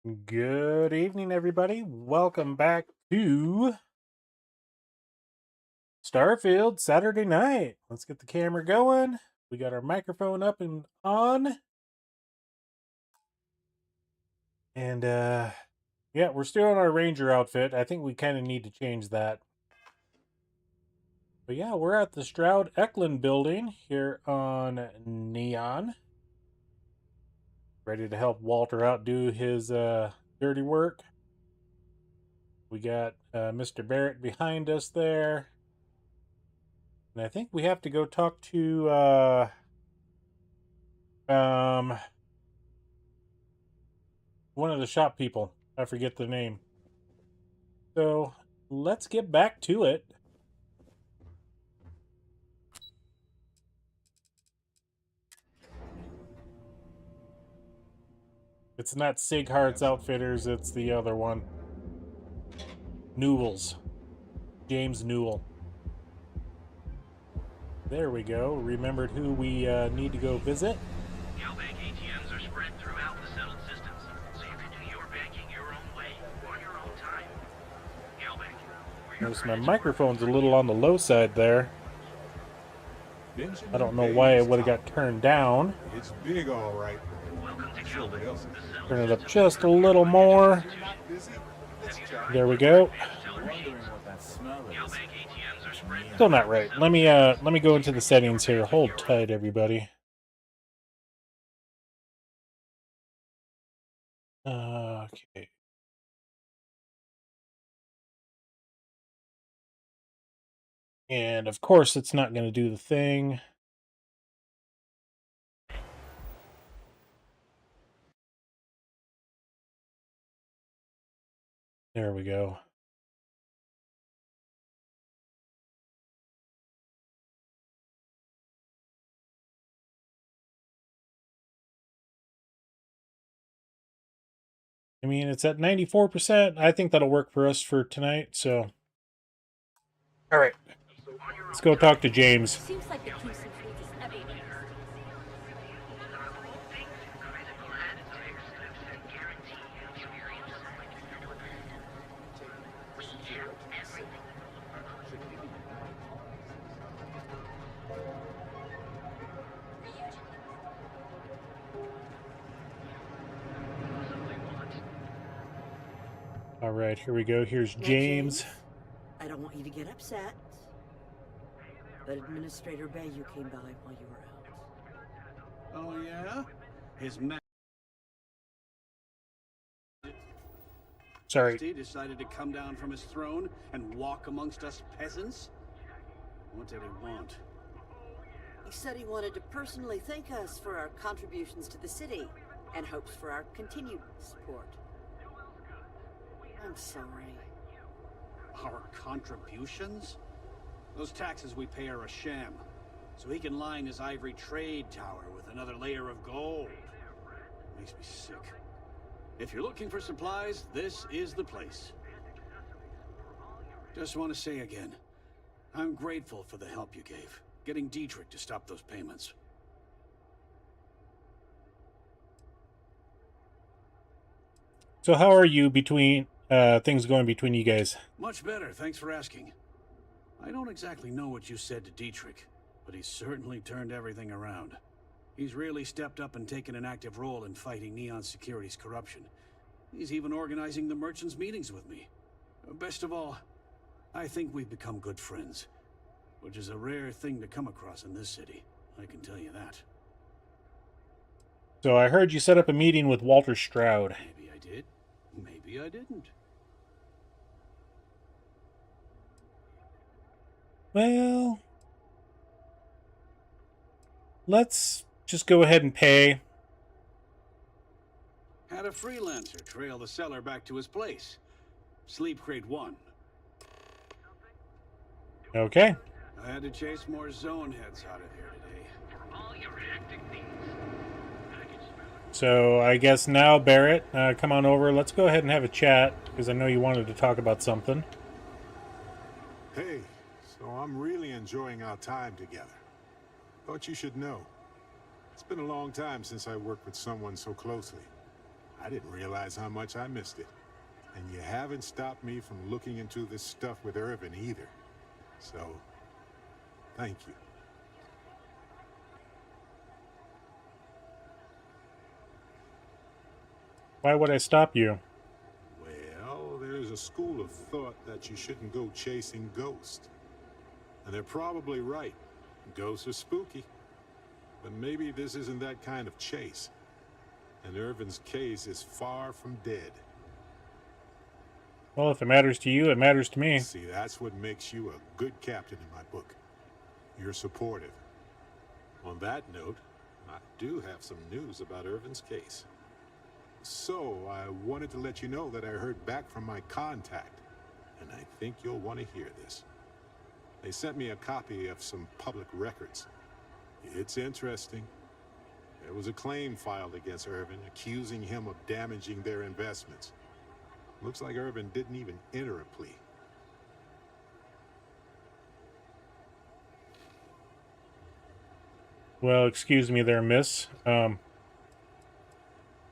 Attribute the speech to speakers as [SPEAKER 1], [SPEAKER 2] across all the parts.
[SPEAKER 1] Good evening, everybody. Welcome back to Starfield Saturday night. Let's get the camera going. We got our microphone up and on. And, yeah, we're still in our Ranger outfit. I think we kind of need to change that. But yeah, we're at the Stroud Eklund building here on Neon. Ready to help Walter out do his dirty work. We got Mr. Barrett behind us there. And I think we have to go talk to one of the shop people. I forget the name. So let's get back to it. It's not Sig Hart's Outfitters, it's the other one. Newell's. James Newell. There we go. Remembered who we need to go visit.
[SPEAKER 2] Bank ATMs are spread throughout the settled systems, so you can do your banking your own way, on your own time.
[SPEAKER 1] Notice my microphone's a little on the low side there. I don't know why it would have got turned down.
[SPEAKER 3] It's big, all right.
[SPEAKER 1] Turn it up just a little more. There we go. Still not right. Let me go into the settings here. Hold tight, everybody. Okay. And of course, it's not going to do the thing. There we go. I mean, it's at 94%. I think that'll work for us for tonight, so. All right. Let's go talk to James.
[SPEAKER 4] Seems like the Kiwi Sim Farmer is everywhere.
[SPEAKER 1] All right, here we go. Here's James.
[SPEAKER 5] I don't want you to get upset, but Administrator Bayou came by while you were out.
[SPEAKER 2] Oh, yeah? His
[SPEAKER 1] Sorry.
[SPEAKER 2] Majesty decided to come down from his throne and walk amongst us peasants? What did he want?
[SPEAKER 5] He said he wanted to personally thank us for our contributions to the city and hopes for our continued support. I'm sorry.
[SPEAKER 2] Our contributions? Those taxes we pay are a sham, so he can line his ivory trade tower with another layer of gold. Makes me sick. If you're looking for supplies, this is the place. Just want to say again, I'm grateful for the help you gave, getting Dietrich to stop those payments.
[SPEAKER 1] So how are you between things going between you guys?
[SPEAKER 2] Much better, thanks for asking. I don't exactly know what you said to Dietrich, but he's certainly turned everything around. He's really stepped up and taken an active role in fighting Neon Security's corruption. He's even organizing the merchants' meetings with me. Best of all, I think we've become good friends, which is a rare thing to come across in this city, I can tell you that.
[SPEAKER 1] So I heard you set up a meeting with Walter Stroud.
[SPEAKER 2] Maybe I did, maybe I didn't.
[SPEAKER 1] Well, let's just go ahead and pay.
[SPEAKER 2] Had a freelancer trail the seller back to his place. Sleep Crate 1.
[SPEAKER 1] Okay.
[SPEAKER 2] I had to chase more zone heads out of here today.
[SPEAKER 1] So I guess now, Barrett, come on over. Let's go ahead and have a chat, because I know you wanted to talk about something.
[SPEAKER 3] Hey, so I'm really enjoying our time together. Thought you should know. It's been a long time since I worked with someone so closely. I didn't realize how much I missed it. And you haven't stopped me from looking into this stuff with Irvin either. So, thank you.
[SPEAKER 1] Why would I stop you?
[SPEAKER 3] Well, there's a school of thought that you shouldn't go chasing ghosts. And they're probably right. Ghosts are spooky. But maybe this isn't that kind of chase. And Irvin's case is far from dead.
[SPEAKER 1] Well, if it matters to you, it matters to me.
[SPEAKER 3] See, that's what makes you a good captain in my book. You're supportive. On that note, I do have some news about Irvin's case. So, I wanted to let you know that I heard back from my contact, and I think you'll want to hear this. They sent me a copy of some public records. It's interesting. There was a claim filed against Irvin, accusing him of damaging their investments. Looks like Irvin didn't even enter a plea.
[SPEAKER 1] Well, excuse me there, miss.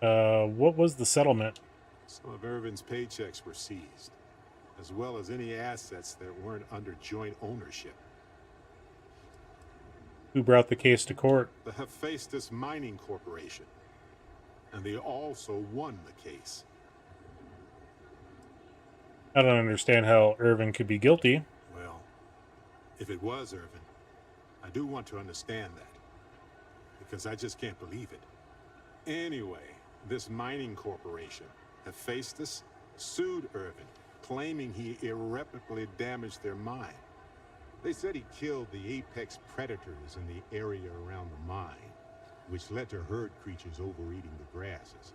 [SPEAKER 1] What was the settlement?
[SPEAKER 3] Some of Irvin's paychecks were seized, as well as any assets that weren't under joint ownership.
[SPEAKER 1] Who brought the case to court?
[SPEAKER 3] The Hephaestus Mining Corporation. And they also won the case.
[SPEAKER 1] I don't understand how Irvin could be guilty.
[SPEAKER 3] Well, if it was Irvin, I do want to understand that. Because I just can't believe it. Anyway, this mining corporation, Hephaestus, sued Irvin, claiming he irreparably damaged their mine. They said he killed the apex predators in the area around the mine, which led to herd creatures overeating the grasses.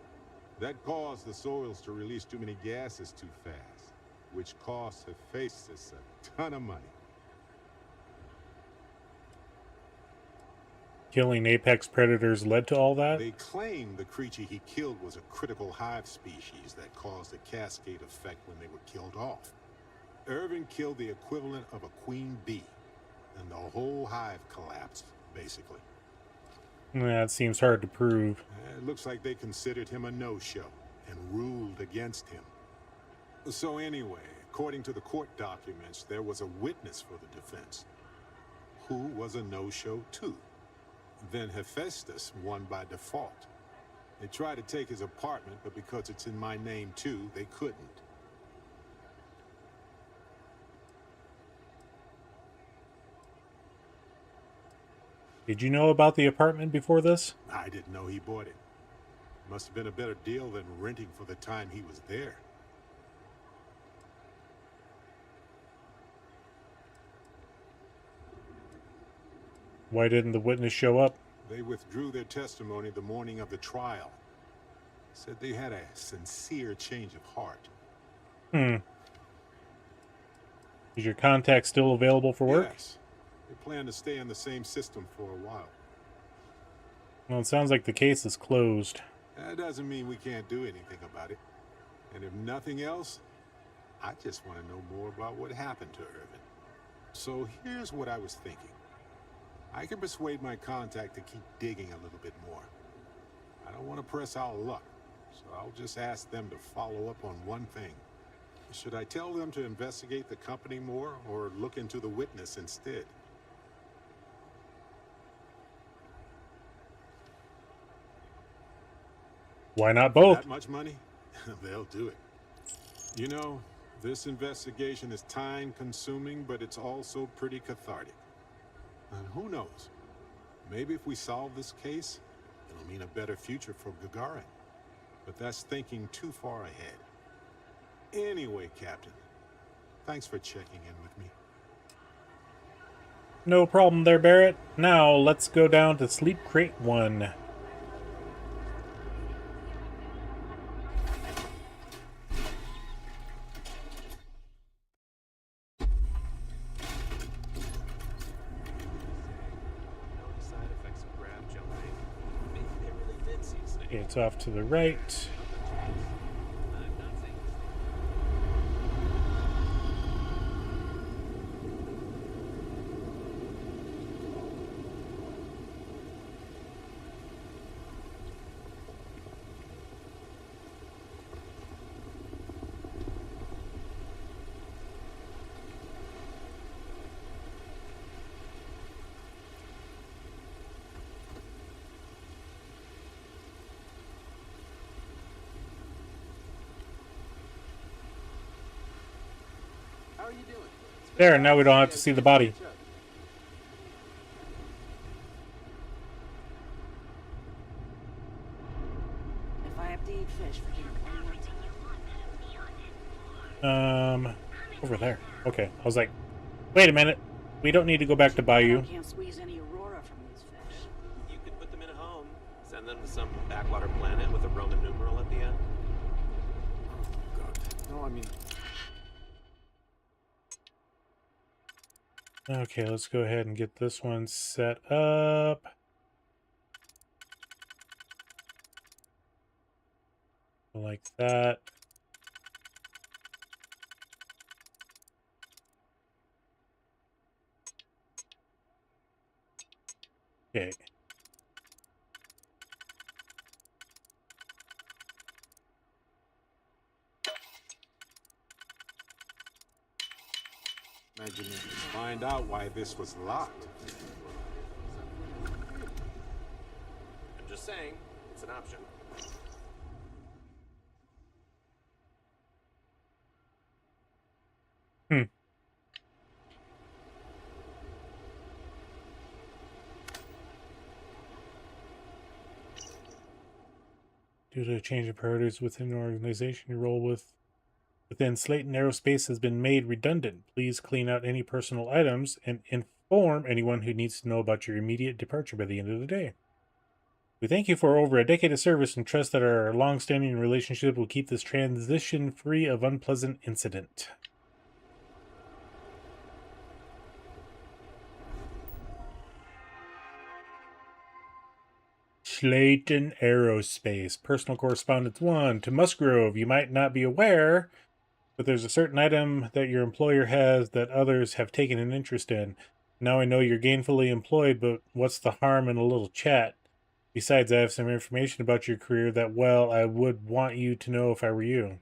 [SPEAKER 3] That caused the soils to release too many gases too fast, which cost Hephaestus a ton of money.
[SPEAKER 1] Killing apex predators led to all that?
[SPEAKER 3] They claim the creature he killed was a critical hive species that caused a cascade effect when they were killed off. Irvin killed the equivalent of a queen bee, and the whole hive collapsed, basically.
[SPEAKER 1] That seems hard to prove.
[SPEAKER 3] It looks like they considered him a no-show and ruled against him. So anyway, according to the court documents, there was a witness for the defense, who was a no-show too. Then Hephaestus won by default. They tried to take his apartment, but because it's in my name too, they couldn't.
[SPEAKER 1] Did you know about the apartment before this?
[SPEAKER 3] I didn't know he bought it. Must have been a better deal than renting for the time he was there.
[SPEAKER 1] Why didn't the witness show up?
[SPEAKER 3] They withdrew their testimony the morning of the trial. Said they had a sincere change of heart.
[SPEAKER 1] Is your contact still available for work?
[SPEAKER 3] Yes. They plan to stay in the same system for a while.
[SPEAKER 1] Well, it sounds like the case is closed.
[SPEAKER 3] That doesn't mean we can't do anything about it. And if nothing else, I just want to know more about what happened to Irvin. So here's what I was thinking. I can persuade my contact to keep digging a little bit more. I don't want to press our luck, so I'll just ask them to follow up on one thing. Should I tell them to investigate the company more, or look into the witness instead?
[SPEAKER 1] Why not both?
[SPEAKER 3] That much money? They'll do it. You know, this investigation is time-consuming, but it's also pretty cathartic. And who knows? Maybe if we solve this case, it'll mean a better future for Gagarin. But that's thinking too far ahead. Anyway, Captain, thanks for checking in with me.
[SPEAKER 1] No problem there, Barrett. Now, let's go down to Sleep Crate 1. It's off to the right.
[SPEAKER 6] are you doing?
[SPEAKER 1] There, now we don't have to see the body.
[SPEAKER 5] If I have to eat fish for dinner one more time.
[SPEAKER 1] Over there. Okay, I was like, wait a minute. We don't need to go back to Bayou.
[SPEAKER 5] I can't squeeze any aurora from these fish.
[SPEAKER 6] You could put them in a home. Send them to some backwater planet with a Roman numeral at the end.
[SPEAKER 3] Oh, God. No, I mean...
[SPEAKER 1] Okay, let's go ahead and get this one set up. Like that. Okay.
[SPEAKER 3] Imagine if you find out why this was locked.
[SPEAKER 6] I'm just saying, it's an option.
[SPEAKER 1] Due to a change of priorities within the organization, your role within Slayton Aerospace has been made redundant. Please clean out any personal items and inform anyone who needs to know about your immediate departure by the end of the day. We thank you for over a decade of service and trust that our long-standing relationship will keep this transition free of unpleasant incident. Slayton Aerospace. Personal correspondence 1. To Musgrove, you might not be aware, but there's a certain item that your employer has that others have taken an interest in. Now I know you're gainfully employed, but what's the harm in a little chat? Besides, I have some information about your career that, well, I would want you to know if I were you.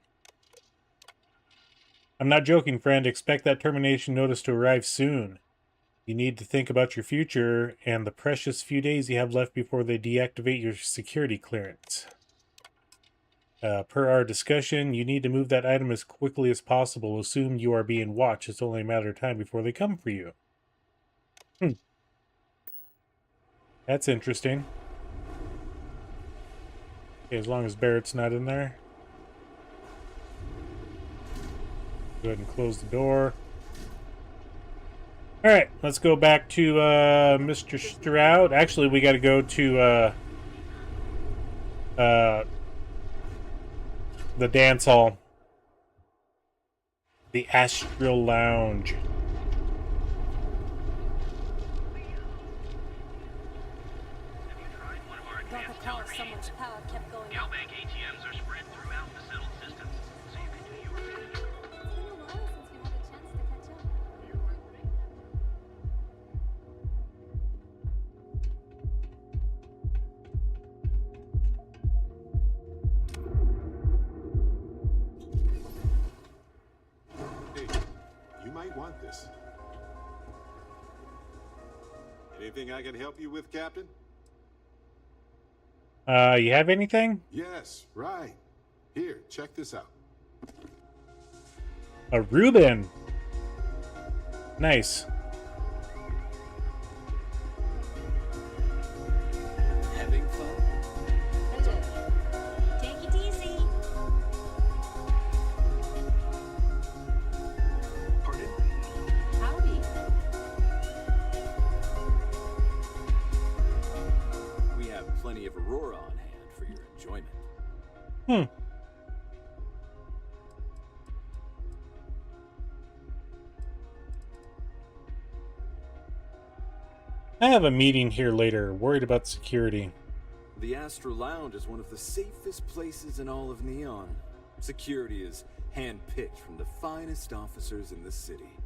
[SPEAKER 1] I'm not joking, friend. Expect that termination notice to arrive soon. You need to think about your future and the precious few days you have left before they deactivate your security clearance. Per our discussion, you need to move that item as quickly as possible. Assume you are being watched. It's only a matter of time before they come for you. That's interesting. Okay, as long as Barrett's not in there. Go ahead and close the door. Alright, let's go back to Mr. Stroud. Actually, we got to go to the dance hall. The Astral Lounge.
[SPEAKER 4] Got the call someone's power kept going up.
[SPEAKER 7] Galbank ATMs are spread throughout the settled systems, so you can do your bit.
[SPEAKER 4] It's been a while since we had a chance to catch up.
[SPEAKER 3] Hey, you might want this. Anything I can help you with, Captain?
[SPEAKER 1] You have anything?
[SPEAKER 3] Yes, right. Here, check this out.
[SPEAKER 1] A Reuben. Nice.
[SPEAKER 6] Having fun?
[SPEAKER 4] Hello. Take it easy.
[SPEAKER 6] Pardon?
[SPEAKER 4] Howdy.
[SPEAKER 6] We have plenty of Aurora on hand for your enjoyment.
[SPEAKER 1] I have a meeting here later. Worried about security.
[SPEAKER 6] The Astral Lounge is one of the safest places in all of Neon. Security is handpicked from the finest officers in the city.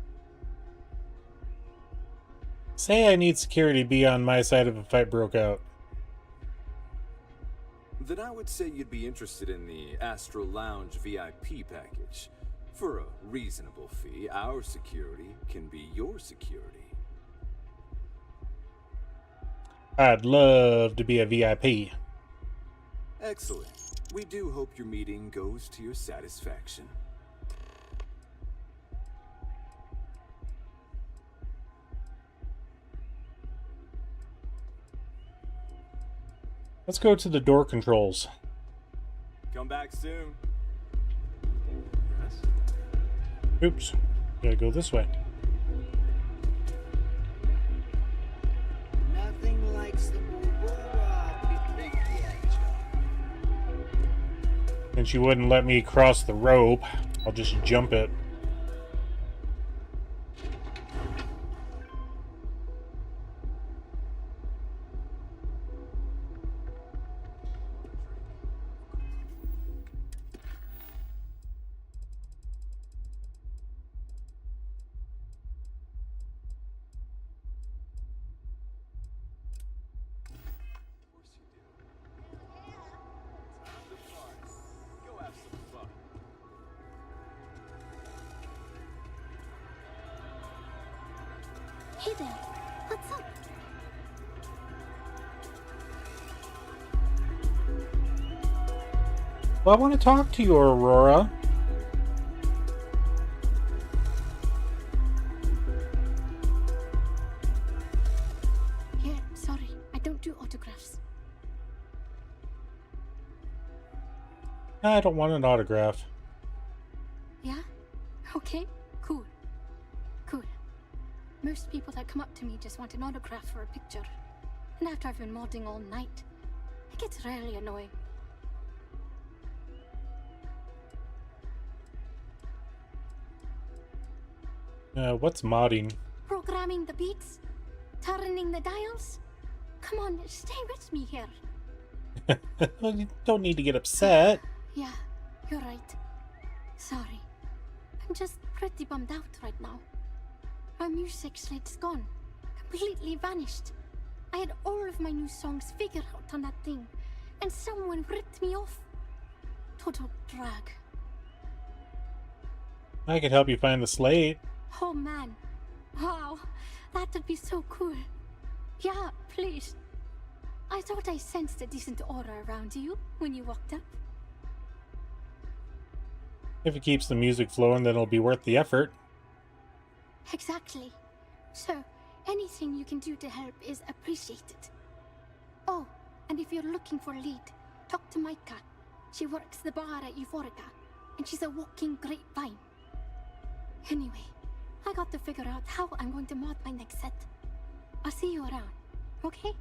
[SPEAKER 1] Say I need security to be on my side if a fight broke out.
[SPEAKER 6] Then I would say you'd be interested in the Astral Lounge VIP package. For a reasonable fee, our security can be your security.
[SPEAKER 1] I'd love to be a VIP.
[SPEAKER 6] Excellent. We do hope your meeting goes to your satisfaction.
[SPEAKER 1] Let's go to the door controls.
[SPEAKER 6] Come back soon.
[SPEAKER 3] Yes?
[SPEAKER 1] Oops. Gotta go this way.
[SPEAKER 8] Nothing likes the
[SPEAKER 1] And she wouldn't let me cross the rope. I'll just jump it.
[SPEAKER 4] Hey there, what's up?
[SPEAKER 1] Well, I want to talk to you, Aurora.
[SPEAKER 4] Yeah, sorry, I don't do autographs.
[SPEAKER 1] I don't want an autograph.
[SPEAKER 4] Yeah? Okay, cool. Cool. Most people that come up to me just want an autograph for a picture. And after I've been modding all night, it gets really annoying.
[SPEAKER 1] What's modding?
[SPEAKER 4] Programming the beats? Turning the dials? Come on, stay with me here.
[SPEAKER 1] Well, you don't need to get upset.
[SPEAKER 4] Yeah, you're right. Sorry. I'm just pretty bummed out right now. My music slate's gone. Completely vanished. I had all of my new songs figured out on that thing, and someone ripped me off. Total drag.
[SPEAKER 1] I could help you find the slate.
[SPEAKER 4] Oh man. Wow. That would be so cool. Yeah, please. I thought I sensed a decent aura around you when you walked up.
[SPEAKER 1] If it keeps the music flowing, then it'll be worth the effort.
[SPEAKER 4] Exactly. So, anything you can do to help is appreciated. Oh, and if you're looking for a lead, talk to Micah. She works the bar at Euphorica, and she's a walking grapevine. Anyway, I got to figure out how I'm going to mod my next set. I'll see you around, okay?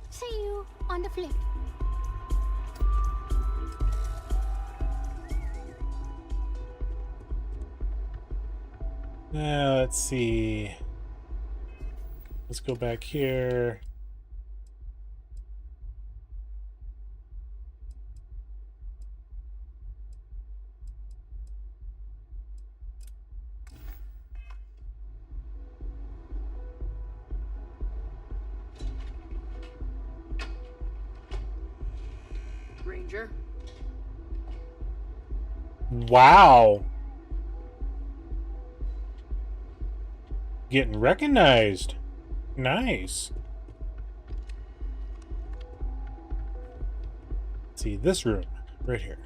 [SPEAKER 4] See you on the flip.
[SPEAKER 1] Let's see. Let's go back here.
[SPEAKER 5] Ranger.
[SPEAKER 1] Wow. Getting recognized. Nice. Let's see this room right here.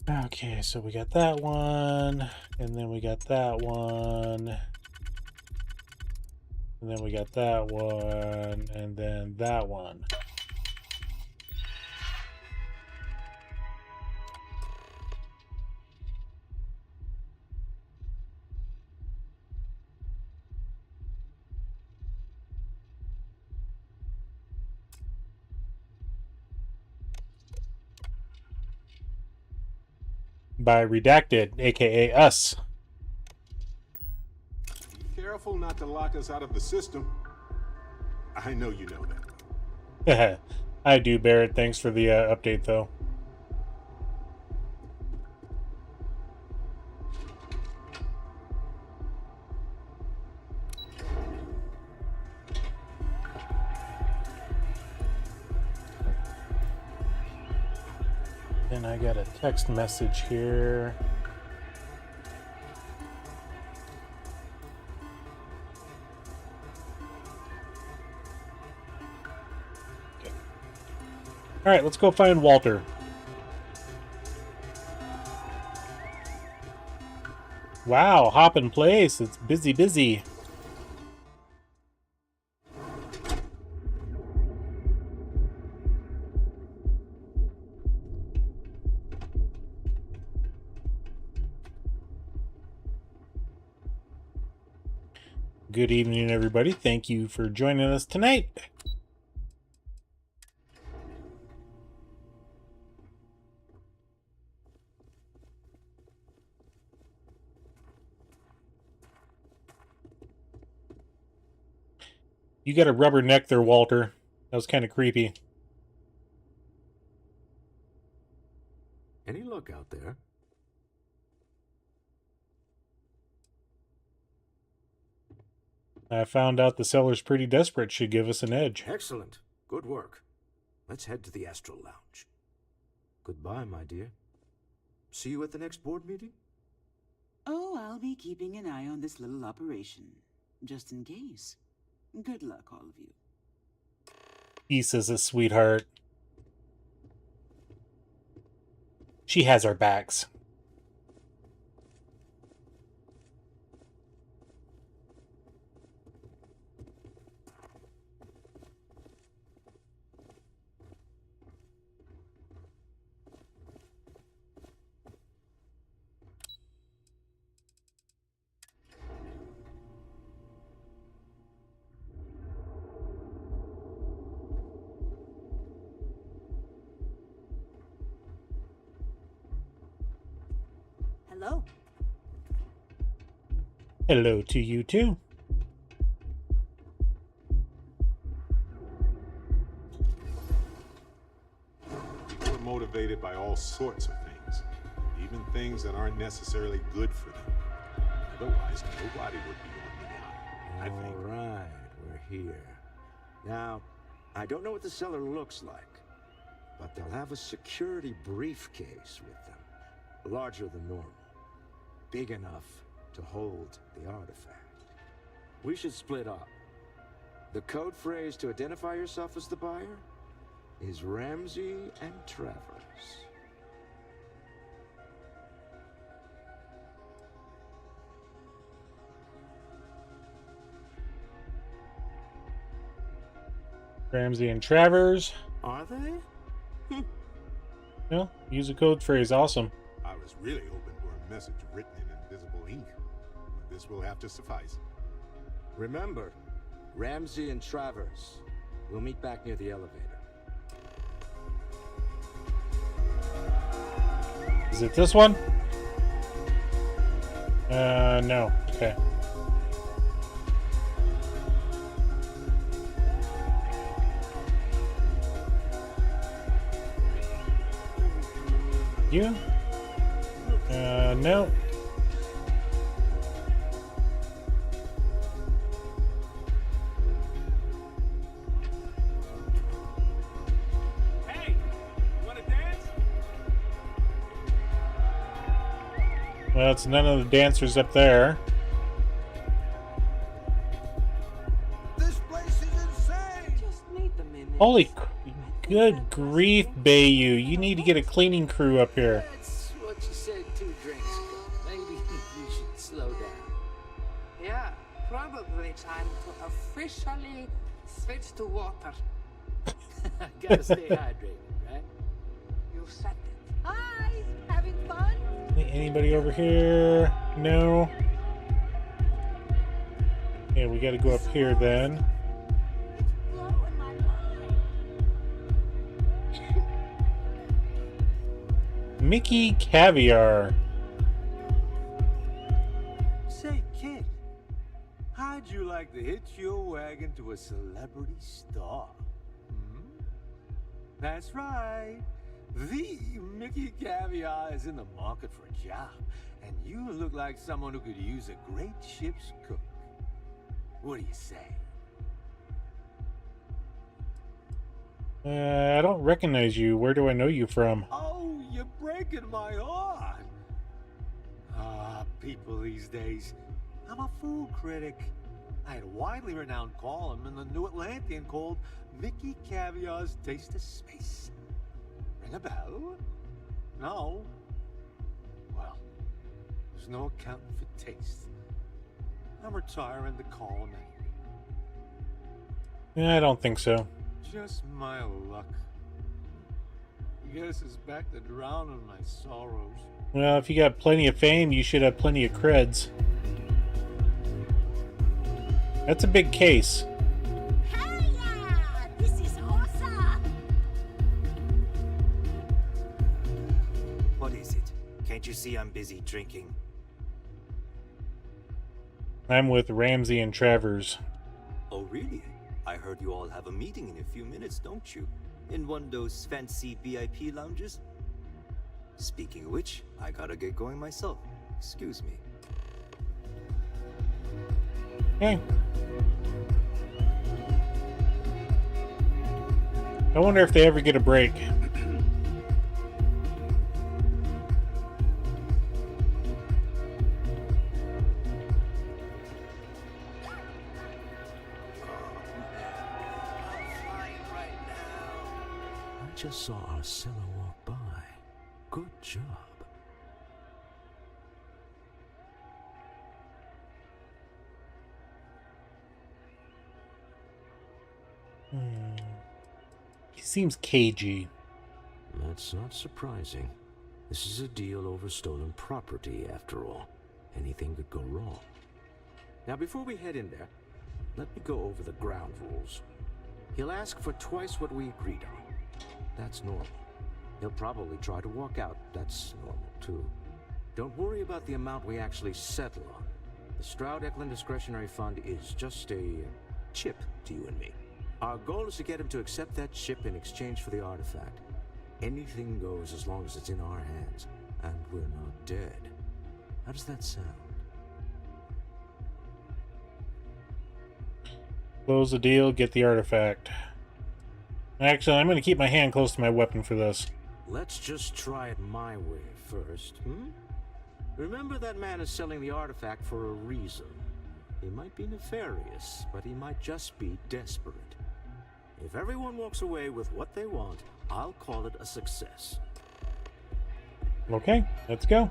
[SPEAKER 1] Okay, so we got that one, and then we got that one, and then we got that one, and then that one. By Redacted, aka us.
[SPEAKER 3] Be careful not to lock us out of the system. I know you know that.
[SPEAKER 1] I do, Barrett. Thanks for the update, though. Then I got a text message here. Okay. All right, let's go find Walter. Wow, hop in place. It's busy, busy. Good evening, everybody. Thank you for joining us tonight. You got a rubber neck there, Walter. That was kind of creepy.
[SPEAKER 6] Any luck out there?
[SPEAKER 1] I found out the seller's pretty desperate. Should give us an edge.
[SPEAKER 8] Excellent. Good work. Let's head to the Astro Lounge. Goodbye, my dear. See you at the next board meeting?
[SPEAKER 9] Oh, I'll be keeping an eye on this little operation, just in case. Good luck, all of you.
[SPEAKER 1] Peace is a sweetheart. She has our backs.
[SPEAKER 9] Hello.
[SPEAKER 1] Hello to you too.
[SPEAKER 3] People are motivated by all sorts of things, even things that aren't necessarily good for them. Otherwise, nobody would be on the eye, I think.
[SPEAKER 8] All right, we're here. Now, I don't know what the cellar looks like, but they'll have a security briefcase with them, larger than normal, big enough to hold the artifact. We should split up. The code phrase to identify yourself as the buyer is Ramsey and Travers.
[SPEAKER 1] Ramsey and Travers.
[SPEAKER 8] Are they?
[SPEAKER 1] No, use a code phrase. Awesome.
[SPEAKER 3] I was really hoping for a message written in invisible ink. This will have to suffice.
[SPEAKER 8] Remember, Ramsey and Travers. We'll meet back near the elevator.
[SPEAKER 1] Is it this one? No. Okay. You? No.
[SPEAKER 7] Hey, you want to dance?
[SPEAKER 1] Well, it's none of the dancers up there.
[SPEAKER 8] This place is insane!
[SPEAKER 5] Just meet them in.
[SPEAKER 1] Holy good grief, Bayou. You need to get a cleaning crew up here.
[SPEAKER 10] That's what you said 2 drinks ago. Maybe you should slow down.
[SPEAKER 11] Yeah, probably time to officially switch to water.
[SPEAKER 10] Gotta stay hydrated, right?
[SPEAKER 11] You said it. Hi, having fun?
[SPEAKER 1] Anybody over here? No. Yeah, we gotta go up here then.
[SPEAKER 11] It's blowing my mind.
[SPEAKER 1] Mickey Caviar.
[SPEAKER 8] Say, kid, how'd you like to hitch your wagon to a celebrity star? That's right. The Mickey Caviar is in the market for a job, and you look like someone who could use a great ship's cook. What do you say?
[SPEAKER 1] I don't recognize you. Where do I know you from?
[SPEAKER 8] Oh, you're breaking my heart. People these days. I'm a food critic. I had a widely renowned column in the New Atlantean called Mickey Caviar's Taste of Space. Ring a bell? No? Well,
[SPEAKER 12] There's no accounting for taste. I'm retiring the column anyway.
[SPEAKER 1] Yeah, I don't think so.
[SPEAKER 12] Just my luck. Guess it's back to drowning my sorrows.
[SPEAKER 1] Well, if you got plenty of fame, you should have plenty of creds. That's a big case.
[SPEAKER 11] Hell yeah! This is awesome!
[SPEAKER 13] What is it? Can't you see I'm busy drinking?
[SPEAKER 1] I'm with Ramsey and Travers.
[SPEAKER 13] Oh, really? I heard you all have a meeting in a few minutes, don't you? In one of those fancy VIP lounges? Speaking of which, I gotta get going myself. Excuse me.
[SPEAKER 1] Hey. I wonder if they ever get a break.
[SPEAKER 8] I just saw our seller walk by. Good job.
[SPEAKER 1] He seems cagey.
[SPEAKER 8] That's not surprising. This is a deal over stolen property, after all. Anything could go wrong. Now, before we head in there, let me go over the ground rules. He'll ask for twice what we agreed on. That's normal. He'll probably try to walk out. That's normal, too. Don't worry about the amount we actually settle on. The Stroud-Eklund Discretionary Fund is just a chip to you and me. Our goal is to get him to accept that chip in exchange for the artifact. Anything goes as long as it's in our hands, and we're not dead. How does that sound?
[SPEAKER 1] Close the deal, get the artifact. Actually, I'm going to keep my hand close to my weapon for this.
[SPEAKER 8] Let's just try it my way first, Remember, that man is selling the artifact for a reason. He might be nefarious, but he might just be desperate. If everyone walks away with what they want, I'll call it a success.
[SPEAKER 1] Okay, let's go.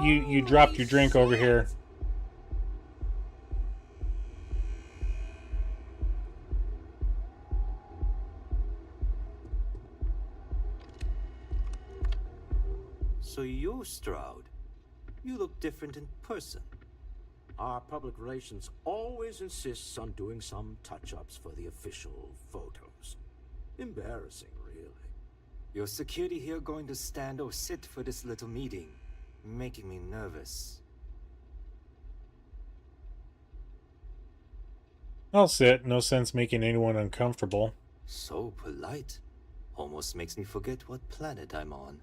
[SPEAKER 1] You dropped your drink over here.
[SPEAKER 13] So you're Stroud. You look different in person.
[SPEAKER 8] Our public relations always insists on doing some touch-ups for the official photos. Embarrassing, really.
[SPEAKER 13] Your security here going to stand or sit for this little meeting, making me nervous.
[SPEAKER 1] I'll sit. No sense making anyone uncomfortable.
[SPEAKER 13] So polite. Almost makes me forget what planet I'm on.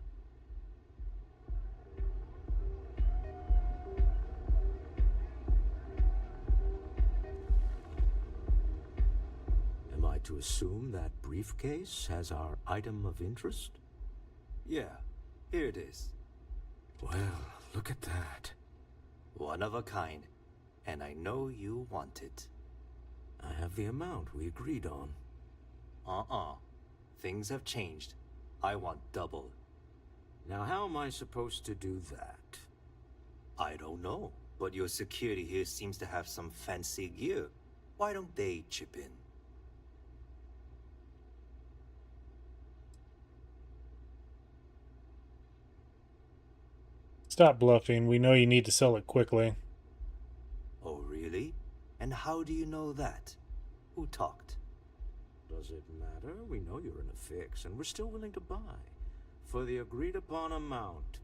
[SPEAKER 8] Am I to assume that briefcase has our item of interest?
[SPEAKER 13] Yeah, here it is.
[SPEAKER 8] Well, look at that.
[SPEAKER 13] One of a kind. And I know you want it.
[SPEAKER 8] I have the amount we agreed on.
[SPEAKER 13] Things have changed. I want double.
[SPEAKER 8] Now, how am I supposed to do that?
[SPEAKER 13] I don't know, but your security here seems to have some fancy gear. Why don't they chip in?
[SPEAKER 1] Stop bluffing. We know you need to sell it quickly.
[SPEAKER 13] Oh, really? And how do you know that? Who talked?
[SPEAKER 8] Does it matter? We know you're in a fix, and we're still willing to buy. For the agreed-upon amount.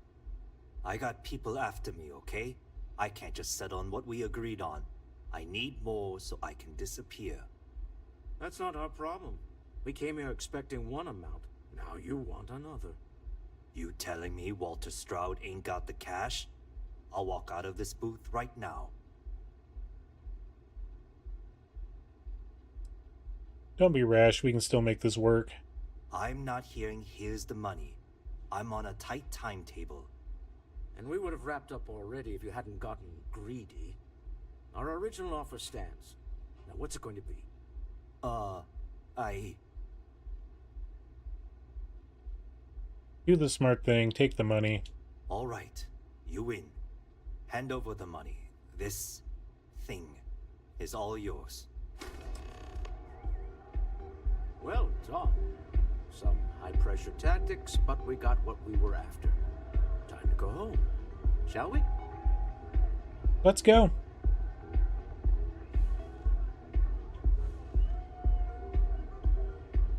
[SPEAKER 13] I got people after me, okay? I can't just settle on what we agreed on. I need more so I can disappear.
[SPEAKER 8] That's not our problem. We came here expecting one amount. Now you want another.
[SPEAKER 13] You telling me Walter Stroud ain't got the cash? I'll walk out of this booth right now.
[SPEAKER 1] Don't be rash. We can still make this work.
[SPEAKER 13] I'm not hearing here's the money. I'm on a tight timetable.
[SPEAKER 10] And we would have wrapped up already if you hadn't gotten greedy. Our original offer stands. Now, what's it going to be?
[SPEAKER 1] Do the smart thing. Take the money.
[SPEAKER 13] All right. You win. Hand over the money. This thing is all yours.
[SPEAKER 10] Well done. Some high-pressure tactics, but we got what we were after. Time to go home. Shall we?
[SPEAKER 1] Let's go.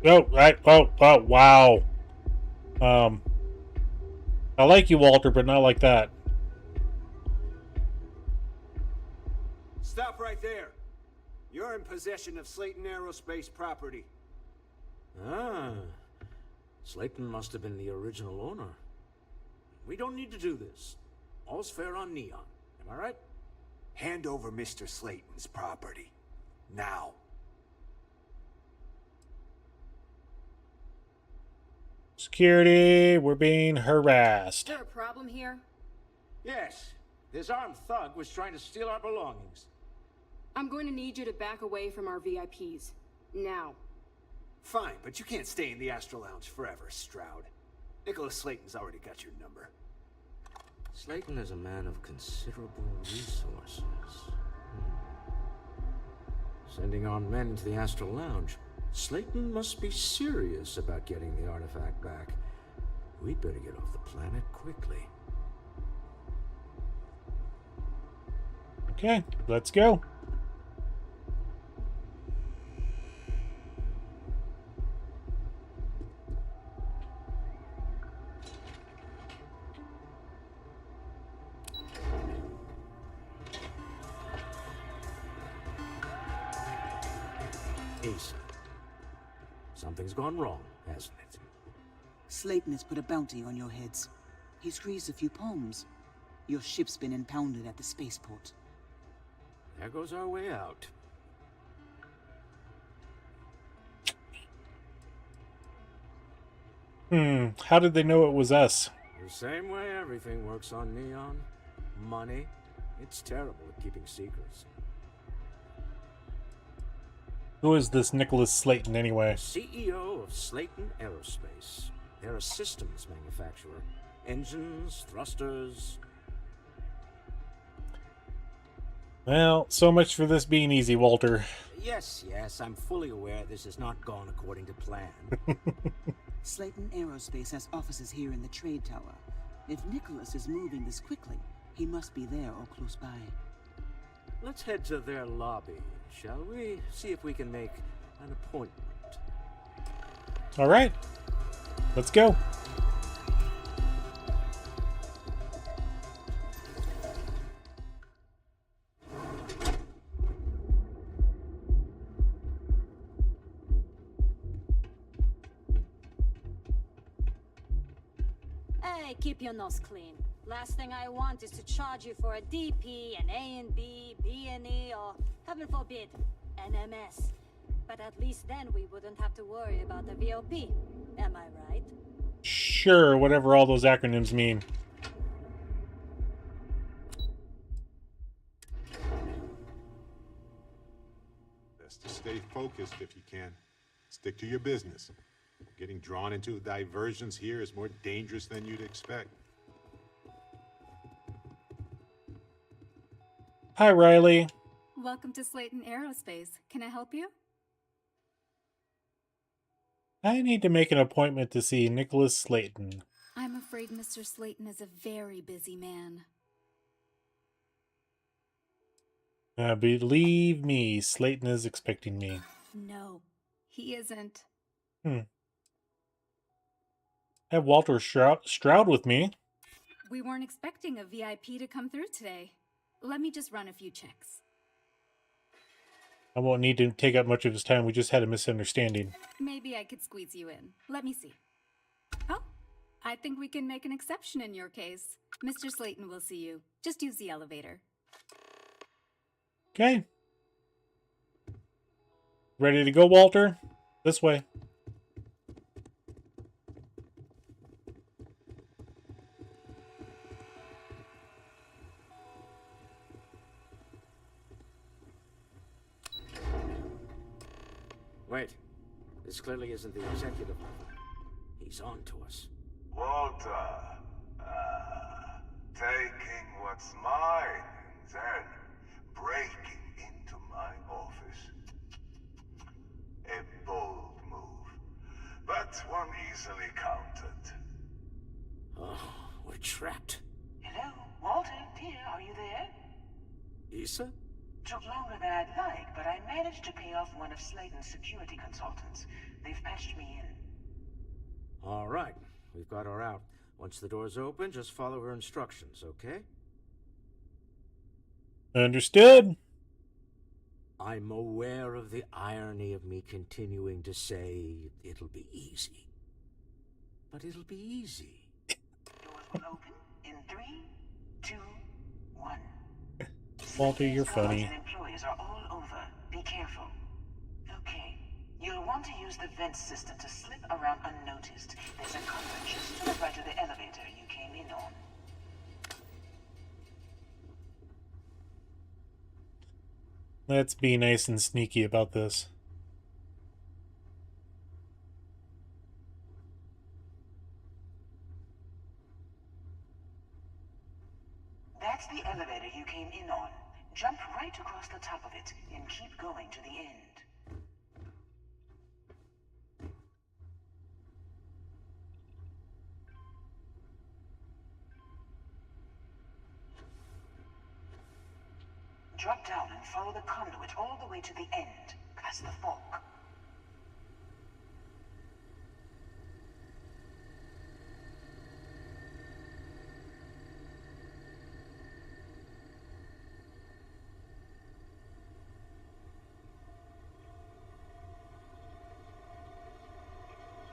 [SPEAKER 1] Oh, right. Oh, wow. I like you, Walter, but not like that.
[SPEAKER 8] Stop right there. You're in possession of Slayton Aerospace property.
[SPEAKER 10] Ah. Slayton must have been the original owner. We don't need to do this. All's fair on Neon. Am I right?
[SPEAKER 8] Hand over Mr. Slayton's property. Now.
[SPEAKER 1] Security, we're being harassed.
[SPEAKER 11] Is there a problem here?
[SPEAKER 10] Yes. This armed thug was trying to steal our belongings.
[SPEAKER 11] I'm going to need you to back away from our VIPs. Now.
[SPEAKER 8] Fine, but you can't stay in the Astro Lounge forever, Stroud. Nicholas Slayton's already got your number.
[SPEAKER 10] Slayton is a man of considerable resources. Sending armed men into the Astro Lounge. Slayton must be serious about getting the artifact back. We'd better get off the planet quickly.
[SPEAKER 1] Okay, let's go.
[SPEAKER 10] Asa. Something's gone wrong, hasn't it?
[SPEAKER 9] Slayton has put a bounty on your heads. He squeezed a few palms. Your ship's been impounded at the spaceport.
[SPEAKER 10] There goes our way out.
[SPEAKER 1] How did they know it was us?
[SPEAKER 10] The same way everything works on Neon. Money. It's terrible at keeping secrets.
[SPEAKER 1] Who is this Nicholas Slayton anyway?
[SPEAKER 10] CEO of Slayton Aerospace. They're a systems manufacturer. Engines, thrusters.
[SPEAKER 1] Well, so much for this being easy, Walter.
[SPEAKER 10] Yes, I'm fully aware this has not gone according to plan.
[SPEAKER 9] Slayton Aerospace has offices here in the trade tower. If Nicholas is moving this quickly, he must be there or close by.
[SPEAKER 10] Let's head to their lobby, shall we? See if we can make an appointment.
[SPEAKER 1] All right. Let's go.
[SPEAKER 14] Hey, keep your nose clean. Last thing I want is to charge you for a DP, an A and B, B and E, or, heaven forbid, an MS. But at least then we wouldn't have to worry about the VOP. Am I right?
[SPEAKER 1] Sure, whatever all those acronyms mean.
[SPEAKER 3] Best to stay focused if you can. Stick to your business. Getting drawn into diversions here is more dangerous than you'd expect.
[SPEAKER 1] Hi, Riley.
[SPEAKER 15] Welcome to Slayton Aerospace. Can I help you?
[SPEAKER 1] I need to make an appointment to see Nicholas Slayton.
[SPEAKER 15] I'm afraid Mr. Slayton is a very busy man.
[SPEAKER 1] Believe me, Slayton is expecting me.
[SPEAKER 15] No, he isn't.
[SPEAKER 1] I have Walter Stroud with me.
[SPEAKER 15] We weren't expecting a VIP to come through today. Let me just run a few checks.
[SPEAKER 1] I won't need to take up much of his time. We just had a misunderstanding.
[SPEAKER 15] Maybe I could squeeze you in. Let me see. Oh, I think we can make an exception in your case. Mr. Slayton will see you. Just use the elevator.
[SPEAKER 1] Okay. Ready to go, Walter? This way.
[SPEAKER 10] This clearly isn't the executive level. He's on to us.
[SPEAKER 16] Walter, taking what's mine and then breaking into my office. A bold move, but one easily countered.
[SPEAKER 10] Oh, we're trapped.
[SPEAKER 9] Hello, Walter, dear, are you there?
[SPEAKER 10] Issa?
[SPEAKER 9] Took longer than I'd like, but I managed to pay off one of Slayton's security consultants. They've patched me in.
[SPEAKER 10] All right, we've got her out. Once the door's open, just follow her instructions, okay?
[SPEAKER 1] Understood.
[SPEAKER 10] I'm aware of the irony of me continuing to say it'll be easy. But it'll be easy.
[SPEAKER 9] Doors will open in 3, 2, 1.
[SPEAKER 1] Walter, you're
[SPEAKER 9] Guards
[SPEAKER 1] funny.
[SPEAKER 9] and employees are all over. Be careful. Okay. You'll want to use the vent system to slip around unnoticed. There's a cover just to the right of the elevator you came in on.
[SPEAKER 1] Let's be nice and sneaky about this.
[SPEAKER 9] That's the elevator you came in on. Jump right across the top of it and keep going to the end. Drop down and follow the conduit all the way to the end, past the fork.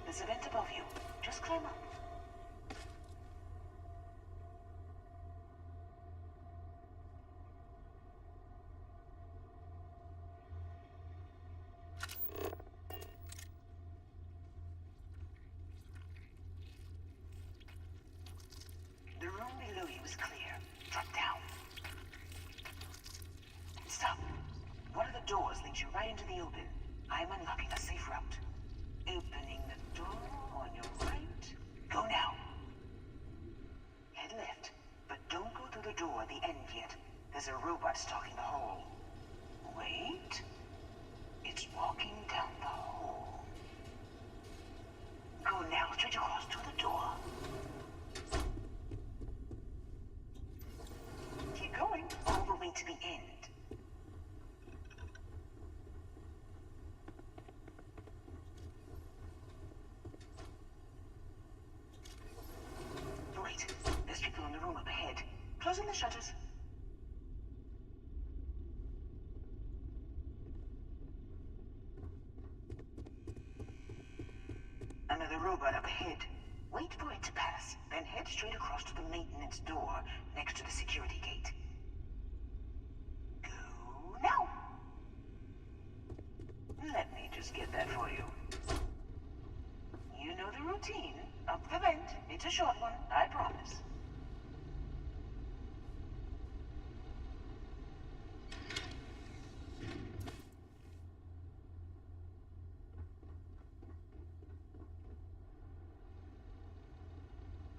[SPEAKER 9] There's a vent above you. Just climb up. The room below you is clear. Drop down. Stop. One of the doors leads you right into the open. I'm unlocking a safe route. Opening the door on your right. Go now. Head left, but don't go through the door at the end yet. There's a robot stalking the hall. Wait. It's walking down the hall. Go now, straight across to the door. Keep going all the way to the end. Wait, there's people in the room up ahead. Closing the shutters. Another robot up ahead. Wait for it to pass, then head straight across to the maintenance door next to the security gate. Go now. Let me just get that for you. You know the routine. Up the vent. It's a short one, I promise.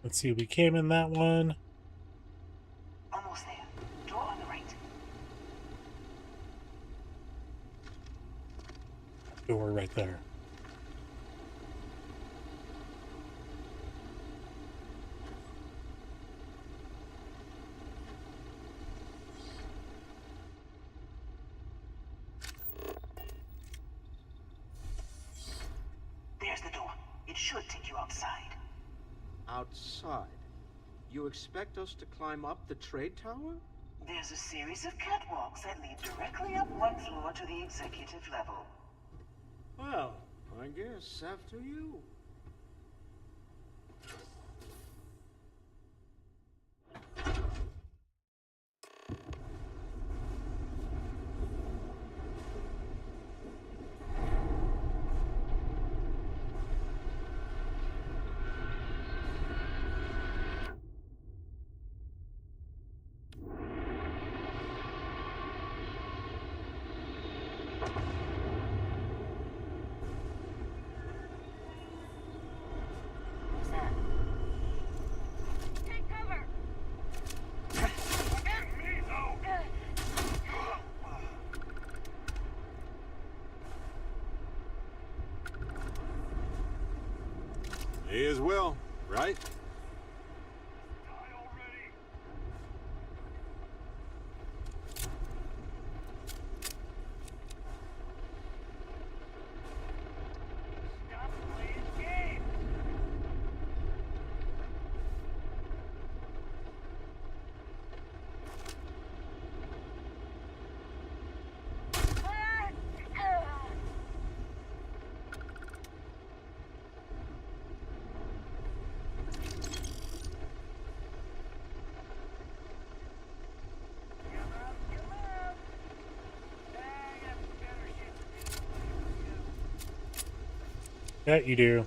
[SPEAKER 1] Let's see, we came in that one.
[SPEAKER 9] Almost there. Door on the right.
[SPEAKER 1] Door right there.
[SPEAKER 9] There's the door. It should take you outside.
[SPEAKER 10] Outside? You expect us to climb up the trade tower?
[SPEAKER 9] There's a series of catwalks that lead directly up one floor to the executive level.
[SPEAKER 10] Well, I guess after you.
[SPEAKER 3] May as well, right?
[SPEAKER 1] Yeah, you do.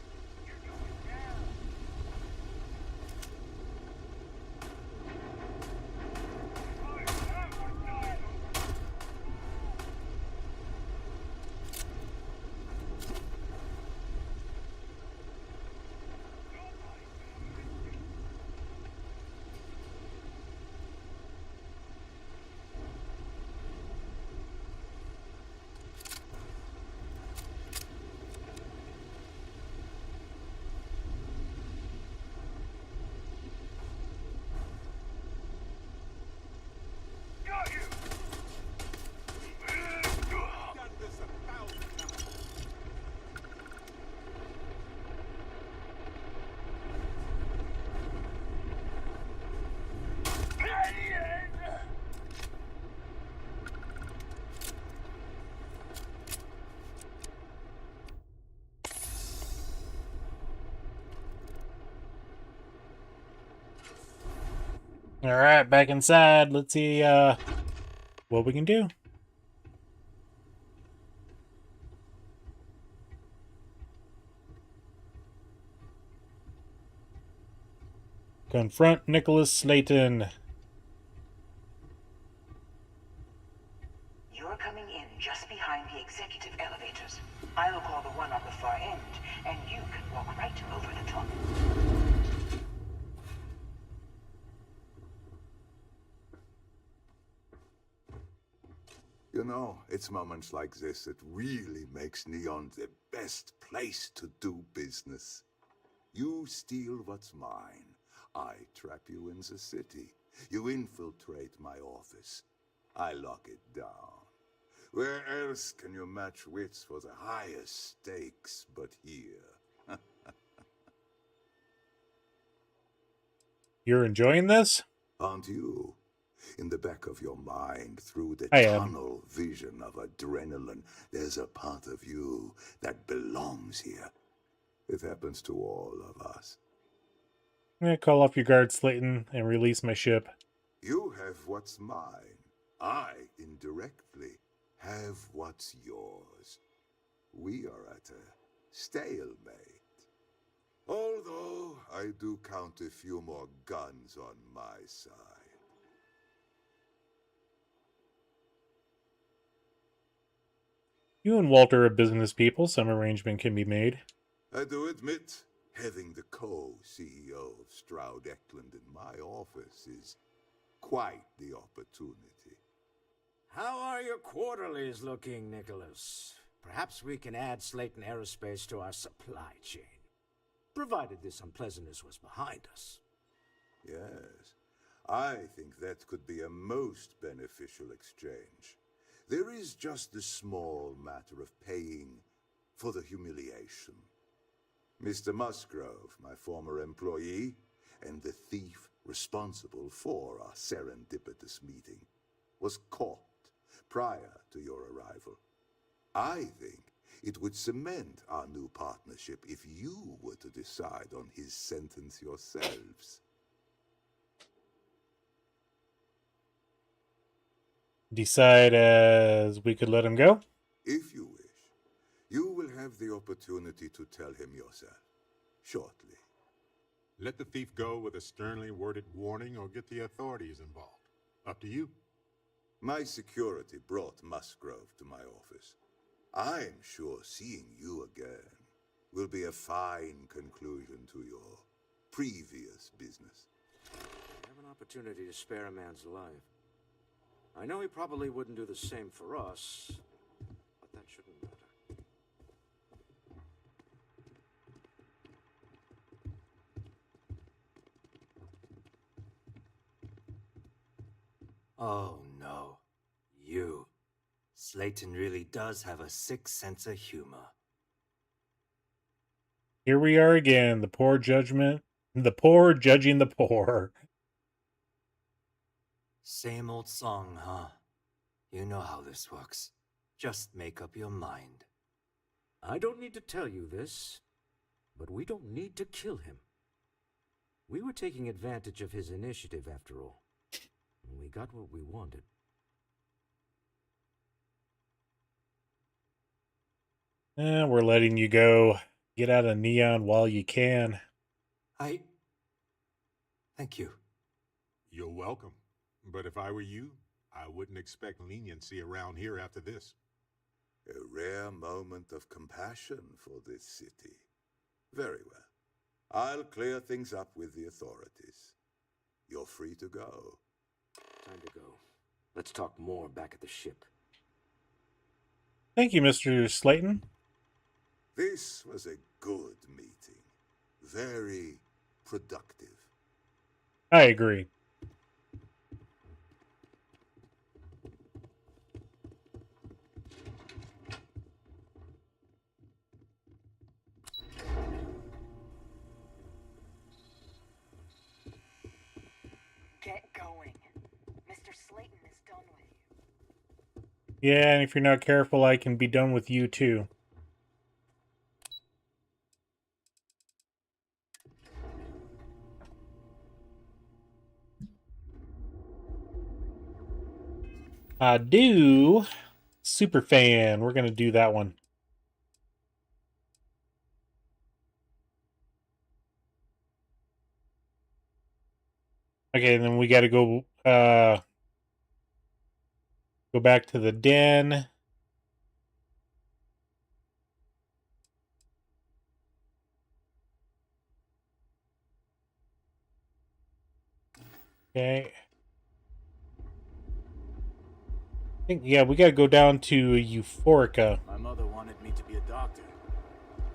[SPEAKER 1] All right, back inside. Let's see what we can do. Confront Nicholas Slayton.
[SPEAKER 9] You're coming in just behind the executive elevators. I will call the one on the far end, and you can walk right over the top.
[SPEAKER 16] You know, it's moments like this that really makes Neon the best place to do business. You steal what's mine. I trap you in the city. You infiltrate my office. I lock it down. Where else can you match wits for the highest stakes but here?
[SPEAKER 1] You're enjoying this?
[SPEAKER 16] Aren't you? In the back of your mind, through the
[SPEAKER 1] I am.
[SPEAKER 16] tunnel vision of adrenaline, there's a part of you that belongs here. It happens to all of us.
[SPEAKER 1] I'm gonna call off your guard, Slayton, and release my ship.
[SPEAKER 16] You have what's mine. I, indirectly, have what's yours. We are at a stalemate. Although I do count a few more guns on my side.
[SPEAKER 1] You and Walter are business people. Some arrangement can be made.
[SPEAKER 16] I do admit, having the co-CEO of Stroud Eklund in my office is quite the opportunity.
[SPEAKER 10] How are your quarterlies looking, Nicholas? Perhaps we can add Slayton Aerospace to our supply chain, provided this unpleasantness was behind us.
[SPEAKER 16] Yes, I think that could be a most beneficial exchange. There is just the small matter of paying for the humiliation. Mr. Musgrove, my former employee, and the thief responsible for our serendipitous meeting, was caught prior to your arrival. I think it would cement our new partnership if you were to decide on his sentence yourselves.
[SPEAKER 1] Decide as we could let him go?
[SPEAKER 16] If you wish, you will have the opportunity to tell him yourself, shortly.
[SPEAKER 3] Let the thief go with a sternly worded warning or get the authorities involved. Up to you.
[SPEAKER 16] My security brought Musgrove to my office. I'm sure seeing you again will be a fine conclusion to your previous business.
[SPEAKER 10] I have an opportunity to spare a man's life. I know he probably wouldn't do the same for us, but that shouldn't matter.
[SPEAKER 13] Oh no. You. Slayton really does have a sick sense of humor.
[SPEAKER 1] Here we are again, the poor judgment. The poor judging the poor.
[SPEAKER 13] Same old song, huh? You know how this works. Just make up your mind.
[SPEAKER 10] I don't need to tell you this, but we don't need to kill him. We were taking advantage of his initiative after all. We got what we wanted.
[SPEAKER 1] We're letting you go. Get out of Neon while you can.
[SPEAKER 13] Thank you.
[SPEAKER 3] You're welcome. But if I were you, I wouldn't expect leniency around here after this.
[SPEAKER 16] A rare moment of compassion for this city. Very well. I'll clear things up with the authorities. You're free to go.
[SPEAKER 10] Time to go. Let's talk more back at the ship.
[SPEAKER 1] Thank you, Mr. Slayton.
[SPEAKER 16] This was a good meeting. Very productive.
[SPEAKER 1] I agree.
[SPEAKER 9] Get going. Mr. Slayton is done with you.
[SPEAKER 1] Yeah, and if you're not careful, I can be done with you too. I do. Super fan. We're going to do that one. Okay, then we got to go back to the den. Okay. I think, yeah, we got to go down to Euphorica.
[SPEAKER 17] My mother wanted me to be a doctor.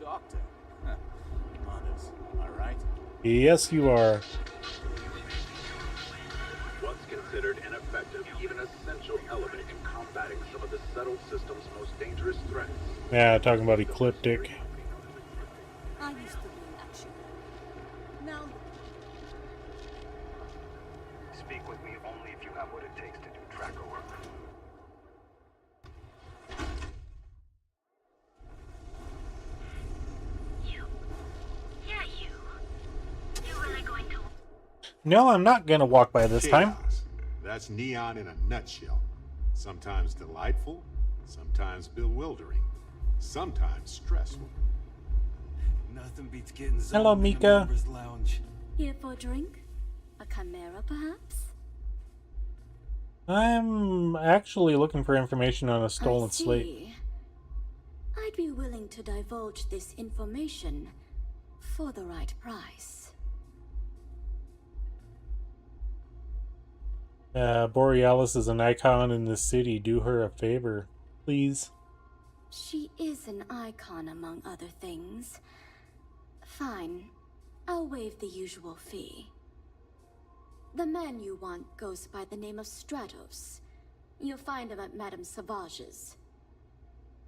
[SPEAKER 17] Doctor? Huh. Mothers, am I right?
[SPEAKER 1] Yes, you are.
[SPEAKER 18] What's considered an effective, even essential element in combating some of the settled system's most dangerous threats.
[SPEAKER 1] Yeah, talking about Ecliptic.
[SPEAKER 14] I used to be in action. Now
[SPEAKER 7] Speak with me only if you have what it takes to do tracker work.
[SPEAKER 1] No, I'm not going to walk by this time.
[SPEAKER 3] That's Neon in a nutshell. Sometimes delightful, sometimes bewildering, sometimes stressful.
[SPEAKER 2] Nothing beats getting
[SPEAKER 1] Hello,
[SPEAKER 2] zoned in the
[SPEAKER 1] Mika.
[SPEAKER 2] members' lounge.
[SPEAKER 15] Here for a drink? A chimera, perhaps?
[SPEAKER 1] I'm actually looking for information on a stolen slate.
[SPEAKER 15] I'd be willing to divulge this information for the right price.
[SPEAKER 1] Borealis is an icon in the city. Do her a favor, please.
[SPEAKER 15] She is an icon among other things. Fine. I'll waive the usual fee. The man you want goes by the name of Stratos. You'll find him at Madame Savage's.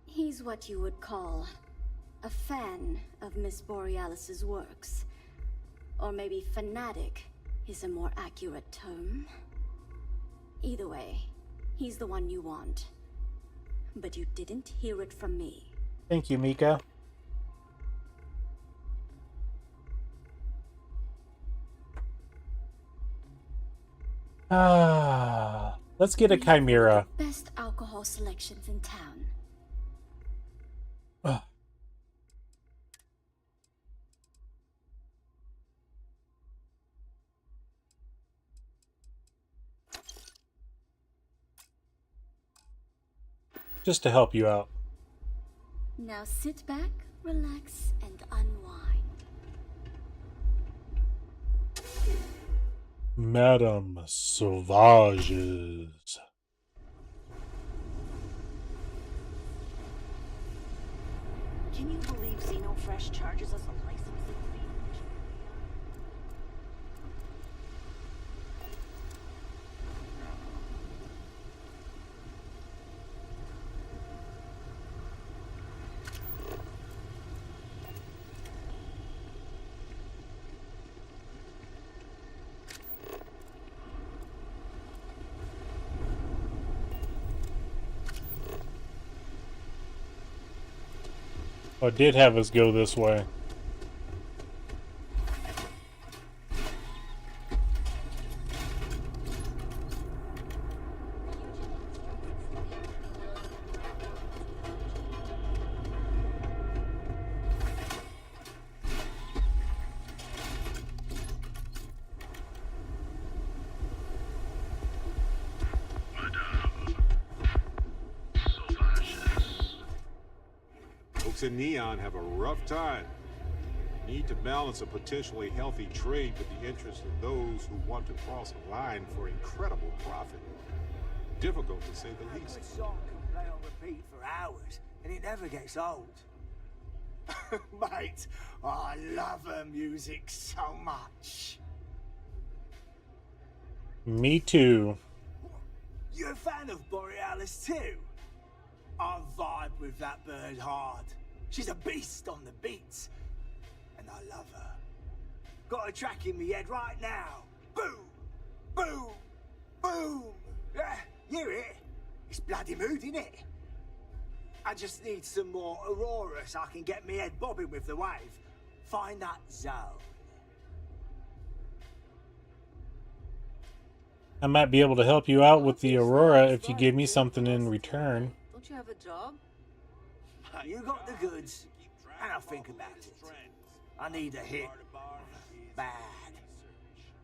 [SPEAKER 15] He's what you would call a fan of Miss Borealis's works. Or maybe fanatic is a more accurate term. Either way, he's the one you want. But you didn't hear it from me.
[SPEAKER 1] Thank you, Mika. Let's get a chimera.
[SPEAKER 15] Best alcohol selections in town.
[SPEAKER 1] Just to help you out.
[SPEAKER 15] Now sit back, relax, and unwind.
[SPEAKER 1] Madame Sauvages.
[SPEAKER 5] Can you believe Xenofresh charges us a licensing fee?
[SPEAKER 1] What did have us go this way?
[SPEAKER 3] Folks in Neon have a rough time. Need to balance a potentially healthy trade with the interests of those who want to cross a line for incredible profit. Difficult to say the least.
[SPEAKER 10] A song can play on repeat for hours, and it never gets old. Mate, I love her music so much.
[SPEAKER 1] Me too.
[SPEAKER 10] You're a fan of Borealis too? I vibe with that bird hard. She's a beast on the beats, and I love her. Got a track in me head right now. Boom, boom, boom. Yeah, you hear it? It's bloody mood, innit? I just need some more Aurora so I can get me head bobbing with the wave. Find that zone.
[SPEAKER 1] I might be able to help you out with the Aurora if you give me something in return.
[SPEAKER 11] Don't you have a job?
[SPEAKER 10] You got the goods, and I'll think about it. I need a hit. Bad.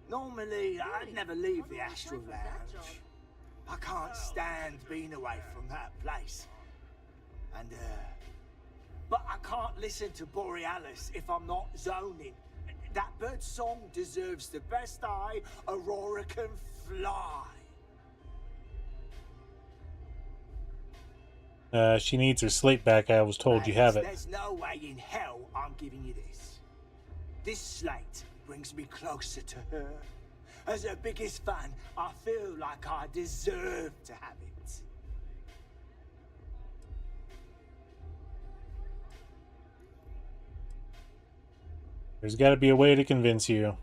[SPEAKER 10] Normally, I'd never leave the Astral Lounge. I can't stand being away from that place. And, but I can't listen to Borealis if I'm not zoning. That bird's song deserves the best eye Aurora can fly.
[SPEAKER 1] She needs her slate back. I was told you have it.
[SPEAKER 10] There's no way in hell I'm giving you this. This slate brings me closer to her. As her biggest fan, I feel like I deserve to have it.
[SPEAKER 1] There's got to be a way to convince you.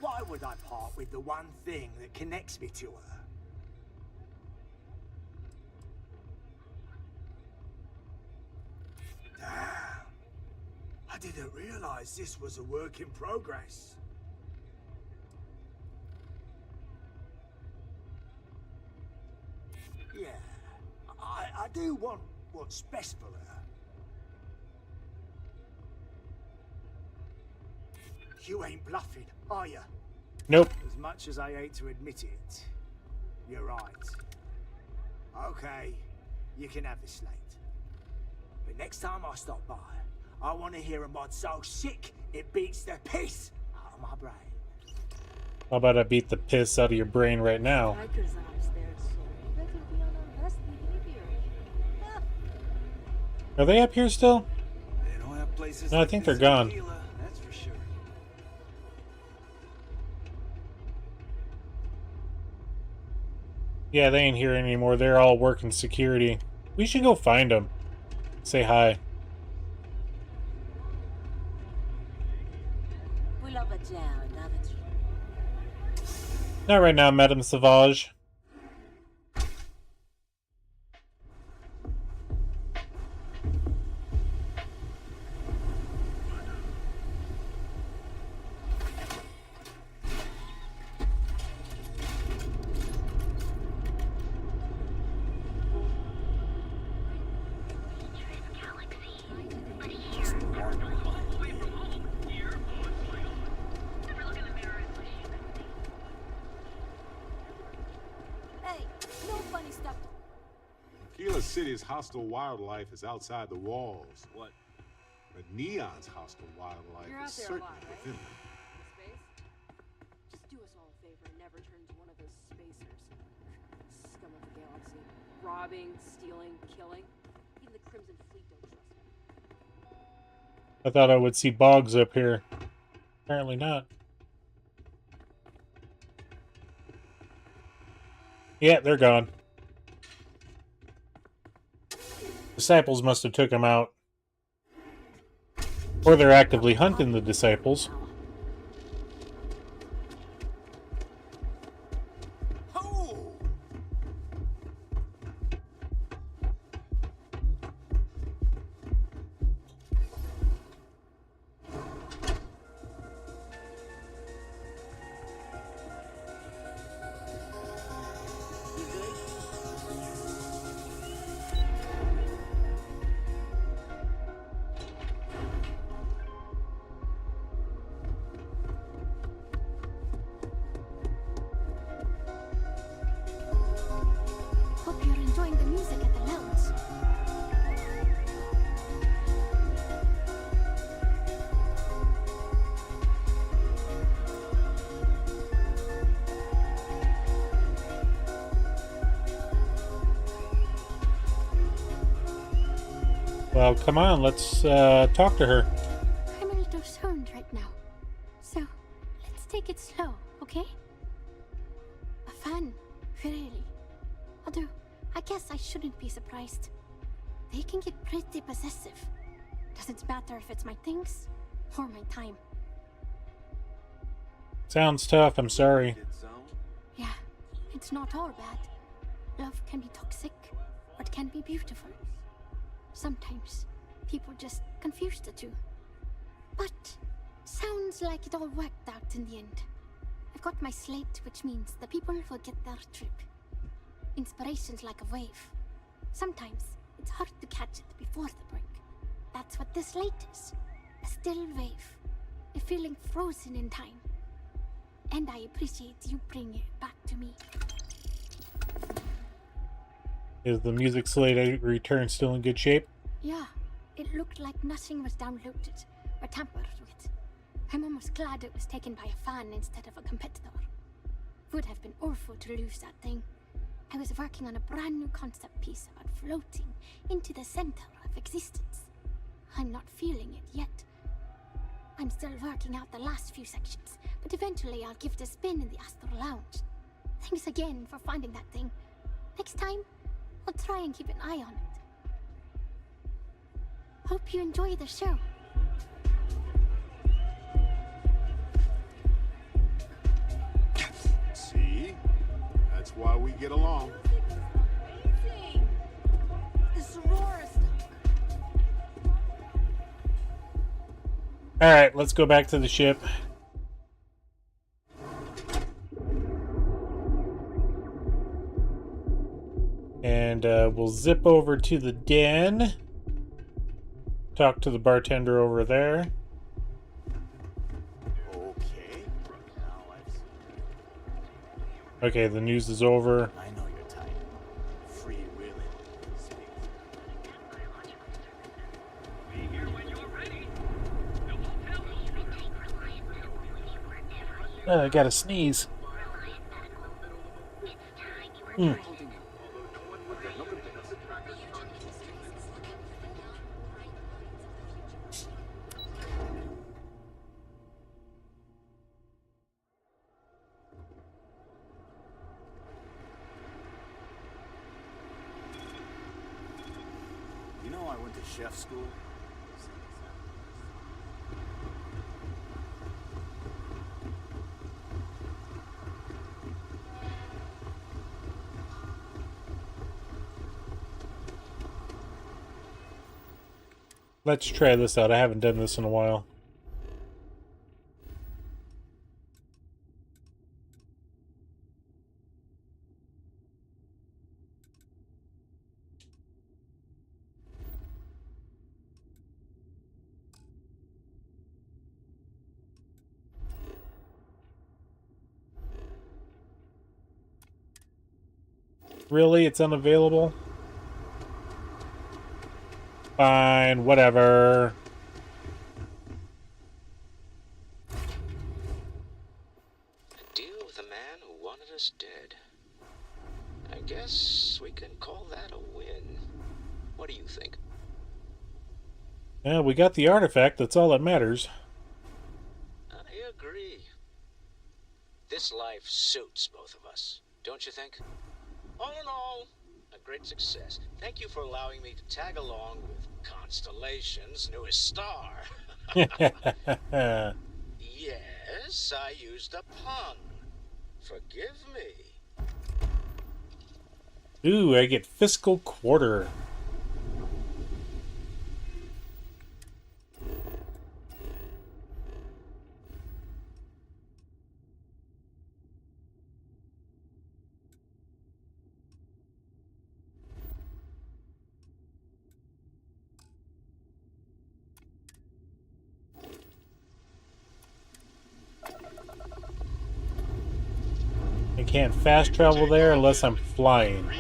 [SPEAKER 10] Why would I part with the one thing that connects me to her? Damn. I didn't realize this was a work in progress. Yeah, I do want what's best for her. You ain't bluffing, are you?
[SPEAKER 1] Nope.
[SPEAKER 10] As much as I hate to admit it, you're right. Okay, you can have the slate. But next time I stop by, I want to hear a mod so sick it beats the piss out of my brain.
[SPEAKER 1] How about I beat the piss out of your brain right now? Are they up here still?
[SPEAKER 2] They don't have places
[SPEAKER 1] No, I think they're gone.
[SPEAKER 2] That's for sure.
[SPEAKER 1] Yeah, they ain't here anymore. They're all working security. We should go find them. Say hi. Not right now, Madame Sauvage.
[SPEAKER 3] City's hostile wildlife is outside the walls. What? But Neon's hostile wildlife is certainly within them.
[SPEAKER 11] Just do us all a favor and never turn into one of those spacers. Scum of the galaxy. Robbing, stealing, killing. Even the Crimson Fleet don't trust me.
[SPEAKER 1] I thought I would see Boggs up here. Apparently not. Yeah, they're gone. Disciples must have took him out. Or they're actively hunting the disciples. Well, come on, let's talk to her.
[SPEAKER 4] I'm a little stoned right now, so let's take it slow, okay? A fan, really. Although, I guess I shouldn't be surprised. They can get pretty possessive. Doesn't matter if it's my things or my time.
[SPEAKER 1] Sounds tough, I'm sorry.
[SPEAKER 4] Yeah, it's not all bad. Love can be toxic, or it can be beautiful. Sometimes people just confuse the two. But sounds like it all worked out in the end. I've got my slate, which means the people will get their trip. Inspiration's like a wave. Sometimes it's hard to catch it before the break. That's what this slate is. A still wave. A feeling frozen in time. And I appreciate you bringing it back to me.
[SPEAKER 1] Is the music slate return still in good shape?
[SPEAKER 4] Yeah, it looked like nothing was downloaded or tampered with. I'm almost glad it was taken by a fan instead of a competitor. Would have been awful to lose that thing. I was working on a brand new concept piece about floating into the center of existence. I'm not feeling it yet. I'm still working out the last few sections, but eventually I'll give it a spin in the Astro Lounge. Thanks again for finding that thing. Next time, I'll try and keep an eye on it. Hope you enjoy the show.
[SPEAKER 3] See? That's why we get along.
[SPEAKER 5] This Aurora stuff.
[SPEAKER 1] Alright, let's go back to the ship. And we'll zip over to the den. Talk to the bartender over there.
[SPEAKER 17] Okay. Now I've seen it.
[SPEAKER 1] Okay, the news is over.
[SPEAKER 17] I know your type. Free willing.
[SPEAKER 7] Be here when you're ready. The hotel will
[SPEAKER 1] I gotta sneeze.
[SPEAKER 17] You know I went to chef school?
[SPEAKER 1] Let's try this out. I haven't done this in a while. Really? It's unavailable? Fine, whatever.
[SPEAKER 19] A deal with a man who wanted us dead. I guess we can call that a win. What do you think?
[SPEAKER 1] Yeah, we got the artifact. That's all that matters.
[SPEAKER 19] I agree. This life suits both of us, don't you think? All in all, a great success. Thank you for allowing me to tag along with Constellation's newest star. Yes, I used a pun. Forgive me.
[SPEAKER 1] Ooh, I get fiscal quarter. I can't fast travel there unless I'm flying.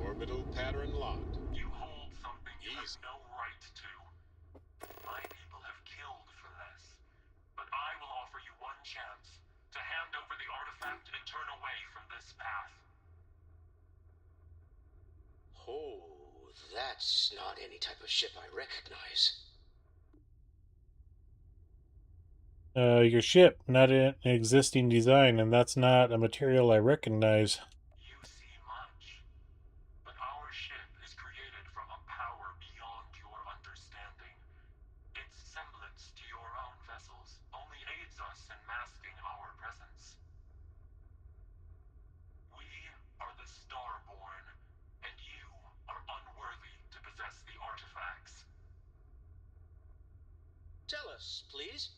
[SPEAKER 3] Orbital pattern locked.
[SPEAKER 7] You hold something
[SPEAKER 20] right to. My people have killed for less, but I will offer you one chance to hand over the artifact and turn away from this path.
[SPEAKER 19] Oh, that's not any type of ship I recognize.
[SPEAKER 1] Your ship, not an existing design, and that's not a material I recognize.
[SPEAKER 20] You see much, but our ship is created from a power beyond your understanding. Its semblance to your own vessels only aids us in masking our presence. We are the Starborn, and you are unworthy to possess the artifacts.
[SPEAKER 19] Tell us, please.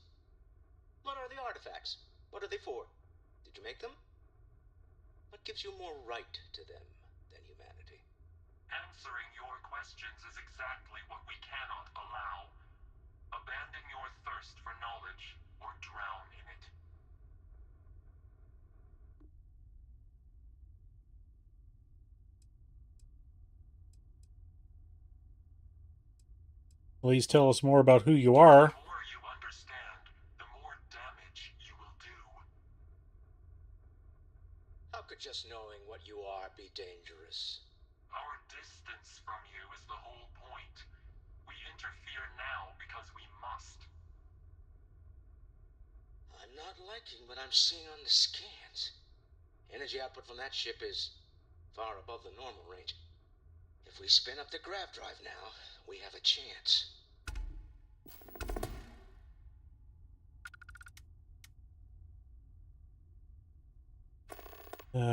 [SPEAKER 19] What are the artifacts? What are they for? Did you make them? What gives you more right to them than humanity?
[SPEAKER 20] Answering your questions is exactly what we cannot allow. Abandon your thirst for knowledge, or drown in it.
[SPEAKER 1] Please tell us more about who you are.
[SPEAKER 20] The more you understand, the more damage you will do.
[SPEAKER 19] How could just knowing what you are be dangerous?
[SPEAKER 20] Our distance from you is the whole point. We interfere now because we must.
[SPEAKER 19] I'm not liking what I'm seeing on the scans. Energy output from that ship is far above the normal range. If we spin up the grav drive now, we have a chance.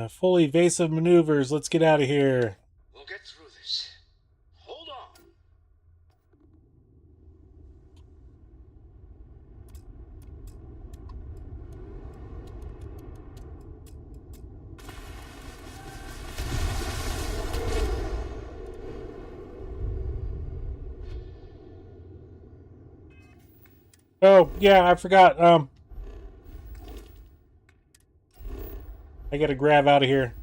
[SPEAKER 1] Full evasive maneuvers. Let's get out of here.
[SPEAKER 19] We'll get through this. Hold on.
[SPEAKER 1] Oh, yeah, I forgot. I gotta grab out of here.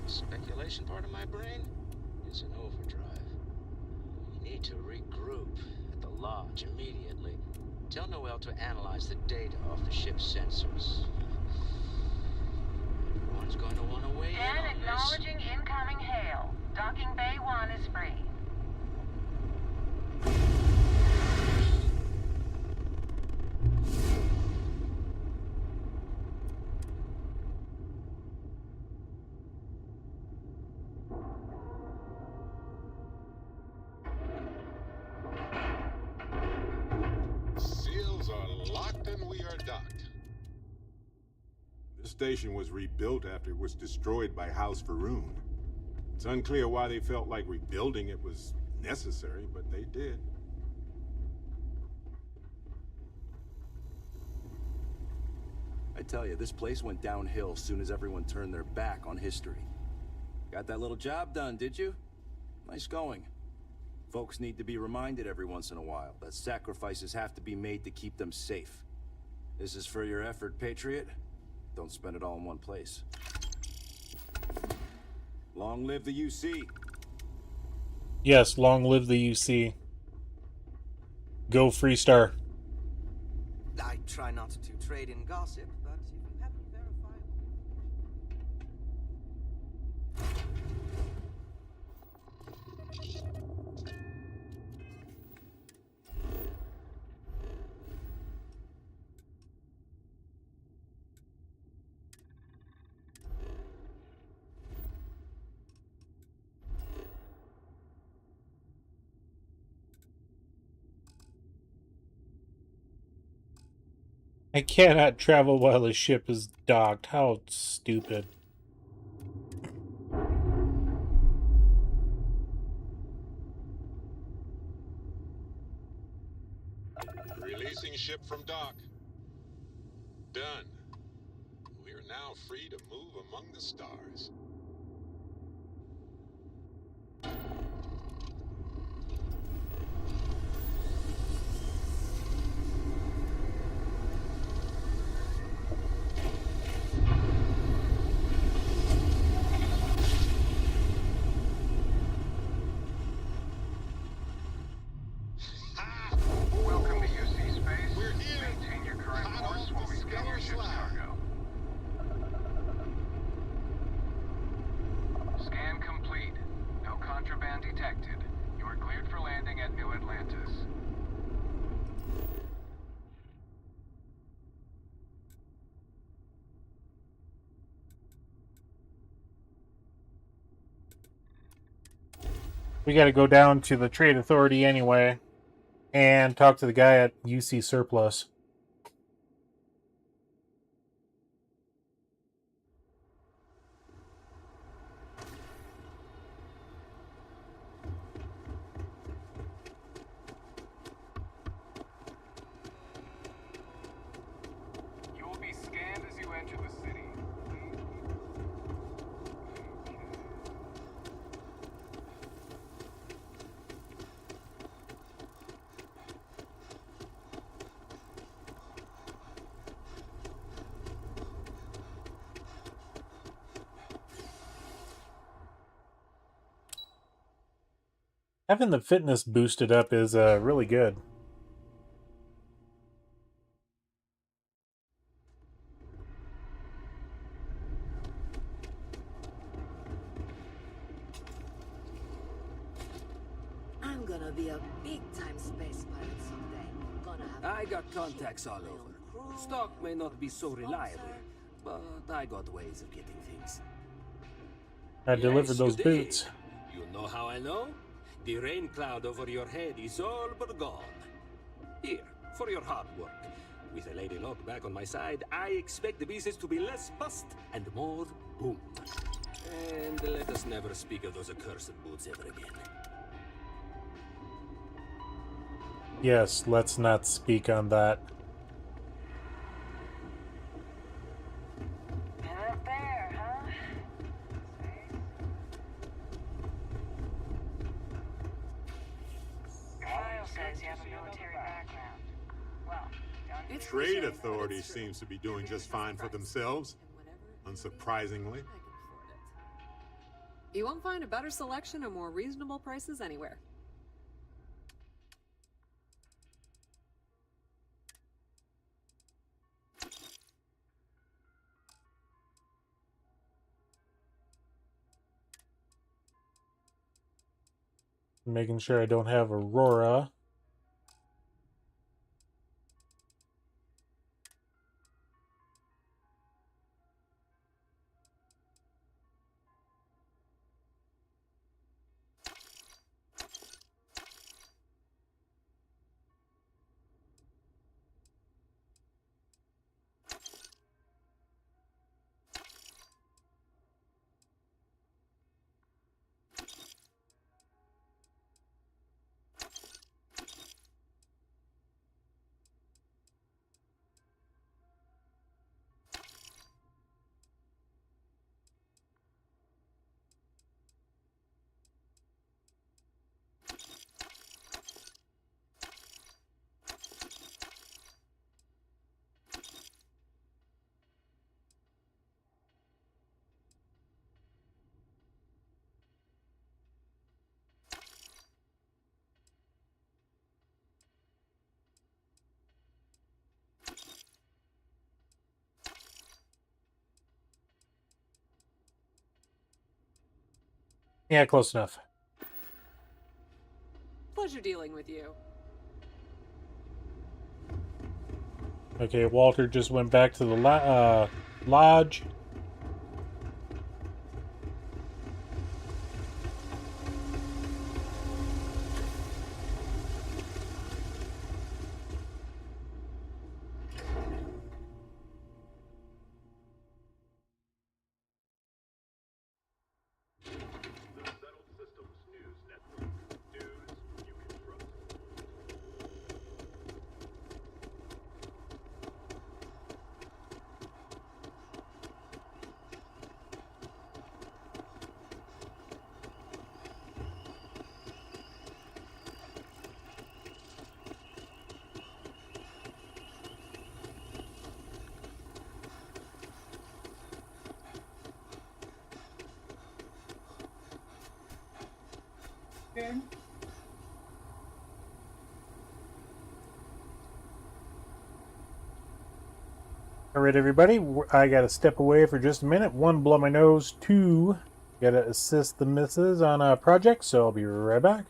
[SPEAKER 19] Speculation part of my brain is in overdrive. We need to regroup at the lodge immediately. Tell Noel to analyze the data off the ship's sensors. Everyone's going to want to weigh in on this.
[SPEAKER 21] Acknowledging incoming hail. Docking Bay 1 is free.
[SPEAKER 3] Seals are locked and we are docked. This station was rebuilt after it was destroyed by House Faroon. It's unclear why they felt like rebuilding it was necessary, but they did.
[SPEAKER 17] I tell you, this place went downhill as soon as everyone turned their back on history. Got that little job done, did you? Nice going. Folks need to be reminded every once in a while that sacrifices have to be made to keep them safe. This is for your effort, Patriot. Don't spend it all in one place. Long live the UC.
[SPEAKER 1] Yes, long live the UC. Go Freestar.
[SPEAKER 22] I try not to trade in gossip, but if you have any verifiable...
[SPEAKER 1] I cannot travel while the ship is docked. How stupid.
[SPEAKER 3] Releasing ship from dock. done. We are now free to move among the stars.
[SPEAKER 6] Welcome to UC Space. We're here. Maintain your current course while we scan your ship's cargo. Scan complete. No contraband detected. You are cleared for landing at New Atlantis.
[SPEAKER 1] We got to go down to the Trade Authority anyway and talk to the guy at UC Surplus.
[SPEAKER 6] You will be scanned as you enter the city.
[SPEAKER 1] Having the fitness boosted up is really good.
[SPEAKER 5] I'm gonna be a big-time space pilot someday. Gonna have
[SPEAKER 12] I got contacts all over. Stock may not be so reliable, but I got ways of getting things.
[SPEAKER 1] I delivered
[SPEAKER 12] Yes,
[SPEAKER 1] those
[SPEAKER 12] you did.
[SPEAKER 1] boots.
[SPEAKER 12] You know how I know? The rain cloud over your head is all but gone. Here, for your hard work. With a Lady Luck back on my side, I expect the pieces to be less bust and more boom. And let us never speak of those accursed boots ever again.
[SPEAKER 1] Yes, let's not speak on that.
[SPEAKER 21] And up there, huh? Your file says you have a military background. Well, don't
[SPEAKER 3] Trade Authority seems to be doing just fine for themselves, unsurprisingly.
[SPEAKER 11] You won't find a better selection or more reasonable prices anywhere.
[SPEAKER 1] Making sure I don't have Aurora. Yeah, close enough.
[SPEAKER 11] Pleasure dealing with you.
[SPEAKER 1] Okay, Walter just went back to the lodge.
[SPEAKER 8] Good.
[SPEAKER 1] All right, everybody. I got to step away for just a minute. One, blow my nose. Two, got to assist the missus on a project, so I'll be right back.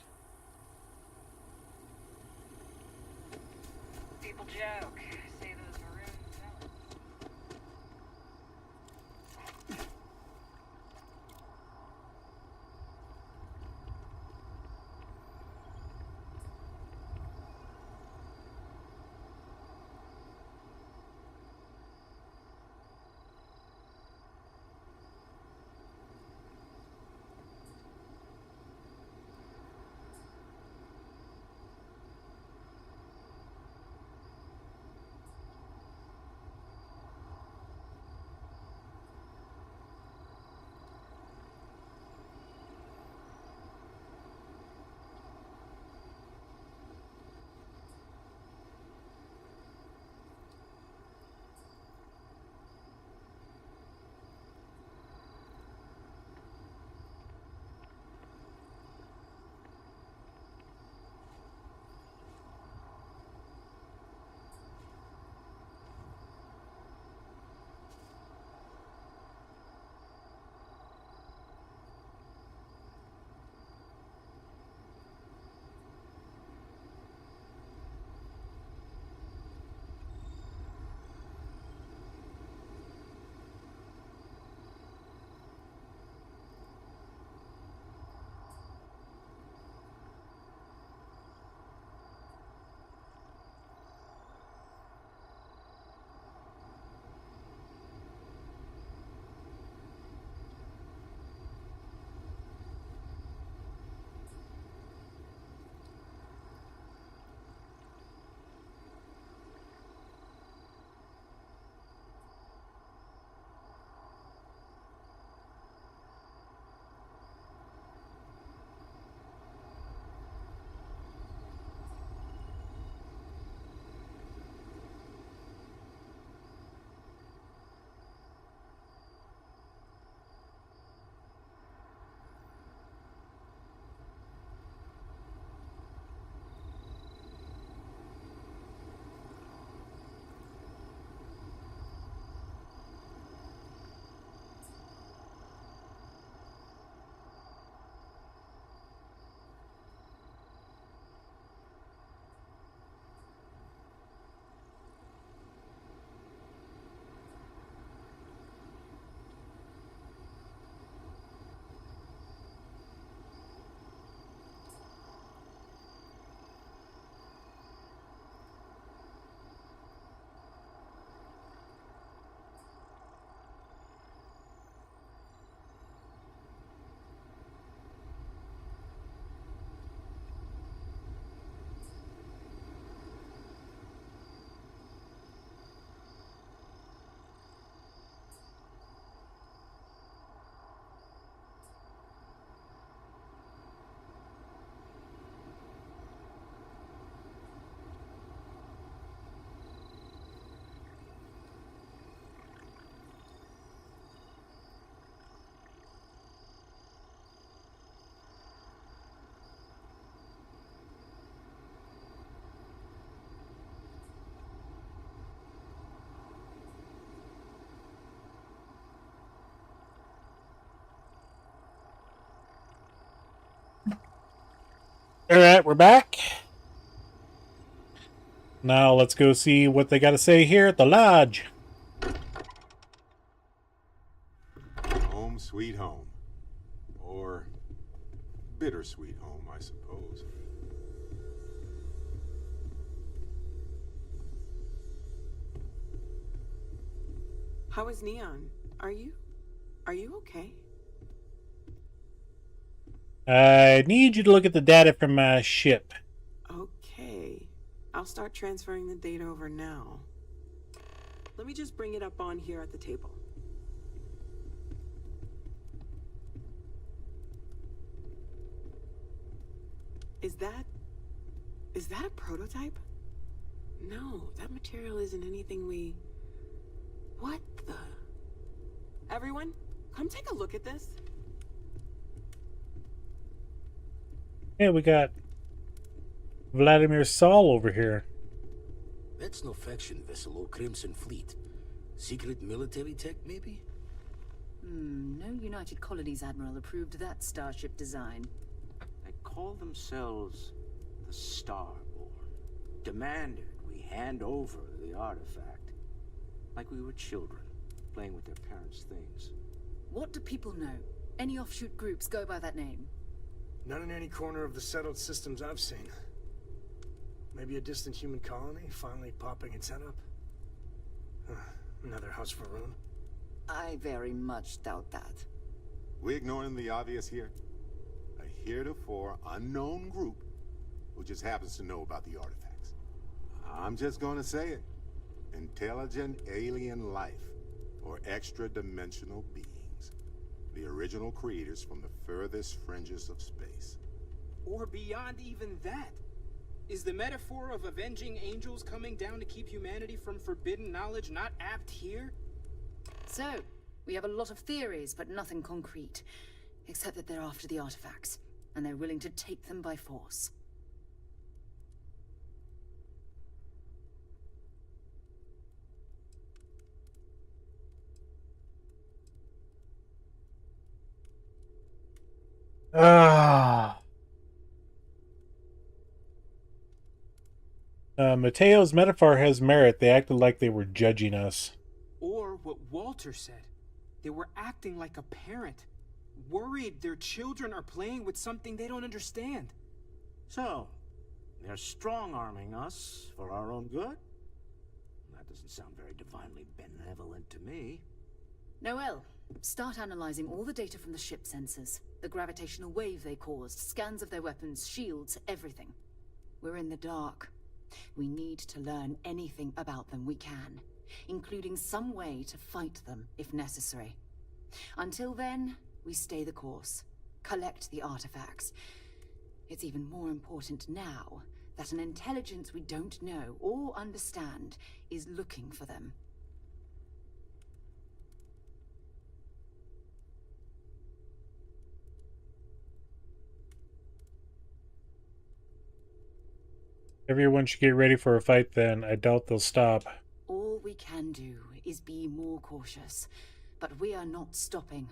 [SPEAKER 8] People joke. Say those maroon fellas.
[SPEAKER 1] All right, we're back. Now let's go see what they got to say here at the lodge.
[SPEAKER 3] Home sweet home. Or bittersweet home, I suppose.
[SPEAKER 13] How is Neon? Are you okay?
[SPEAKER 1] I need you to look at the data from my ship.
[SPEAKER 13] Okay. I'll start transferring the data over now. Let me just bring it up on here at the table. Is that a prototype? No, that material isn't anything we... What the... Everyone, come take a look at this.
[SPEAKER 1] Hey, we got Vladimir Saul over here.
[SPEAKER 9] That's no faction vessel or Crimson Fleet. Secret military tech, maybe?
[SPEAKER 16] No United Colonies Admiral approved that starship design.
[SPEAKER 23] They call themselves the Starborn. Demanded we hand over the artifact. Like we were children, playing with their parents' things.
[SPEAKER 16] What do people know? Any offshoot groups go by that name?
[SPEAKER 24] Not in any corner of the settled systems I've seen. Maybe a distant human colony finally popping its head up. Another house for Rune.
[SPEAKER 16] I very much doubt that.
[SPEAKER 3] We ignoring the obvious here? A heretofore unknown group who just happens to know about the artifacts. I'm just gonna say it. Intelligent alien life, or extra-dimensional beings. The original creators from the furthest fringes of space.
[SPEAKER 25] Or beyond even that. Is the metaphor of avenging angels coming down to keep humanity from forbidden knowledge not apt here?
[SPEAKER 16] So, we have a lot of theories, but nothing concrete. Except that they're after the artifacts, and they're willing to take them by force.
[SPEAKER 1] Mateo's metaphor has merit. They acted like they were judging us.
[SPEAKER 25] Or what Walter said. They were acting like a parent. Worried their children are playing with something they don't understand.
[SPEAKER 23] So, they're strong-arming us for our own good? That doesn't sound very divinely benevolent to me.
[SPEAKER 16] Noel, start analyzing all the data from the ship sensors. The gravitational wave they caused, scans of their weapons, shields, everything. We're in the dark. We need to learn anything about them we can, including some way to fight them if necessary. Until then, we stay the course, collect the artifacts. It's even more important now that an intelligence we don't know or understand is looking for them.
[SPEAKER 1] Everyone should get ready for a fight then. I doubt they'll stop.
[SPEAKER 16] All we can do is be more cautious, but we are not stopping.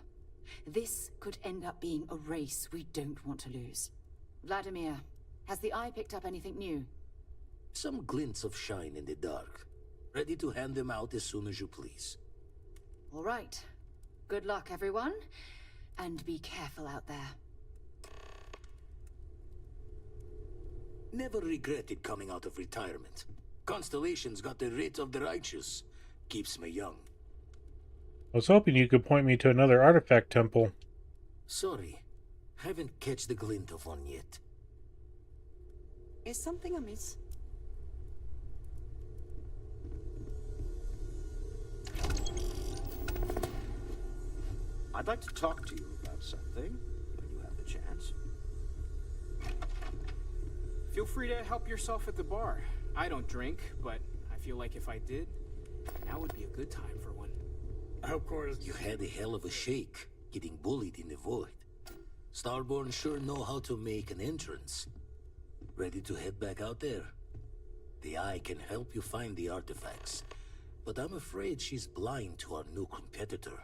[SPEAKER 16] This could end up being a race we don't want to lose. Vladimir, has the Eye picked up anything new?
[SPEAKER 9] Some glints of shine in the dark. Ready to hand them out as soon as you please.
[SPEAKER 16] All right. Good luck, everyone. And be careful out there.
[SPEAKER 9] Never regretted coming out of retirement. Constellation's got the writ of the righteous. Keeps me young.
[SPEAKER 1] I was hoping you could point me to another artifact temple.
[SPEAKER 9] Sorry. Haven't catch the glint of one yet.
[SPEAKER 13] Is something amiss?
[SPEAKER 23] I'd like to talk to you about something, when you have the chance.
[SPEAKER 25] Feel free to help yourself at the bar. I don't drink, but I feel like if I did, now would be a good time for one.
[SPEAKER 24] I hope Cora's...
[SPEAKER 9] You had a hell of a shake, getting bullied in the void. Starborn sure know how to make an entrance. Ready to head back out there? The Eye can help you find the artifacts, but I'm afraid she's blind to our new competitor.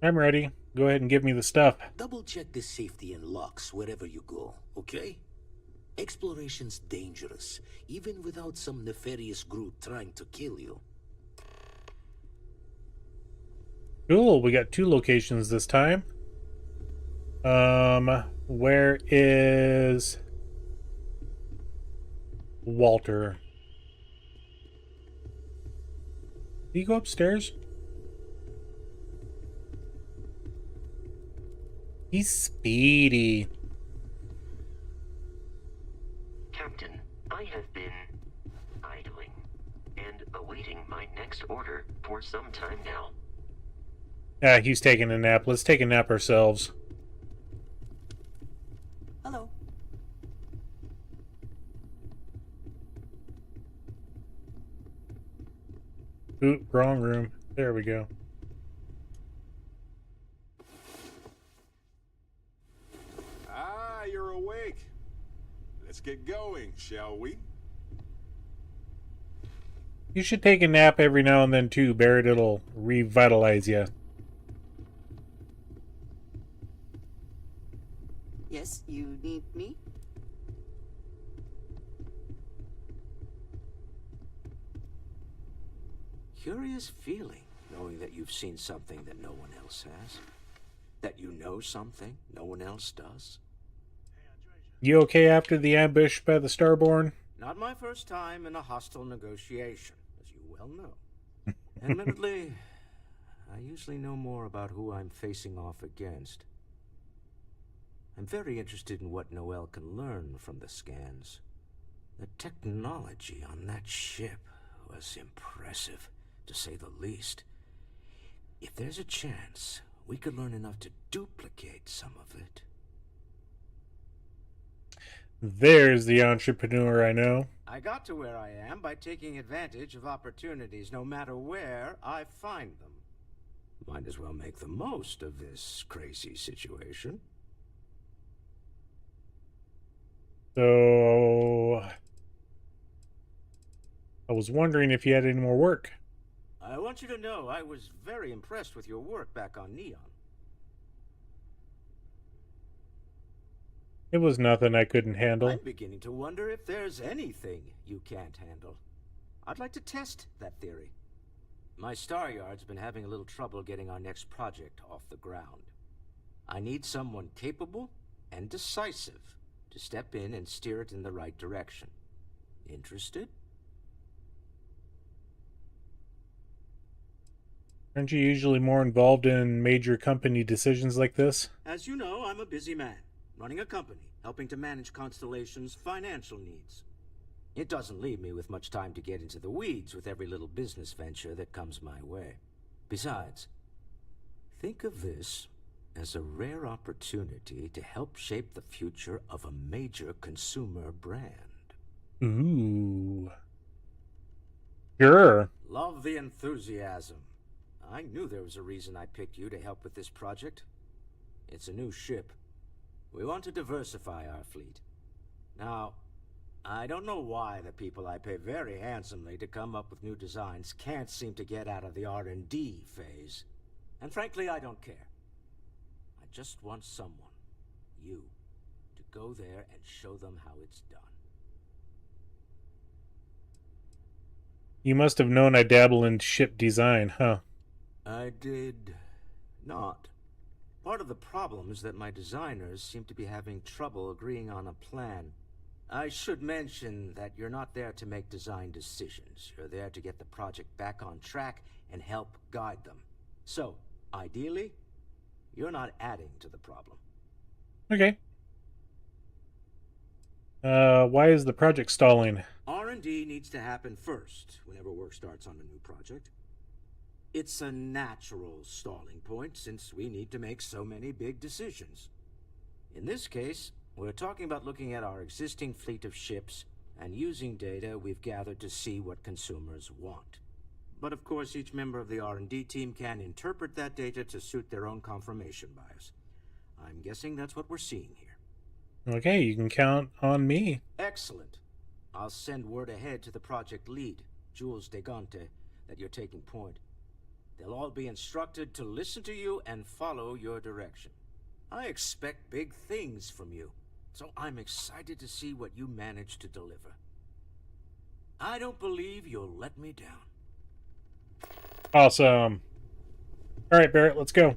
[SPEAKER 1] I'm ready. Go ahead and give me the stuff.
[SPEAKER 9] Double check the safety and locks wherever you go, okay? Exploration's dangerous, even without some nefarious group trying to kill you.
[SPEAKER 1] Cool, we got 2 locations this time. Where is Walter? Did he go upstairs? He's speedy.
[SPEAKER 26] Captain, I have been idling and awaiting my next order for some time now.
[SPEAKER 1] Ah, he's taking a nap. Let's take a nap ourselves.
[SPEAKER 13] Hello.
[SPEAKER 1] Ooh, wrong room. There we go.
[SPEAKER 3] get going, shall we?
[SPEAKER 1] You should take a nap every now and then too, Barrett. It'll revitalize you.
[SPEAKER 2] Yes, you need me?
[SPEAKER 23] Curious feeling, knowing that you've seen something that no one else has. That you know something no one else does.
[SPEAKER 1] You okay after the ambush by the Starborn?
[SPEAKER 23] Not my first time in a hostile negotiation, as you well know. Admittedly, I usually know more about who I'm facing off against. I'm very interested in what Noel can learn from the scans. The technology on that ship was impressive, to say the least. If there's a chance, we could learn enough to duplicate some of it.
[SPEAKER 1] There's the entrepreneur I know.
[SPEAKER 23] I got to where I am by taking advantage of opportunities, no matter where I find them. Might as well make the most of this crazy situation.
[SPEAKER 1] So, I was wondering if you had any more work.
[SPEAKER 23] I want you to know I was very impressed with your work back on Neon.
[SPEAKER 1] It was nothing I couldn't handle.
[SPEAKER 23] I'm beginning to wonder if there's anything you can't handle. I'd like to test that theory. My Star Yard's been having a little trouble getting our next project off the ground. I need someone capable and decisive to step in and steer it in the right direction. Interested?
[SPEAKER 1] Aren't you usually more involved in major company decisions like this?
[SPEAKER 23] As you know, I'm a busy man, running a company, helping to manage Constellation's financial needs. It doesn't leave me with much time to get into the weeds with every little business venture that comes my way. Besides, think of this as a rare opportunity to help shape the future of a major consumer brand.
[SPEAKER 1] Ooh. Sure.
[SPEAKER 23] Love the enthusiasm. I knew there was a reason I picked you to help with this project. It's a new ship. We want to diversify our fleet. Now, I don't know why the people I pay very handsomely to come up with new designs can't seem to get out of the R&D phase. And frankly, I don't care. I just want someone, you, to go there and show them how it's done.
[SPEAKER 1] You must have known I dabble in ship design, huh?
[SPEAKER 23] I did not. Part of the problem is that my designers seem to be having trouble agreeing on a plan. I should mention that you're not there to make design decisions. You're there to get the project back on track and help guide them. So, ideally, you're not adding to the problem.
[SPEAKER 1] Okay. Why is the project stalling?
[SPEAKER 23] R&D needs to happen first whenever work starts on a new project. It's a natural stalling point since we need to make so many big decisions. In this case, we're talking about looking at our existing fleet of ships and using data we've gathered to see what consumers want. But of course, each member of the R&D team can interpret that data to suit their own confirmation bias. I'm guessing that's what we're seeing here.
[SPEAKER 1] Okay, you can count on me.
[SPEAKER 23] Excellent. I'll send word ahead to the project lead, Jules Degante, that you're taking point. They'll all be instructed to listen to you and follow your direction. I expect big things from you, so I'm excited to see what you manage to deliver. I don't believe you'll let me down.
[SPEAKER 1] Awesome. All right, Barrett, let's go.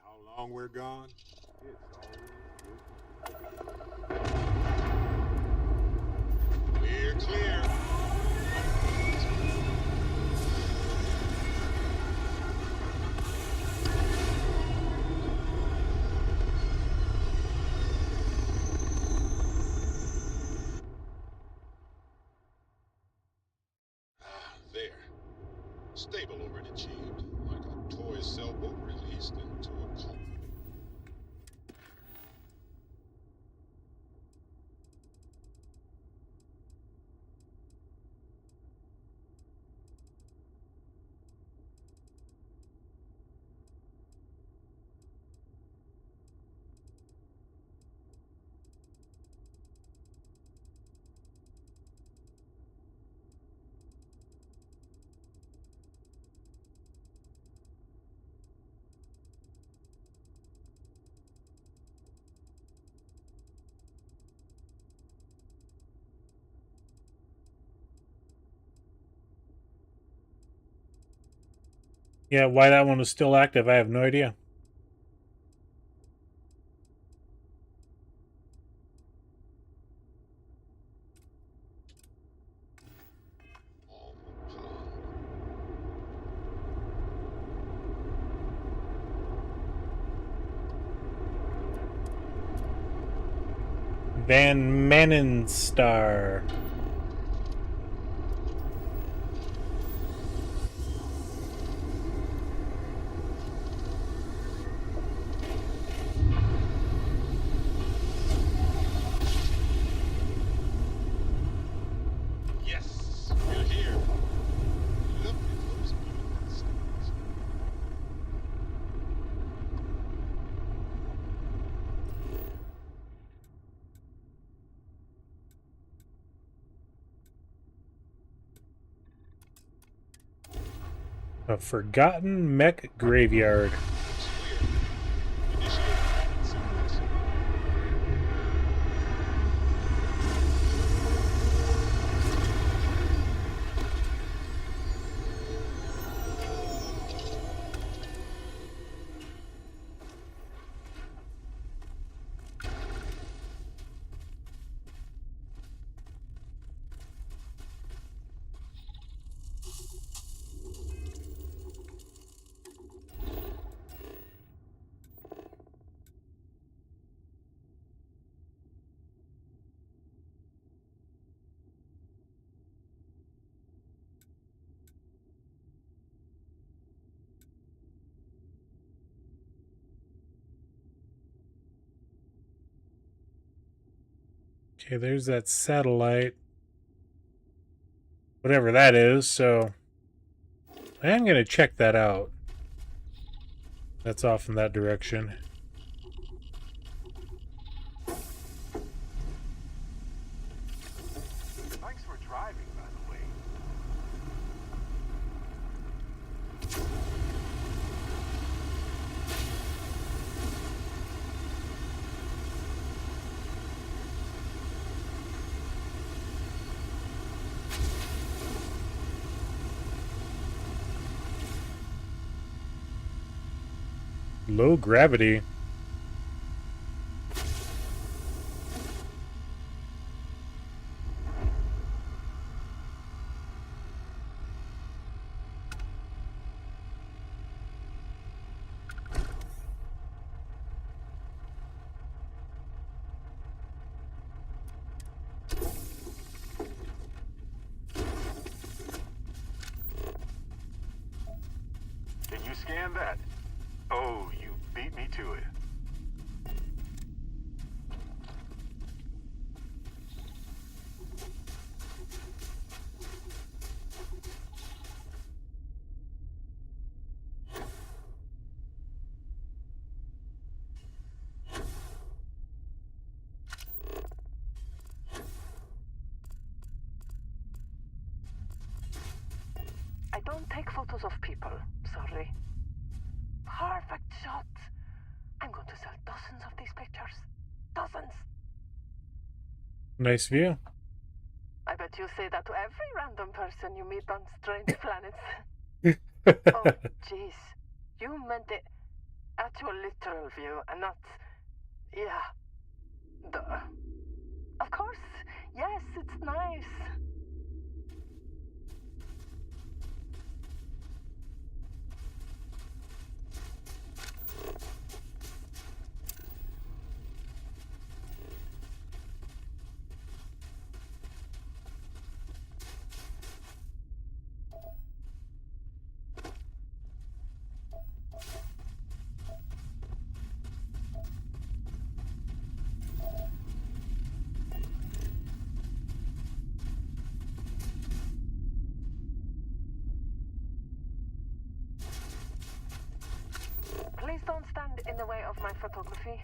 [SPEAKER 3] How long we're gone? Clear, clear. well over it achieved, like a toy sailboat released into a cult.
[SPEAKER 1] Yeah, why that one is still active, I have no idea. Van Manenstar.
[SPEAKER 3] Yes, we're here. Look at those beautiful stars.
[SPEAKER 1] A forgotten mech graveyard. Okay, there's that satellite. Whatever that is, so I am going to check that out. That's off in that direction.
[SPEAKER 20] Thanks for driving, by the way.
[SPEAKER 1] Low gravity.
[SPEAKER 20] Can you scan that? Oh, you beat me to it.
[SPEAKER 4] I don't take photos of people, sorry. Perfect shot. I'm going to sell dozens of these pictures. Dozens.
[SPEAKER 1] Nice view.
[SPEAKER 4] I bet you say that to every random person you meet on strange planets. Oh, jeez. You meant the actual literal view and not... Yeah. Duh. Of course. Yes, it's nice. in the way of my photography?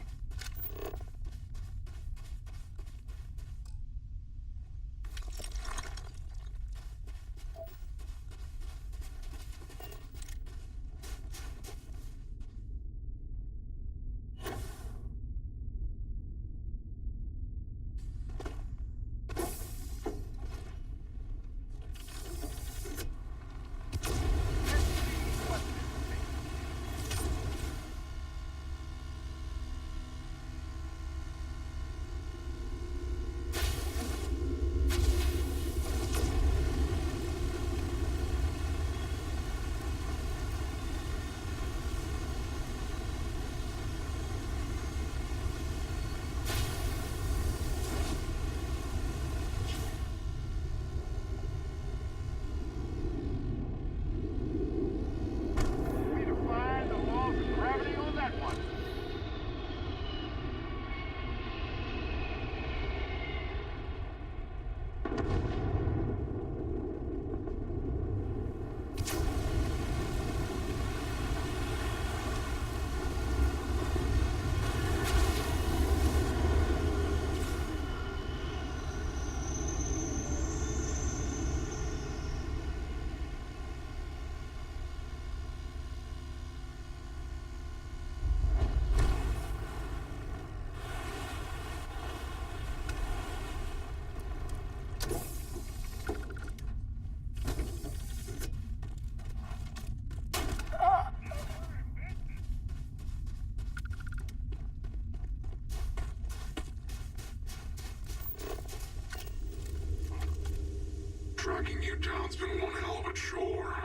[SPEAKER 20] Tracking you down's been one hell of a chore,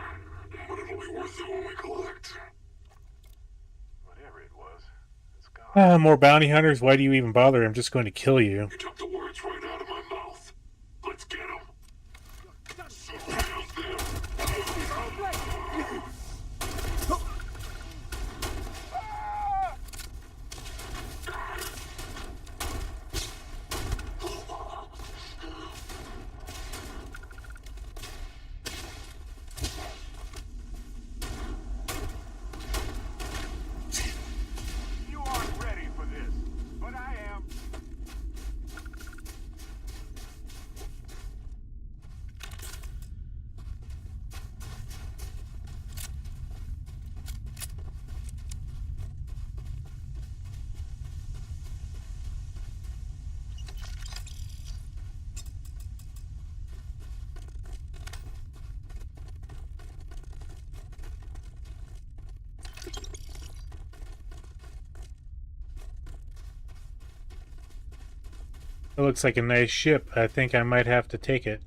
[SPEAKER 20] but it'll be worth it when we collect. Whatever it was, it's gone.
[SPEAKER 1] More bounty hunters? Why do you even bother? I'm just going to kill you.
[SPEAKER 20] You took the words right out of my mouth. Let's get him.
[SPEAKER 1] It looks like a nice ship. I think I might have to take it.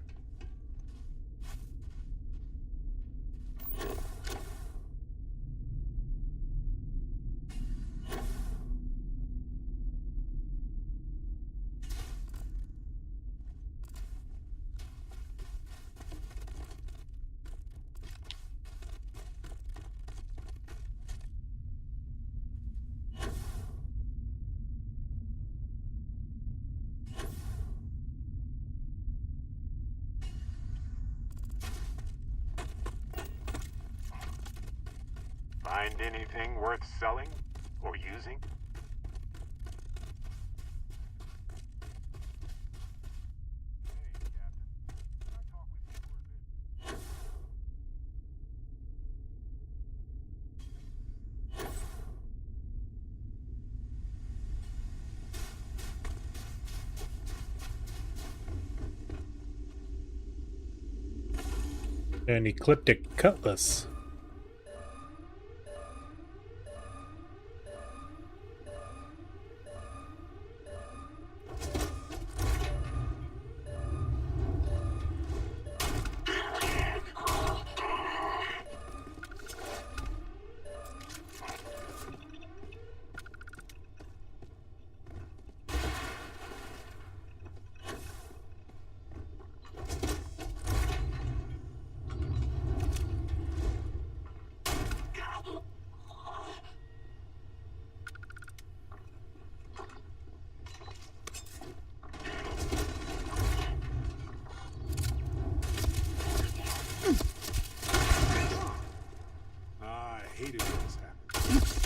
[SPEAKER 20] Find anything worth selling or using?
[SPEAKER 1] An ecliptic cutlass.
[SPEAKER 3] I hated when this happened.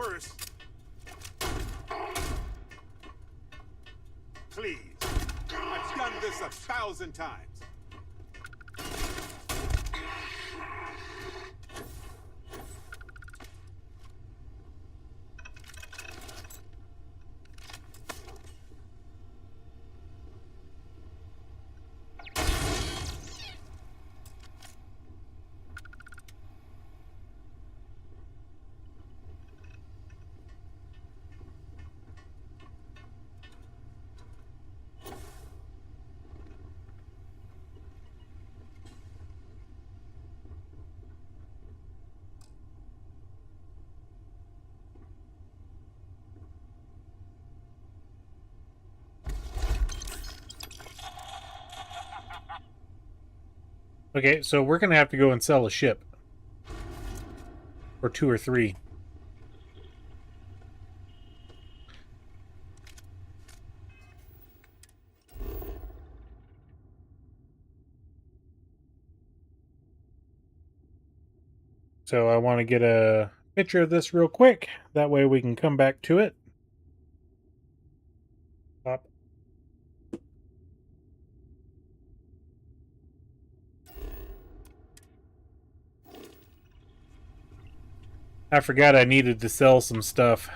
[SPEAKER 3] worse. Please. I've done this 1,000 times.
[SPEAKER 1] Okay, so we're gonna have to go and sell a ship. Or 2 or 3. So I want to get a picture of this real quick. That way we can come back to it. Pop. I forgot I needed to sell some stuff.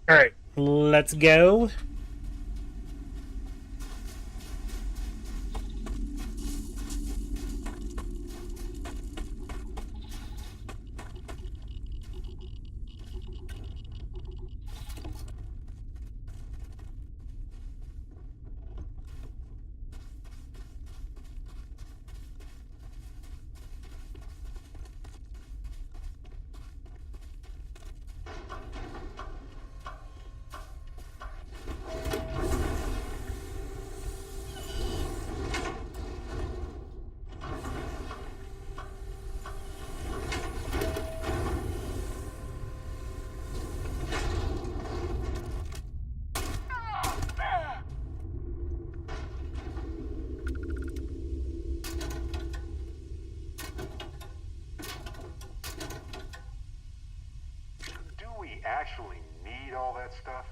[SPEAKER 1] All right, let's go.
[SPEAKER 3] Actually need all that stuff?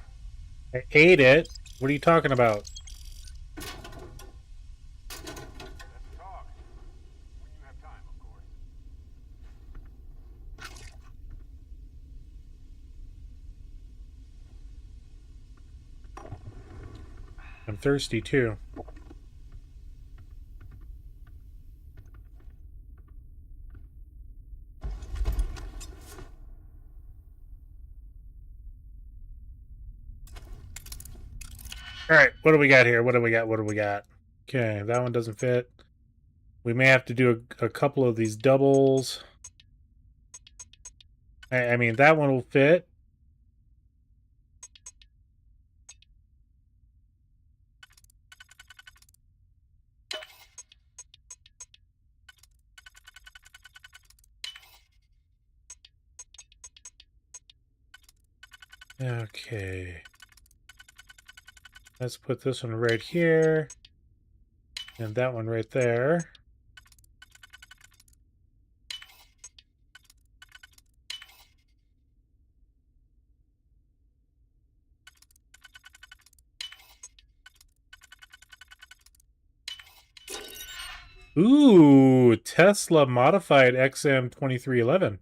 [SPEAKER 1] I ate it. What are you talking about?
[SPEAKER 3] Let's talk. When you have time, of course.
[SPEAKER 1] I'm thirsty too. All right, what do we got here? What do we got? What do we got? Okay, that one doesn't fit. We may have to do a couple of these doubles. I mean, that one will fit. Okay. Let's put this one right here. And that one right there. Ooh, Tesla modified XM2311.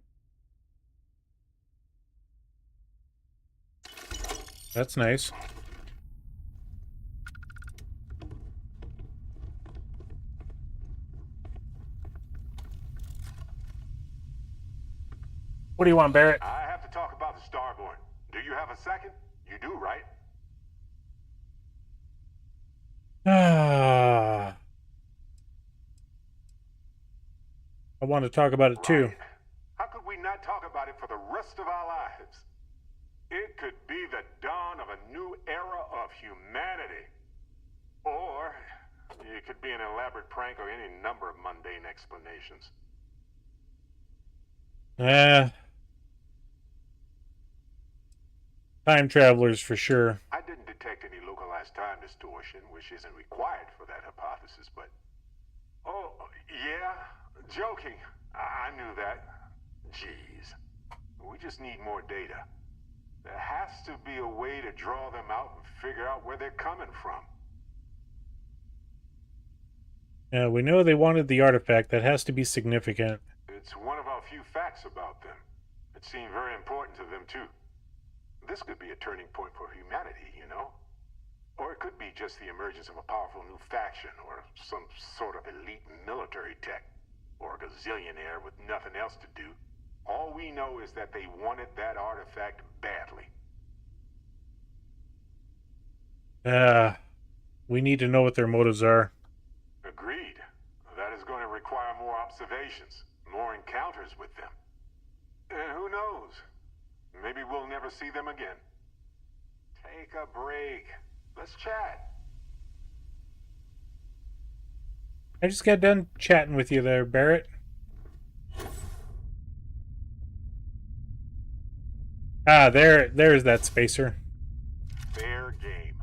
[SPEAKER 1] That's nice. What do you want, Barrett?
[SPEAKER 3] I have to talk about the Starborn. Do you have a second? You do, right?
[SPEAKER 1] I want to talk about it too.
[SPEAKER 3] How could we rest of our lives. It could be the dawn of a new era of humanity. Or it could be an elaborate prank or any number of mundane explanations.
[SPEAKER 1] Time travelers for sure.
[SPEAKER 3] I didn't detect any localized time distortion, which isn't required for that hypothesis, but... Oh, yeah? Joking. I knew that. Jeez. We just need more data. There has to be a way to draw them out and figure out where they're coming from.
[SPEAKER 1] We know they wanted the artifact. That has to be significant.
[SPEAKER 3] It's one of our few facts about them. It seemed very important to them, too. This could be a turning point for humanity, you know? Or it could be just the emergence of a powerful new faction, or some sort of elite military tech, or a gazillionaire with nothing else to do. All we know is that they wanted that artifact badly.
[SPEAKER 1] We need to know what their motives are.
[SPEAKER 3] Agreed. That is going to require more observations, more encounters with them. And who knows? Maybe we'll never see them again. Take a break. Let's chat.
[SPEAKER 1] I just got done chatting with you there, Barrett. There's that spacer.
[SPEAKER 3] Fair game.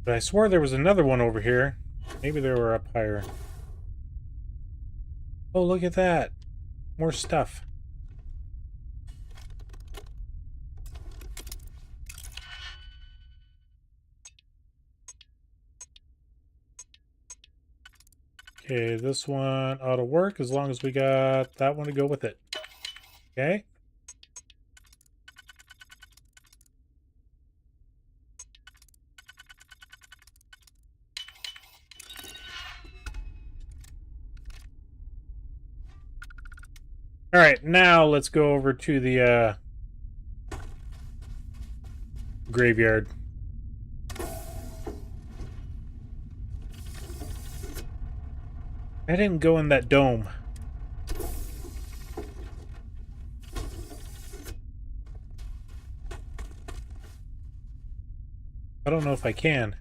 [SPEAKER 1] But I swore there was another one over here. Maybe they were up higher. Oh, look at that. More stuff. Okay, this one ought to work as long as we got that one to go with it. Okay. All right, now let's go over to the graveyard. I didn't go in that dome. I don't know if I can.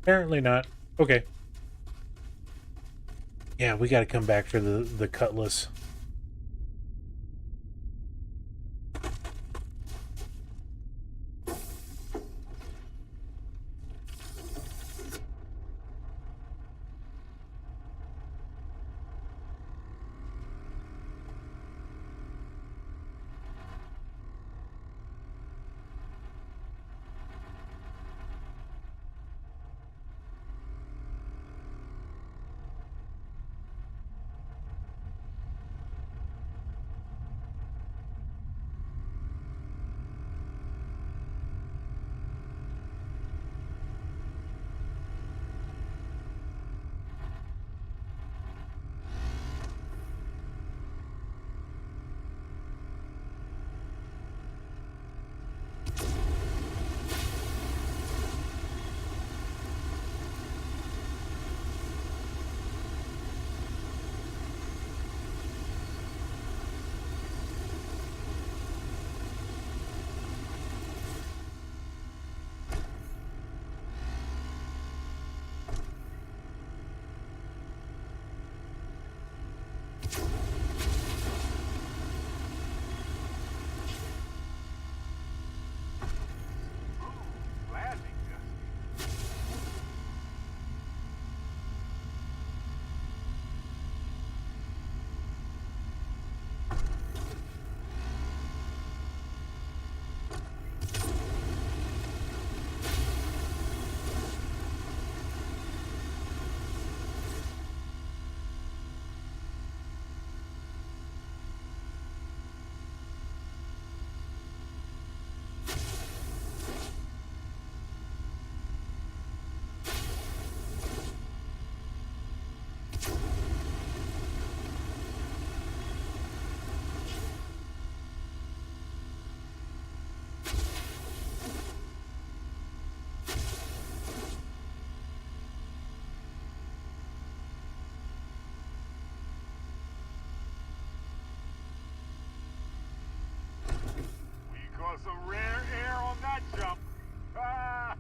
[SPEAKER 1] Apparently not. Okay. Yeah, we gotta come back for the cutlass.
[SPEAKER 20] Oh, some rare air on that jump. Ah!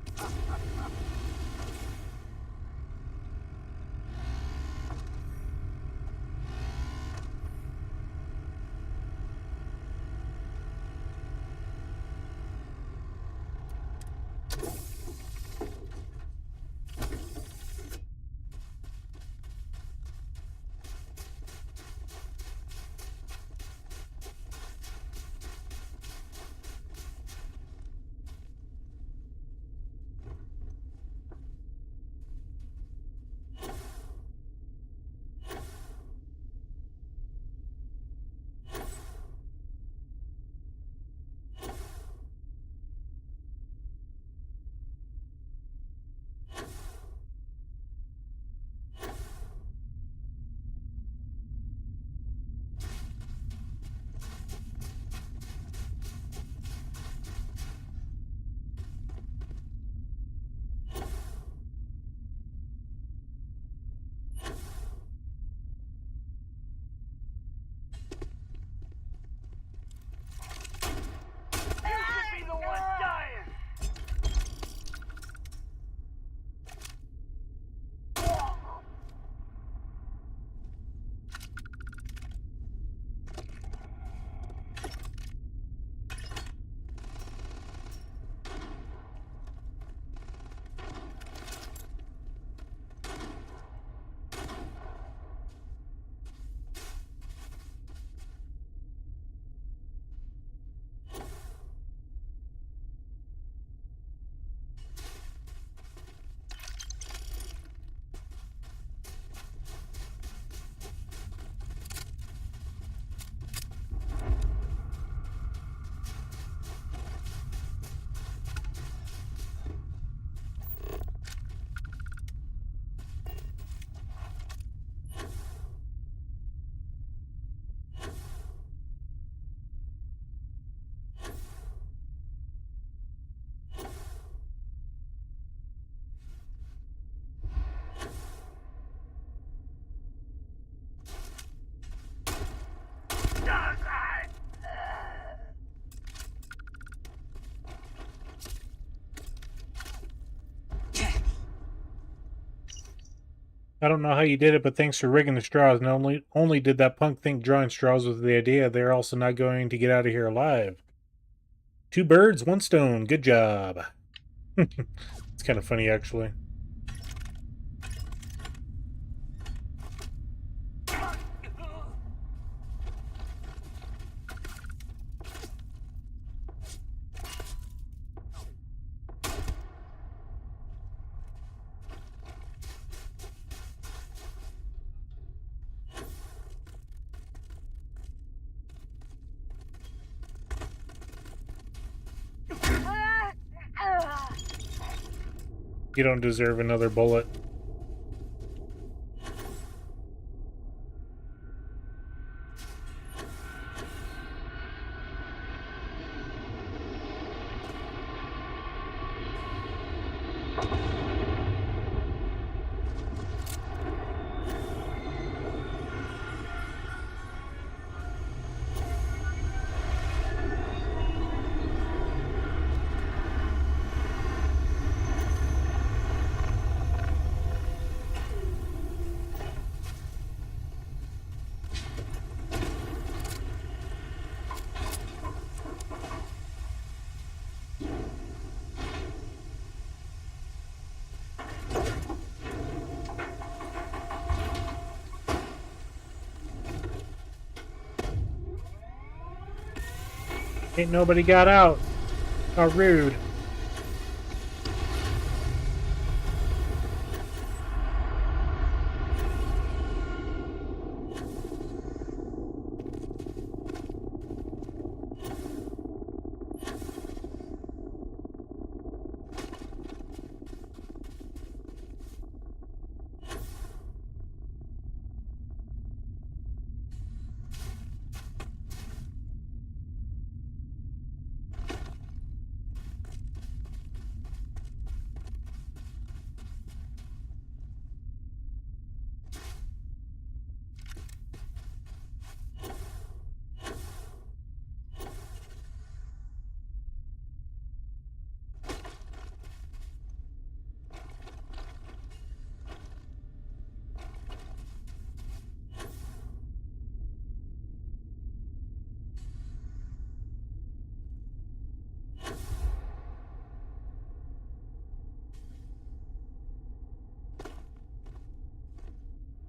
[SPEAKER 1] I don't know how you did it, but thanks for rigging the straws. Not only did that punk think drawing straws was the idea, they're also not going to get out of here alive. 2 birds, 1 stone. Good job. It's kind of funny, actually. You don't deserve another bullet. Ain't nobody got out. How rude.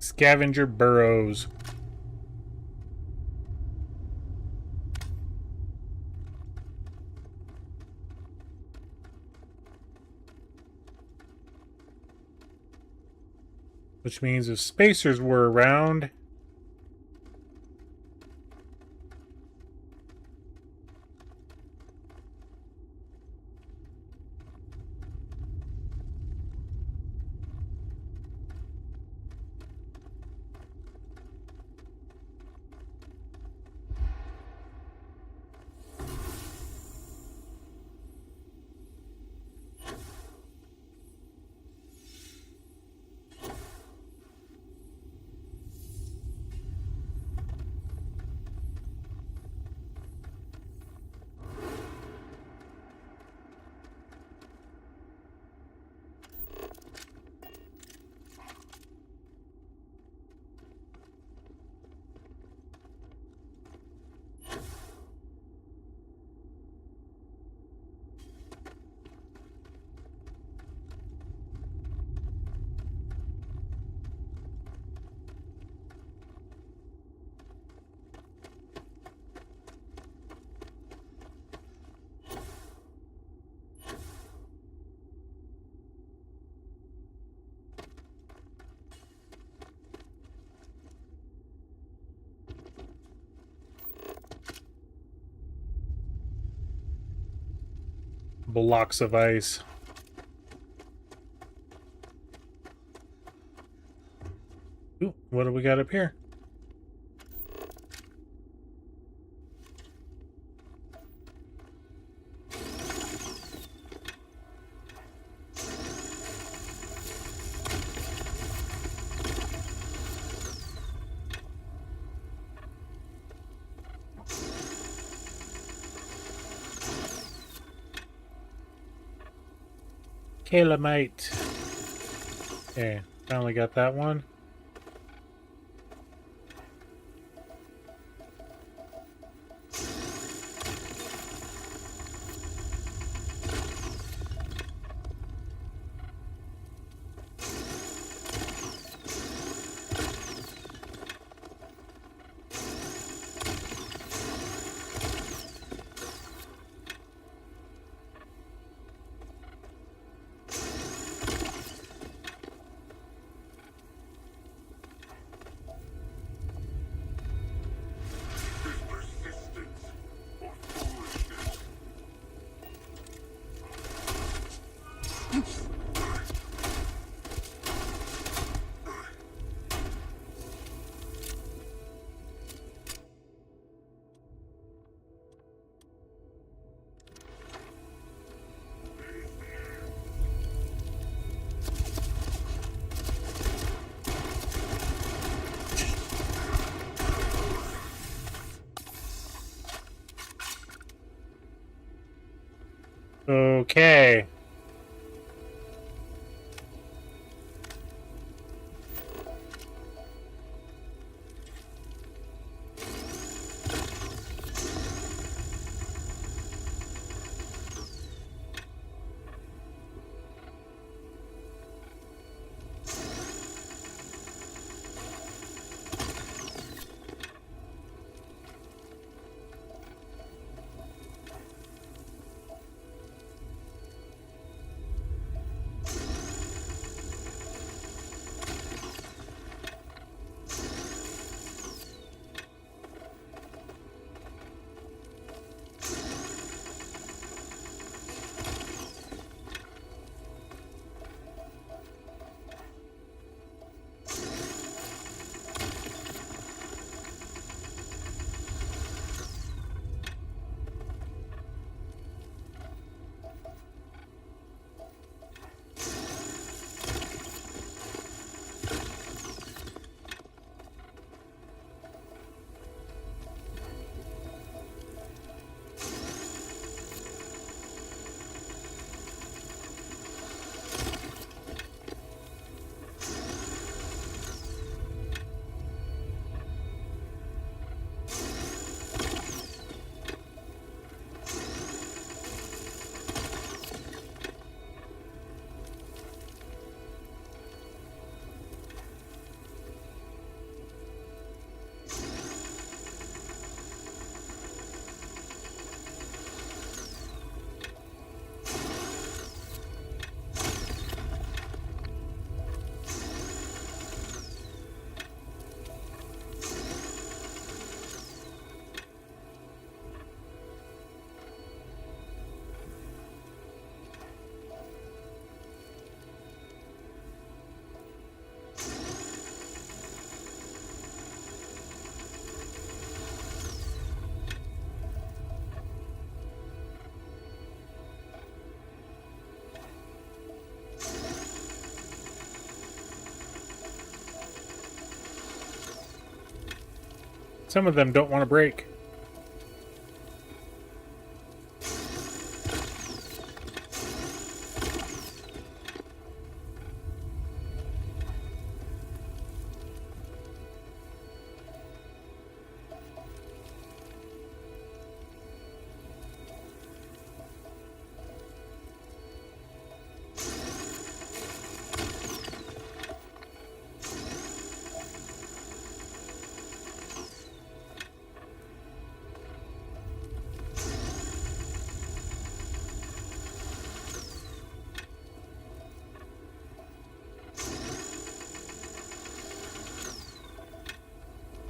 [SPEAKER 1] Scavenger burrows. Which means if spacers were around, blocks of ice. Ooh, what do we got up here? Calamite. Okay, finally got that one. Okay. Some of them don't want to break.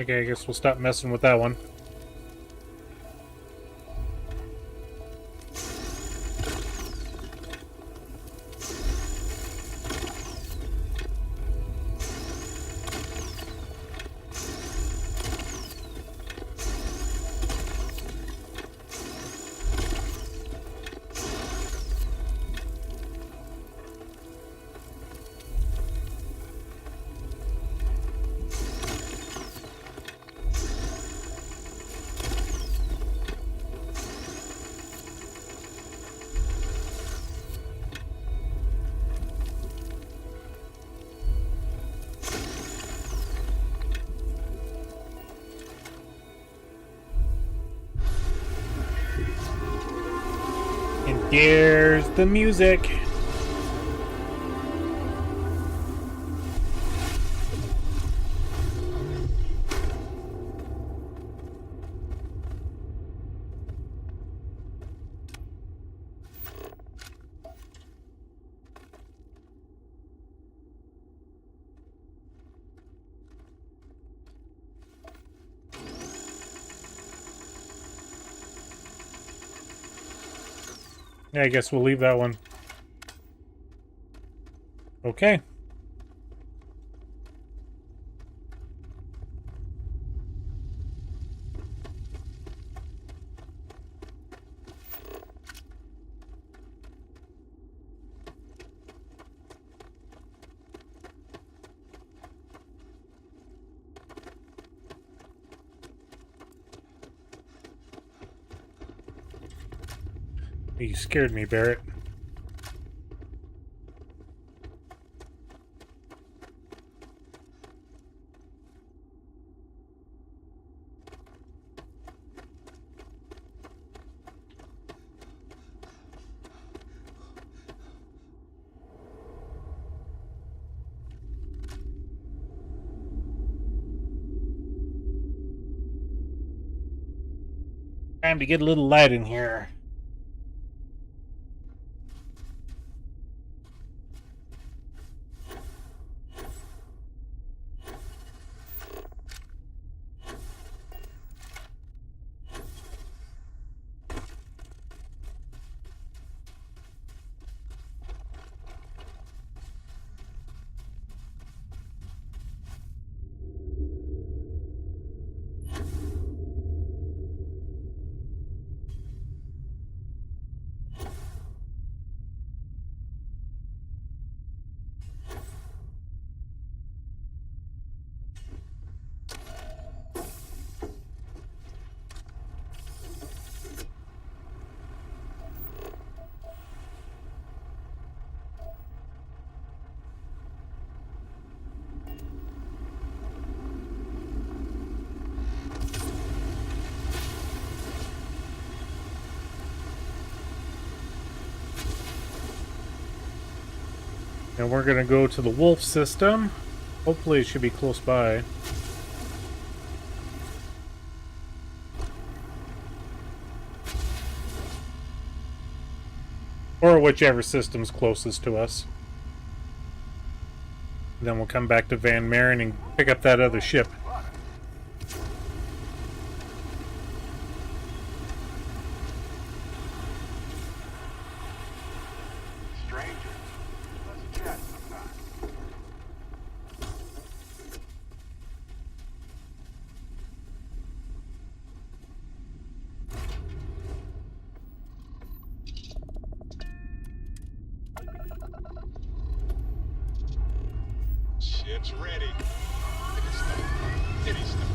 [SPEAKER 1] Okay, I guess we'll stop messing with that one. Here's the music. Yeah, I guess we'll leave that one. Okay. You scared me, Barrett. Time to get a little light in here. And we're going to go to the wolf system. Hopefully it should be close by. Or whichever system's closest to us. Then we'll come back to Van Maren and pick up that other ship.
[SPEAKER 3] Ship's ready. Get it stuff.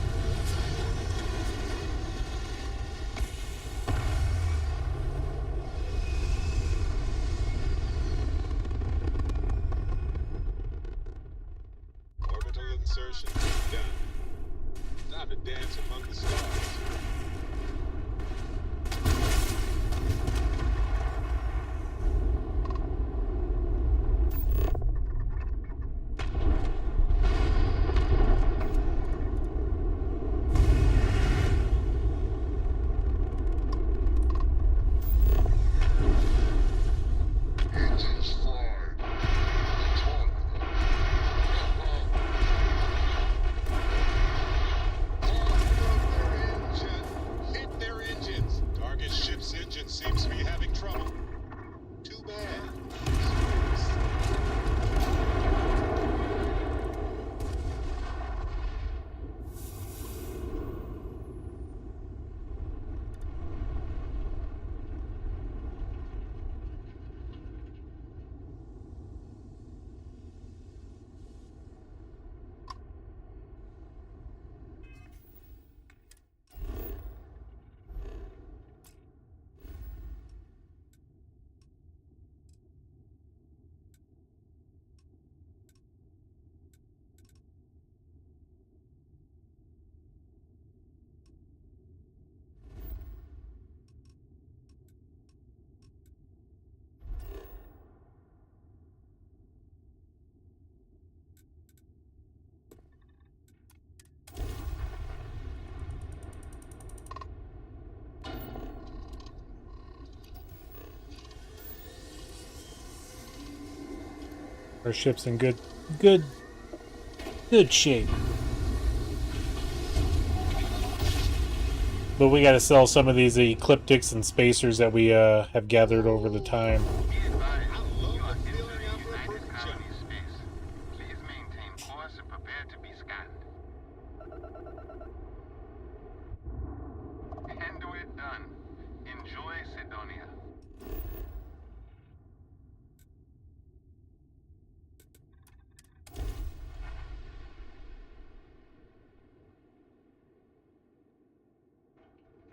[SPEAKER 1] Our ship's in good shape. But we got to sell some of these ecliptics and spacers that we have gathered over the time.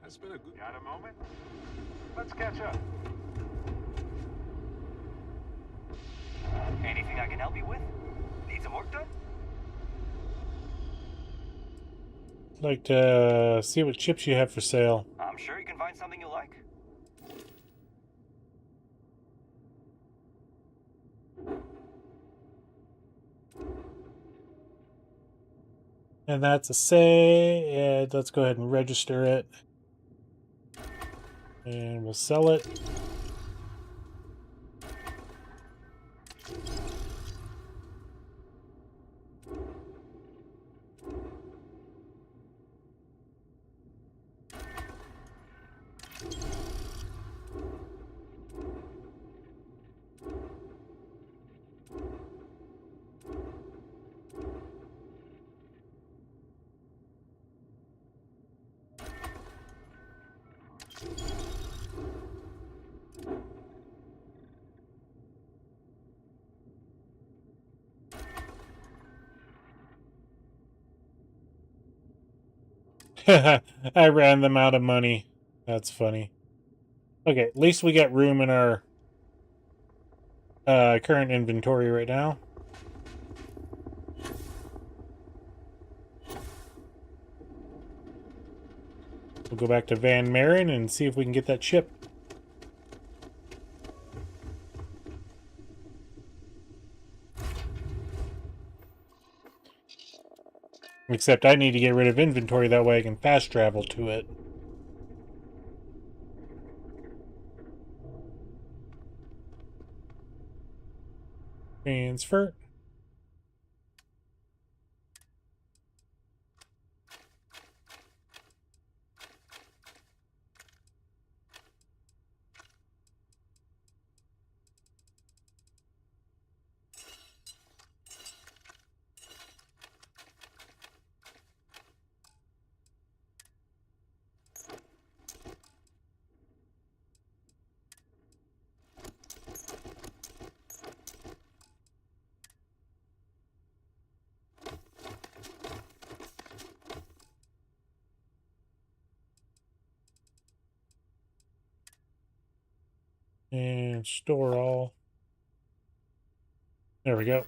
[SPEAKER 3] That's been a good...
[SPEAKER 20] Got a moment? Let's catch up.
[SPEAKER 7] Anything I can help you with? Need some work done?
[SPEAKER 1] I'd like to see what chips you have for sale.
[SPEAKER 7] I'm sure you can find something you like.
[SPEAKER 1] And that's a say. And let's go ahead and register it. And we'll sell it. I ran them out of money. That's funny. Okay, at least we got room in our current inventory right now. We'll go back to Van Maren and see if we can get that ship. Except I need to get rid of inventory, that way I can fast travel to it. Transfer. And store all. There we go.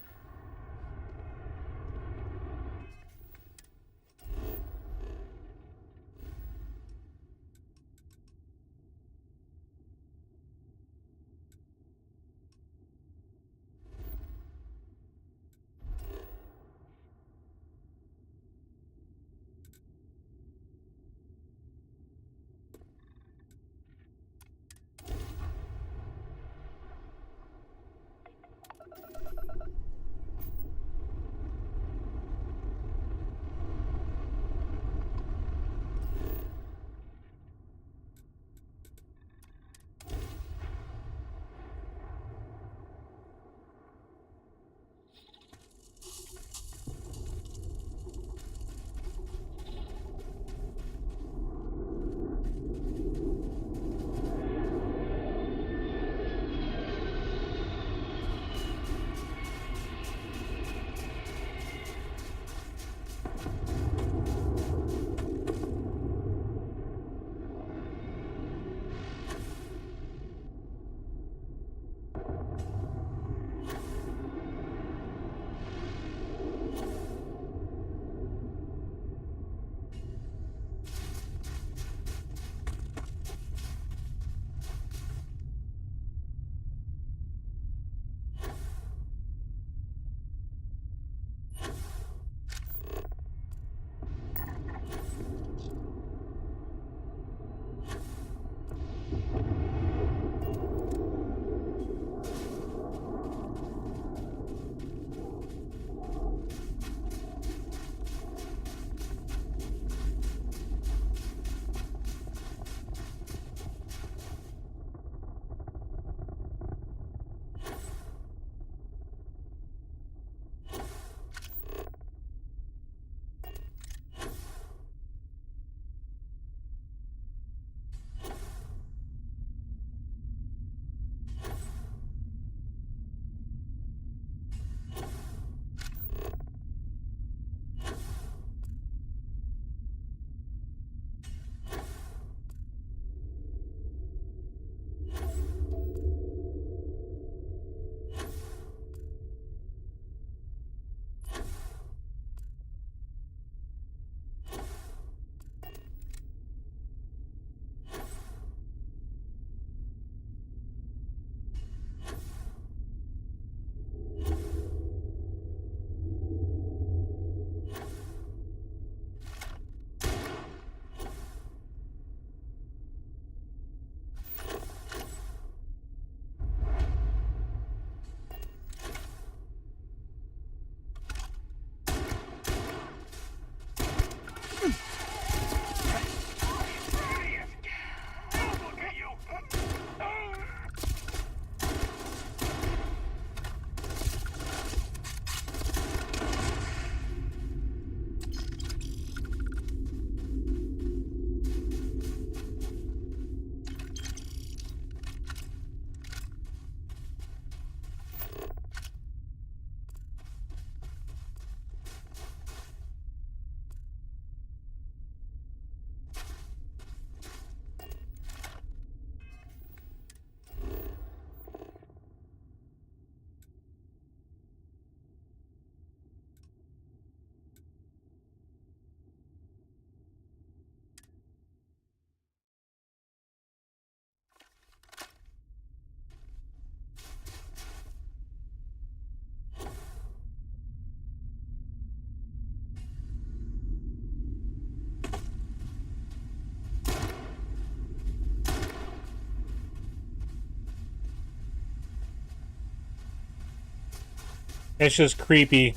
[SPEAKER 1] It's just creepy.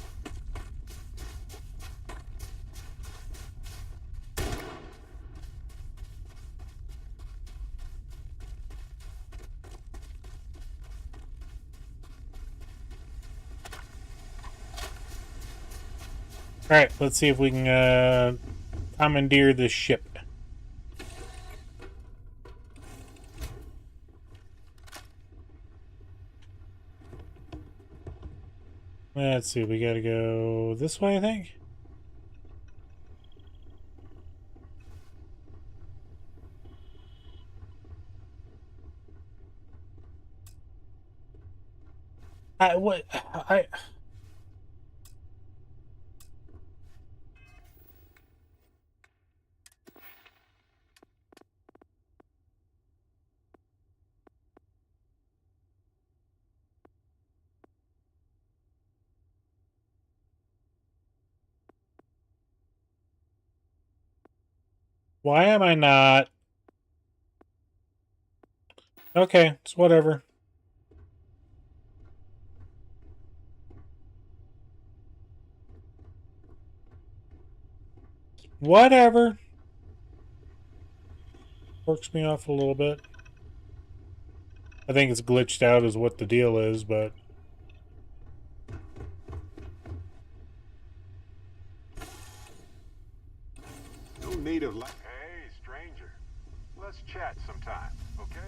[SPEAKER 1] Alright, let's see if we can commandeer this ship. Let's see, we gotta go this way, I think. Why am I not? Okay, it's whatever. Whatever. Works me off a little bit. I think it's glitched out is what the deal is, but...
[SPEAKER 3] No native like... Hey, stranger. Let's chat sometime, okay?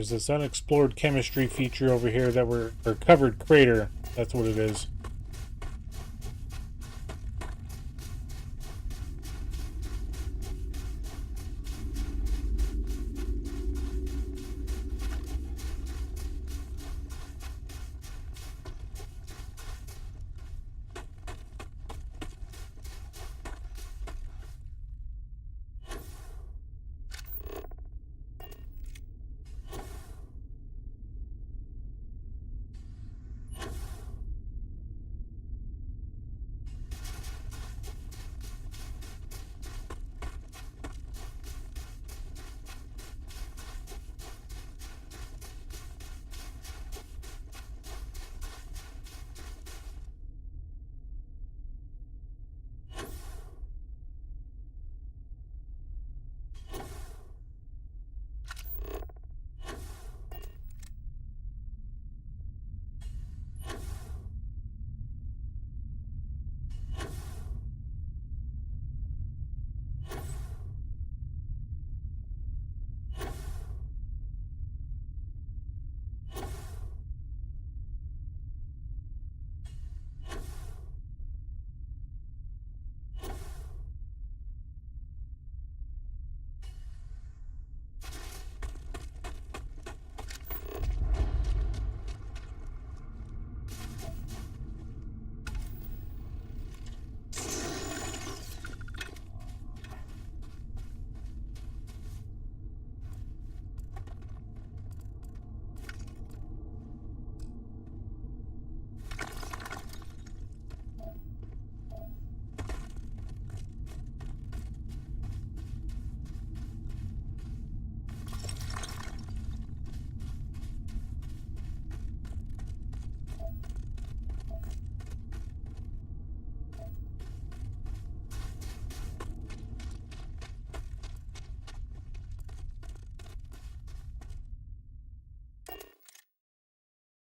[SPEAKER 1] There's this unexplored chemistry feature over here that or covered crater. That's what it is.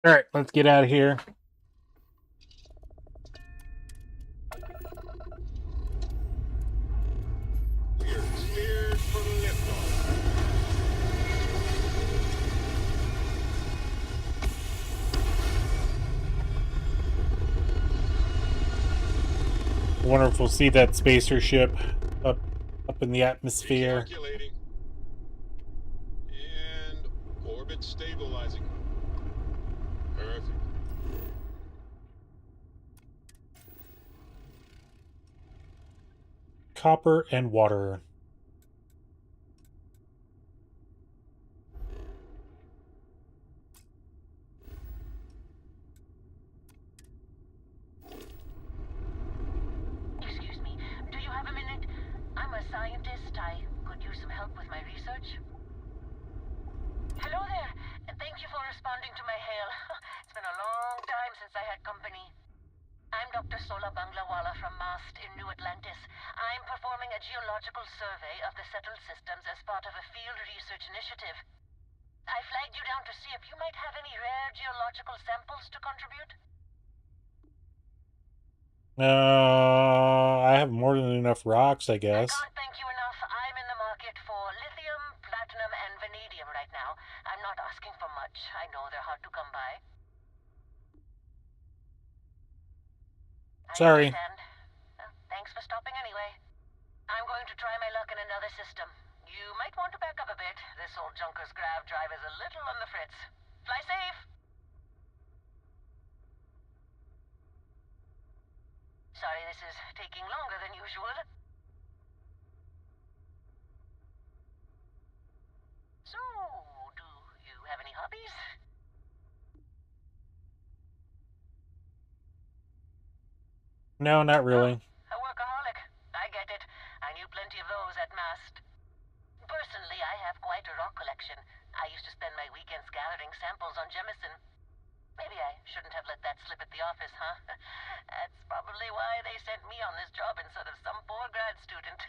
[SPEAKER 1] All right, let's get out of here.
[SPEAKER 3] We're cleared for liftoff.
[SPEAKER 1] I wonder if we'll see that spacer ship up in the atmosphere.
[SPEAKER 3] Calculating. And orbit stabilizing. Perfect.
[SPEAKER 1] Copper and water.
[SPEAKER 10] Excuse me, do you have a minute? I'm a scientist. I could use some help with my research. Hello there. Thank you for responding to my hail. It's been a long time since I had company. I'm Dr. Sola Banglawala from MAST in New Atlantis. I'm performing a geological survey of the settled systems as part of a field research initiative. I flagged you down to see if you might have any rare geological samples to contribute.
[SPEAKER 1] I have more than enough rocks, I guess.
[SPEAKER 10] I can't thank you enough. I'm in the market for lithium, platinum, and vanadium right now. I'm not asking for much. I know they're hard to come by.
[SPEAKER 1] Sorry.
[SPEAKER 10] Thanks for stopping anyway. I'm going to try my luck in another system. You might want to back up a bit. This old junker's grav drive is a little on the fritz. Fly safe! Sorry this is taking longer than usual. So, do you have any hobbies?
[SPEAKER 1] No, not really.
[SPEAKER 10] A workaholic. I get it. I knew plenty of those at MAST. Personally, I have quite a rock collection. I used to spend my weekends gathering samples on Jemison. Maybe I shouldn't have let that slip at the office, huh? That's probably why they sent me on this job instead of some poor grad student.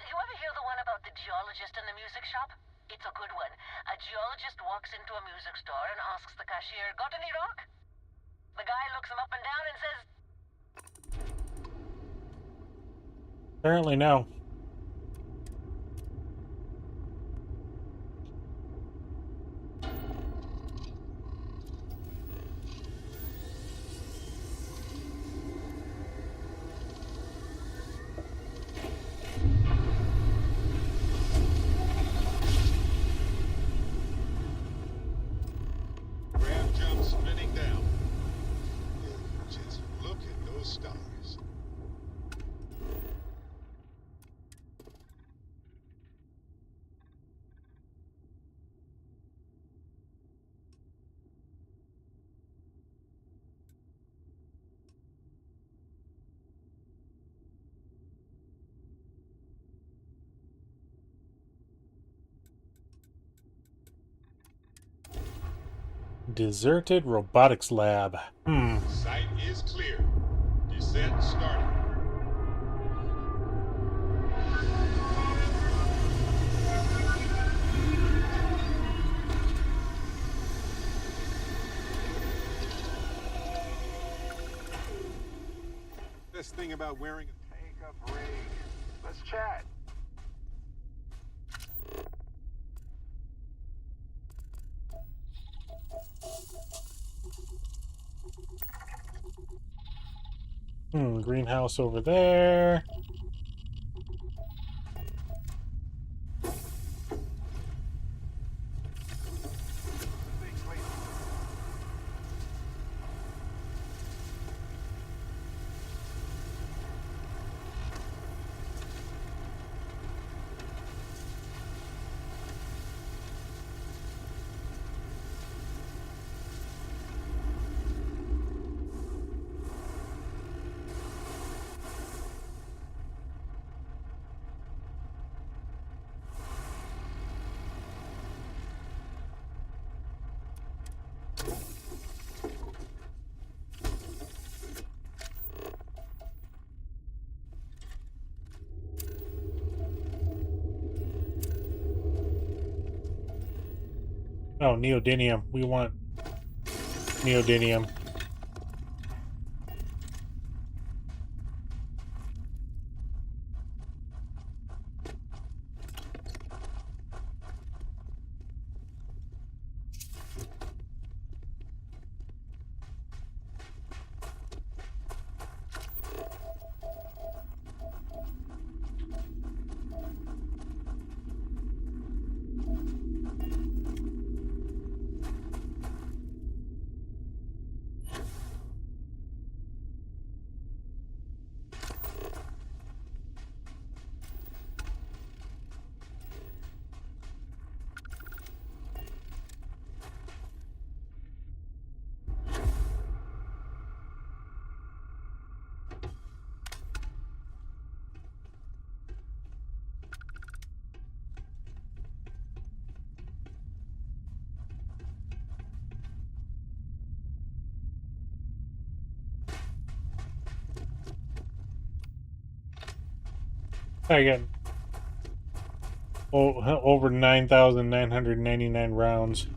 [SPEAKER 10] You ever hear the one about the geologist in the music shop? It's a good one. A geologist walks into a music store and asks the cashier, "Got any rock?" The guy looks him up and down and says,
[SPEAKER 1] Apparently no.
[SPEAKER 3] Grab jump spinning down. Just look at those stars.
[SPEAKER 1] Deserted robotics lab.
[SPEAKER 3] Site is clear. Descent starting. Best thing about wearing a
[SPEAKER 20] Take a break. Let's chat.
[SPEAKER 1] Greenhouse over there. Oh, neodymium. We want neodymium. I got over 9,999 rounds.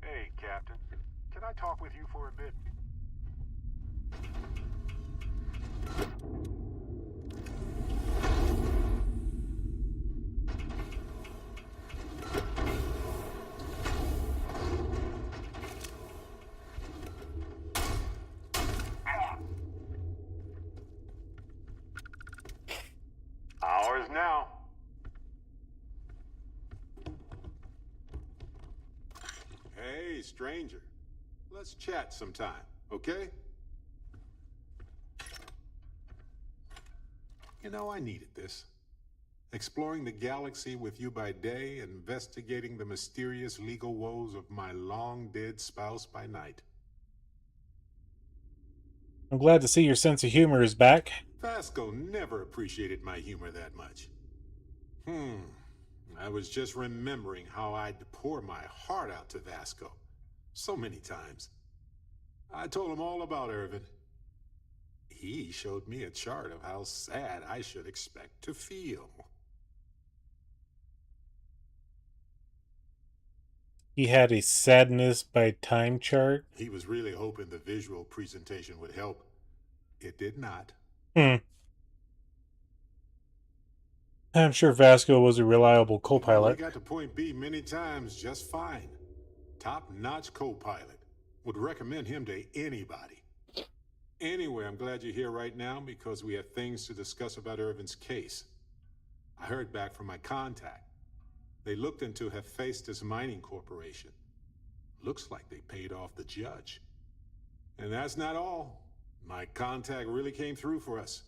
[SPEAKER 3] Hey, Captain. Can I talk with you for a bit? Ours now. Hey, stranger. Let's chat sometime, okay? You know, I needed this. Exploring the galaxy with you by day, investigating the mysterious legal woes of my long-dead spouse by night.
[SPEAKER 1] I'm glad to see your sense of humor is back.
[SPEAKER 3] Vasco never appreciated my humor that much. I was just remembering how I'd pour my heart out to Vasco so many times. I told him all about Irvin. He showed me a chart of how sad I should expect to feel.
[SPEAKER 1] He had a sadness by time chart.
[SPEAKER 3] He was really hoping the visual presentation would help. It did not.
[SPEAKER 1] I'm sure Vasco was a reliable co-pilot.
[SPEAKER 3] We got to point B many times just fine. Top-notch co-pilot. Would recommend him to anybody. Anyway, I'm glad you're here right now because we have things to discuss about Irvin's case. I heard back from my contact. They looked into Hephaestus Mining Corporation. Looks like they paid off the judge. And that's not all. My contact really came through for us.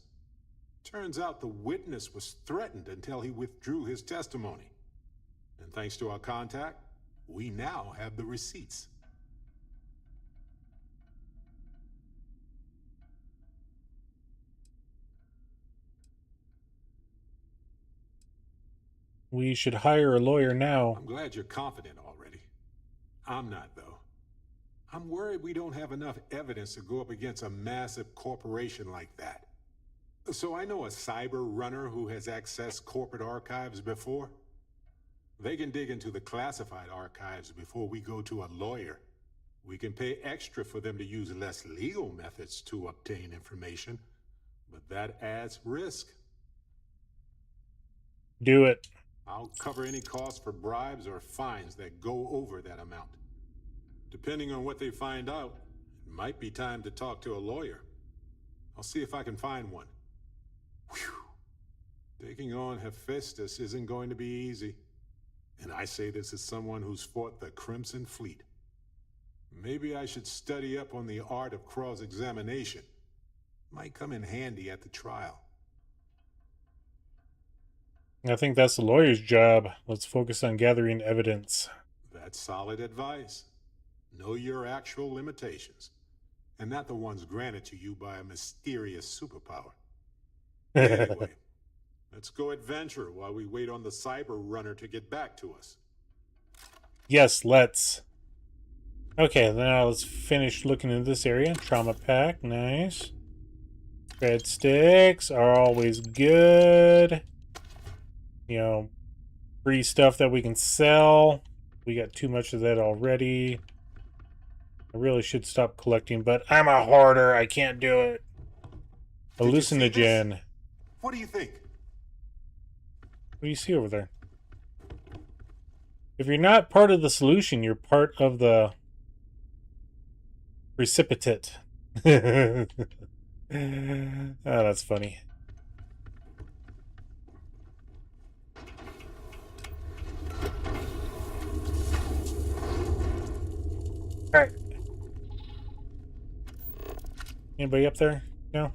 [SPEAKER 3] Turns out the witness was threatened until he withdrew his testimony. And thanks to our contact, we now have the receipts.
[SPEAKER 1] We should hire a lawyer now.
[SPEAKER 3] I'm glad you're confident already. I'm not, though. I'm worried we don't have enough evidence to go up against a massive corporation like that. So I know a cyber runner who has accessed corporate archives before. They can dig into the classified archives before we go to a lawyer. We can pay extra for them to use less legal methods to obtain information, but that adds risk.
[SPEAKER 1] Do it.
[SPEAKER 3] I'll cover any costs for bribes or fines that go over that amount. Depending on what they find out, it might be time to talk to a lawyer. I'll see if I can find one. Whew. Taking on Hephaestus isn't going to be easy. And I say this as someone who's fought the Crimson Fleet. Maybe I should study up on the art of cross-examination. Might come in handy at the trial.
[SPEAKER 1] I think that's the lawyer's job. Let's focus on gathering evidence.
[SPEAKER 3] That's solid advice. Know your actual limitations, and not the ones granted to you by a mysterious superpower. Anyway, let's go adventure while we wait on the cyber runner to get back to us.
[SPEAKER 1] Yes, let's. Okay, now let's finish looking in this area. Trauma pack, nice. Red sticks are always good. You know, free stuff that we can sell. We got too much of that already. I really should stop collecting, but I'm a hoarder. I can't do it. Hallucinogen.
[SPEAKER 3] What do you think?
[SPEAKER 1] What do you see over there? If you're not part of the solution, you're part of the precipitate. Oh, that's funny. Alright. Anybody up there? No?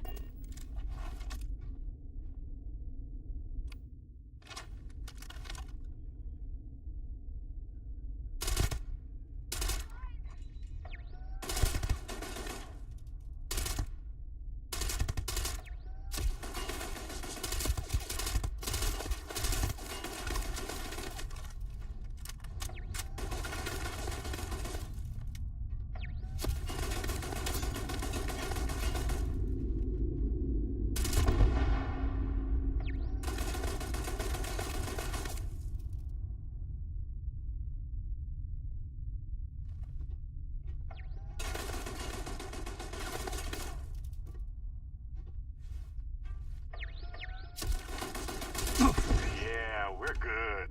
[SPEAKER 3] Yeah, we're good.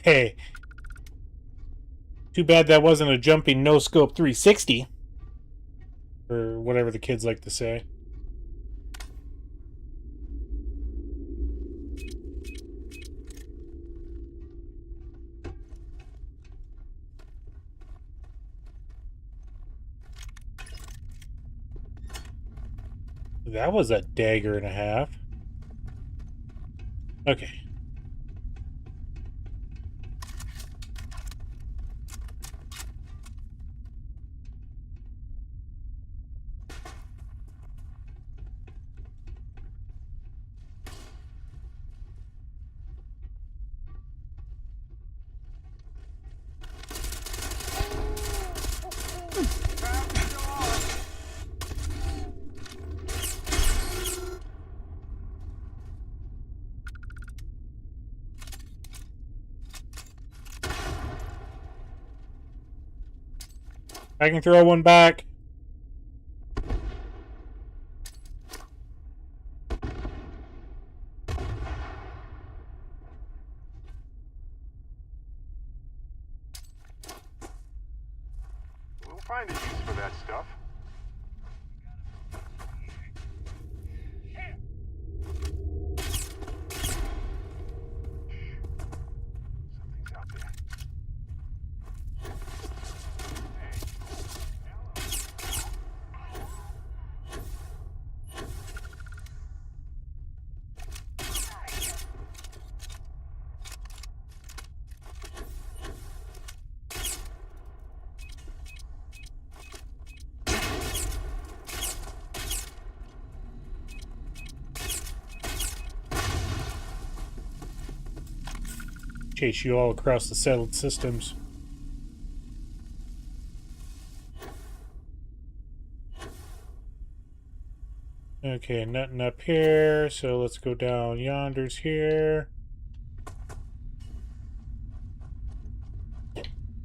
[SPEAKER 1] Hey. Too bad that wasn't a jumping no-scope 360. Or whatever the kids like to say. That was a dagger and a half. Okay. I can throw one back.
[SPEAKER 3] We'll find a use for that stuff. Something's out there.
[SPEAKER 1] Chase you all across the settled systems. Okay, nothing up here, so let's go down yonder's here.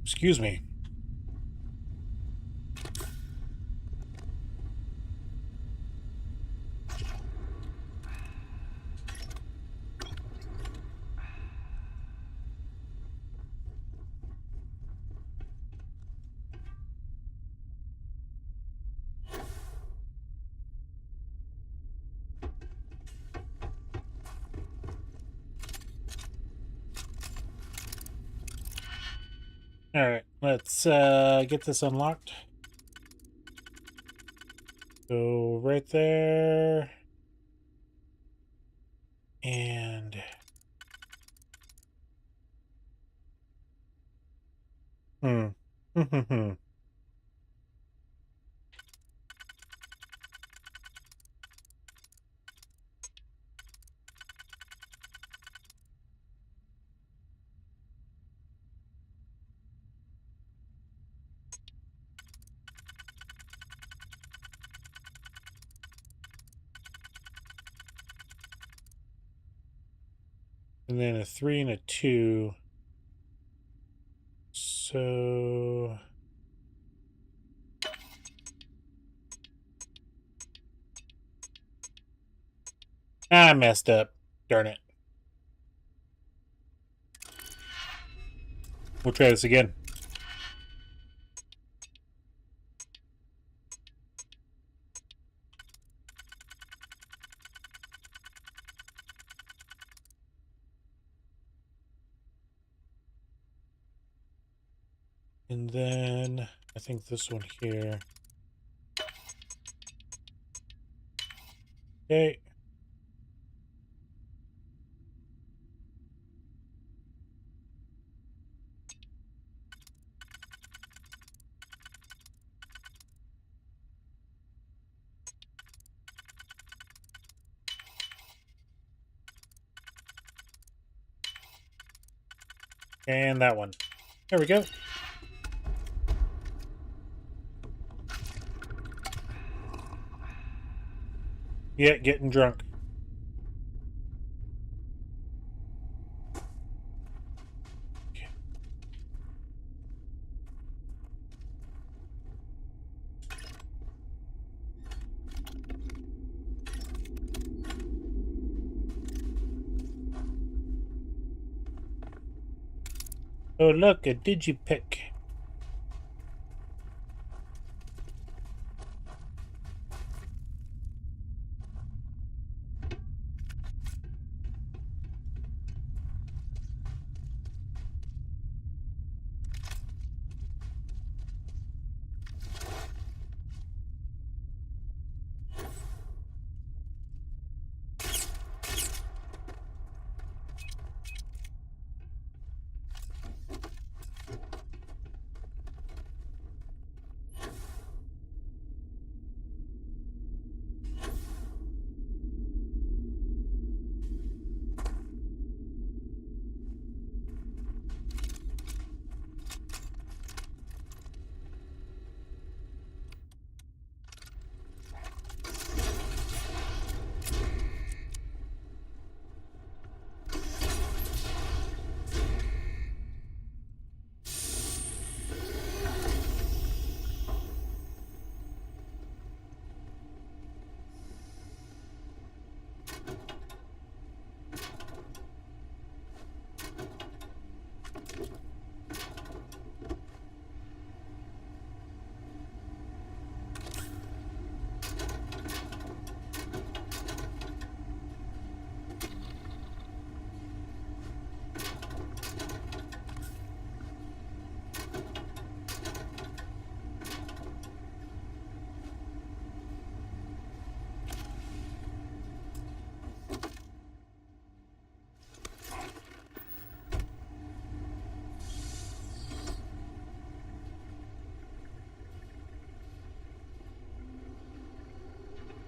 [SPEAKER 1] Excuse me. Alright, let's get this unlocked. So right there. And And then a 3 and a 2. So I messed up. Darn it. We'll try this again. And then I think this one here. Okay. And that one. There we go. Yeah, getting drunk. Okay. Oh, look, a digipick.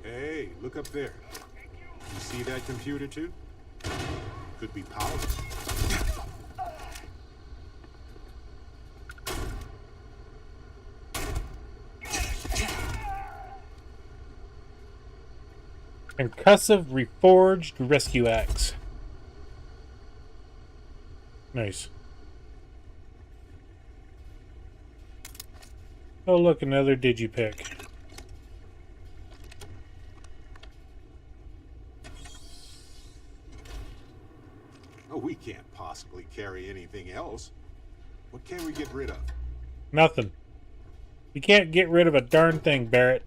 [SPEAKER 3] Hey, look up there. You see that computer too? Could be powerful.
[SPEAKER 1] Concussive reforged rescue axe. Nice. Oh, look, another digipick.
[SPEAKER 3] Oh, we can't possibly carry anything else. What can we get rid of?
[SPEAKER 1] Nothing. You can't get rid of a darn thing, Barrett.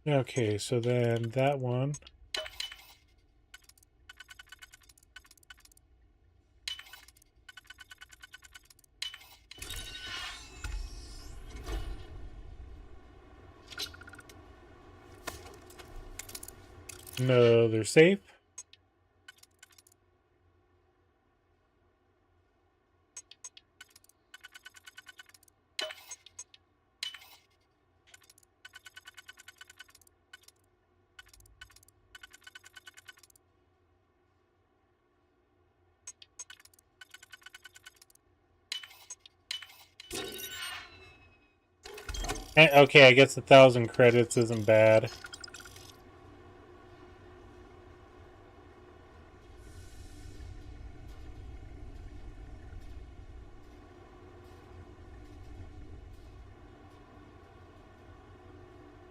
[SPEAKER 1] Okay, so then that one. No, they're safe. Okay, I guess 1,000 credits isn't bad.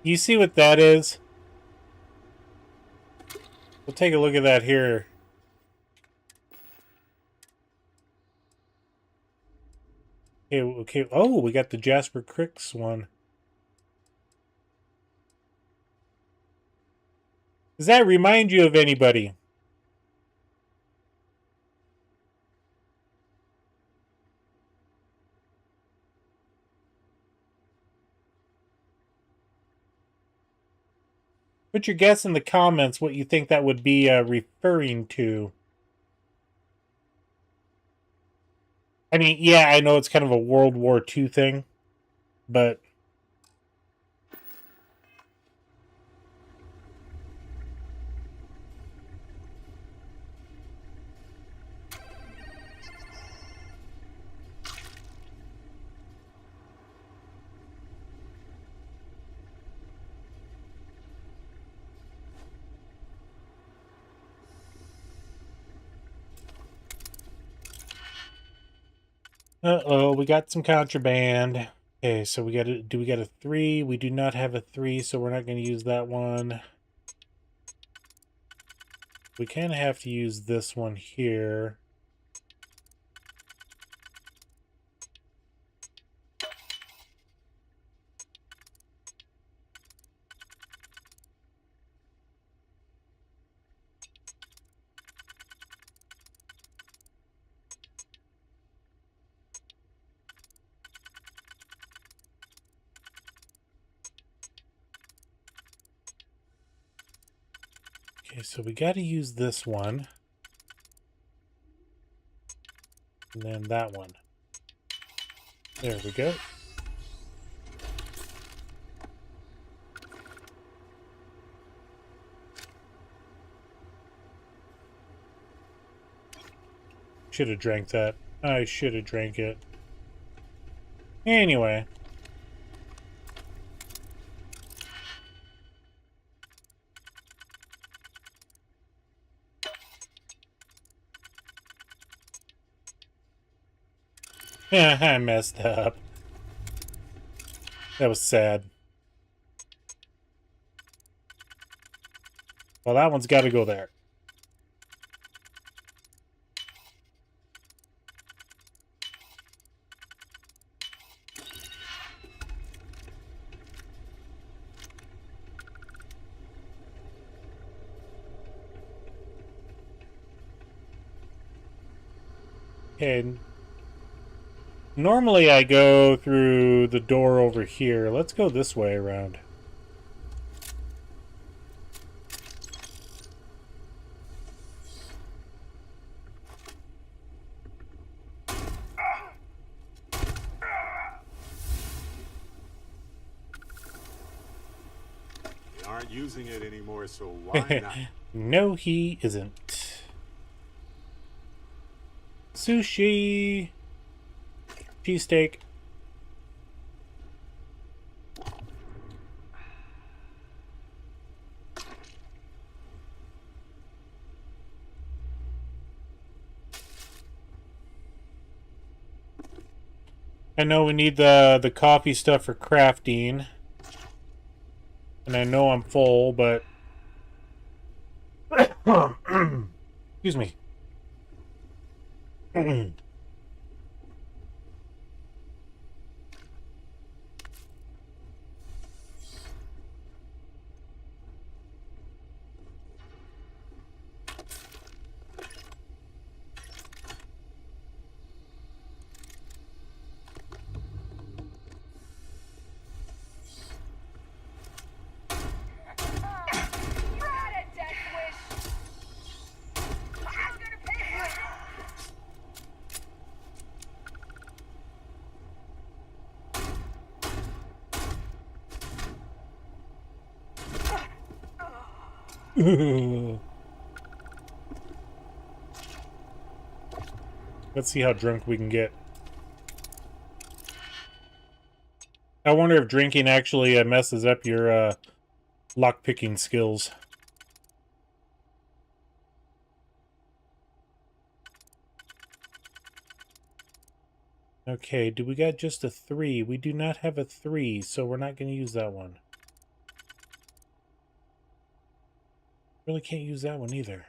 [SPEAKER 1] You see what that is? We'll take a look at that here. Okay. Oh, we got the Jasper Cricks one. Does that remind you of anybody? Put your guess in the comments what you think that would be referring to. I mean, yeah, I know it's kind of a World War II thing, but... Uh-oh, we got some contraband. Okay, so we got do we got a 3? We do not have a 3, so we're not going to use that one. We kind of have to use this one here. Okay, so we got to use this one. And then that one. There we go. Should have drank that. I should have drank it. Anyway. Yeah, I messed up. That was sad. Well, that one's got to go there. Okay. Normally I go through the door over here. Let's go this way around.
[SPEAKER 3] They aren't using it anymore, so why not?
[SPEAKER 1] No, he isn't. Sushi. Cheesesteak. I know we need the coffee stuff for crafting. And I know I'm full, but... Excuse me. Let's see how drunk we can get. I wonder if drinking actually messes up your lock-picking skills. Okay, do we got just a 3? We do not have a 3, so we're not going to use that one. Really can't use that one either.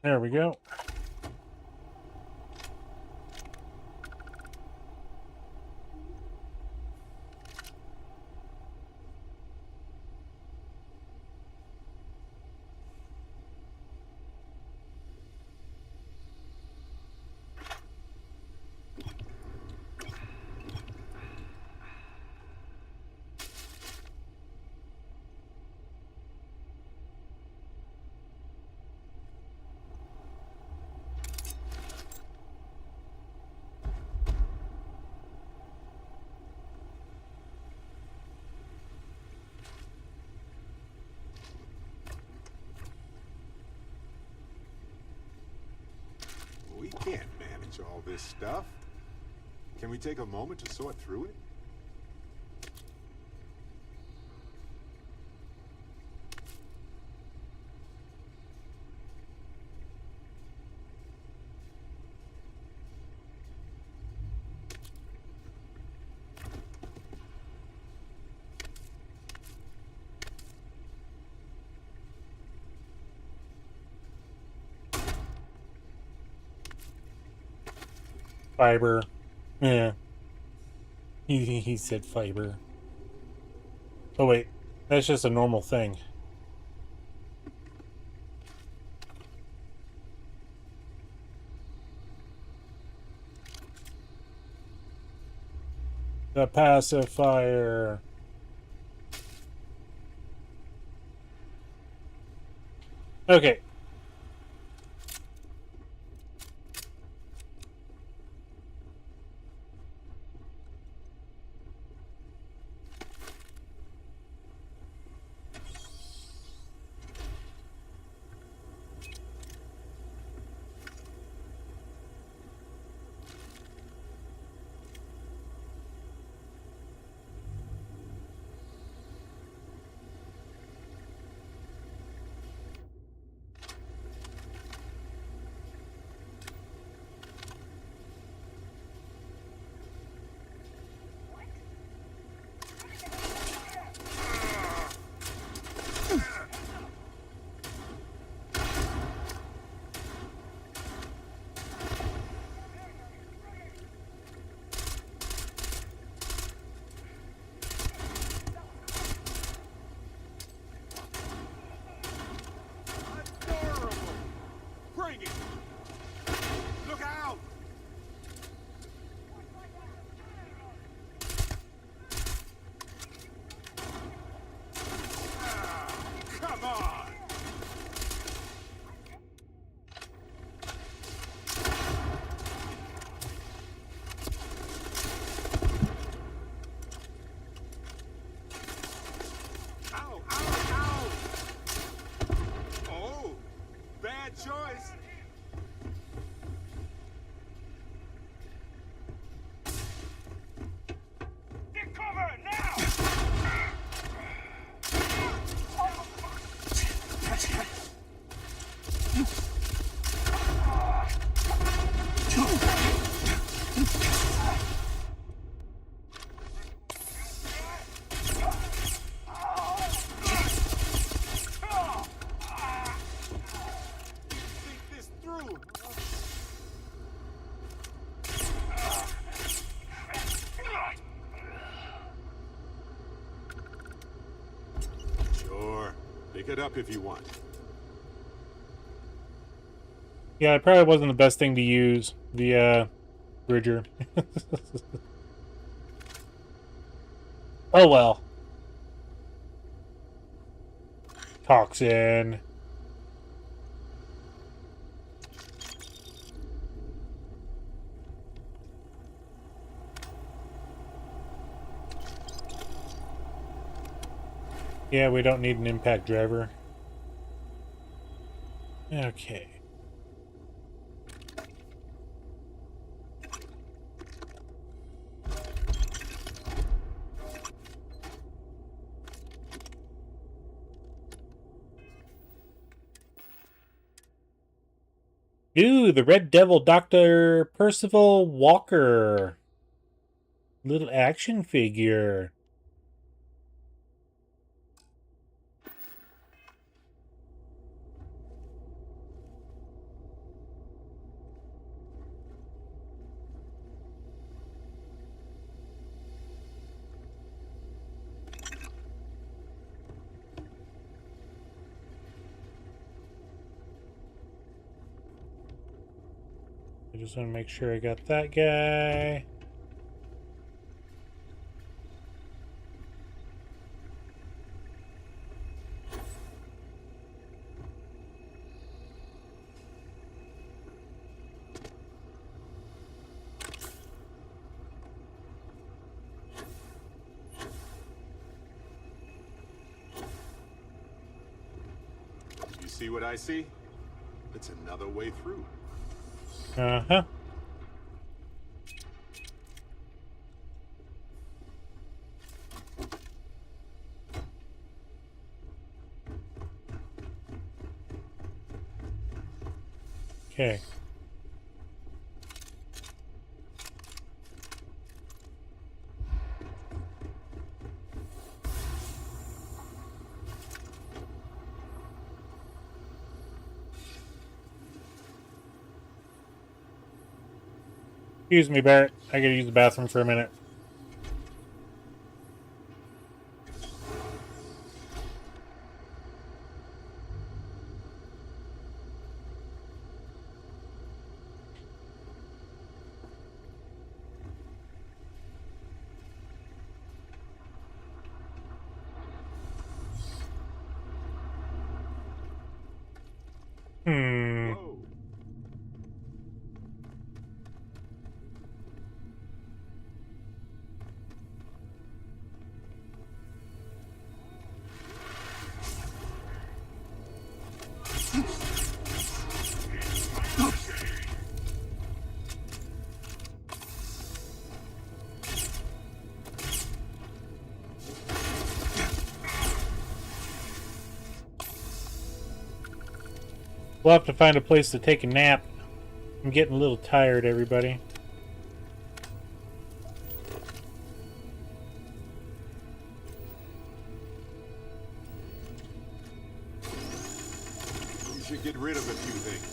[SPEAKER 1] There we go.
[SPEAKER 3] We can't manage all this stuff. Can we take a moment to sort through it?
[SPEAKER 1] Fiber. Yeah. He said fiber. Oh wait, that's just a normal thing. The pacifier. Okay.
[SPEAKER 3] Pick it up if you want.
[SPEAKER 1] Yeah, it probably wasn't the best thing to use, the bridger. Oh well. Toxin. Yeah, we don't need an impact driver. Okay. Ooh, the Red Devil Dr. Percival Walker. Little action figure. I just want to make sure I got that guy.
[SPEAKER 3] You see what I see? It's another way through.
[SPEAKER 1] Uh-huh. Okay. Excuse me, Barrett. I gotta use the bathroom for a minute. We'll have to find a place to take a nap. I'm getting a little tired, everybody.
[SPEAKER 3] You should get rid of a few things.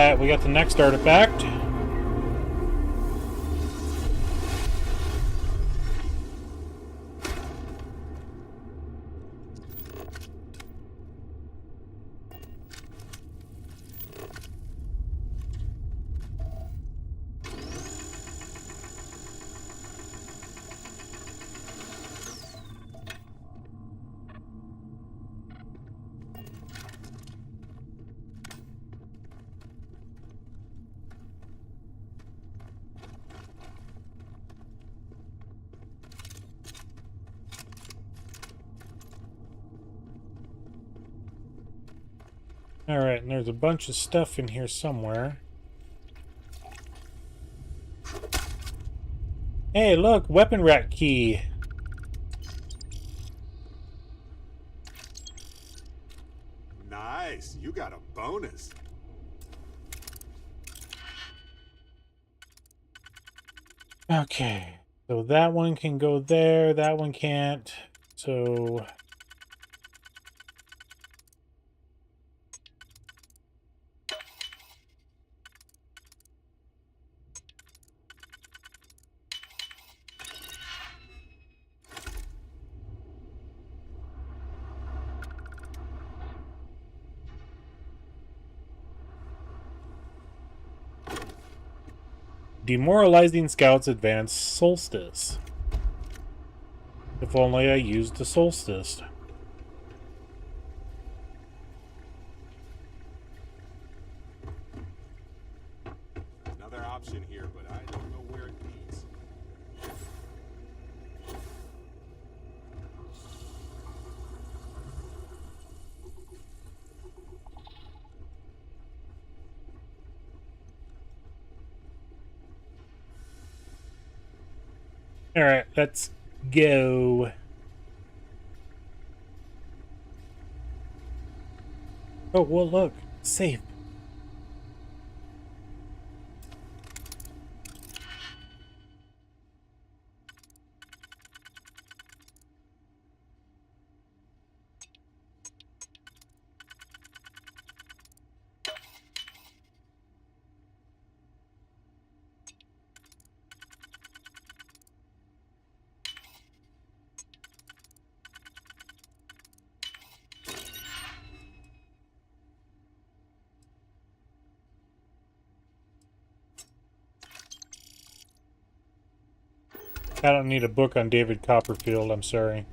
[SPEAKER 1] Alright, we got the next artifact. Alright, and there's a bunch of stuff in here somewhere. Hey, look, weapon rack key.
[SPEAKER 3] Nice, you got a bonus.
[SPEAKER 1] Okay, so that one can go there, that one can't. So... Demoralizing Scouts Advance Solstice. If only I used the Solstice.
[SPEAKER 3] Another option here, but I don't know where it leads.
[SPEAKER 1] Alright, let's go. Oh, well, look. Safe. I don't need a book on David Copperfield, I'm sorry.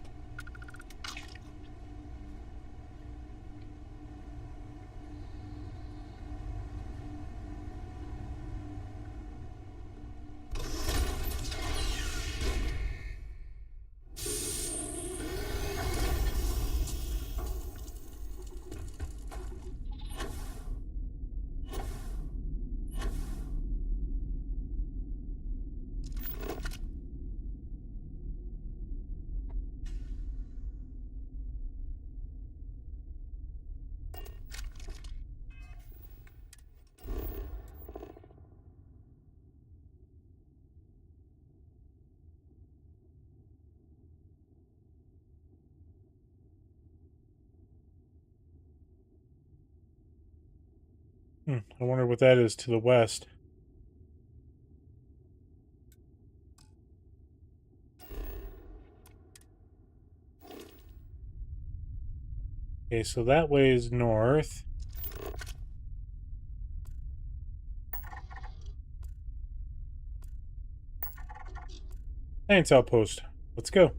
[SPEAKER 1] I wonder what that is to the west. Okay, so that way is north. Science outpost. Let's go.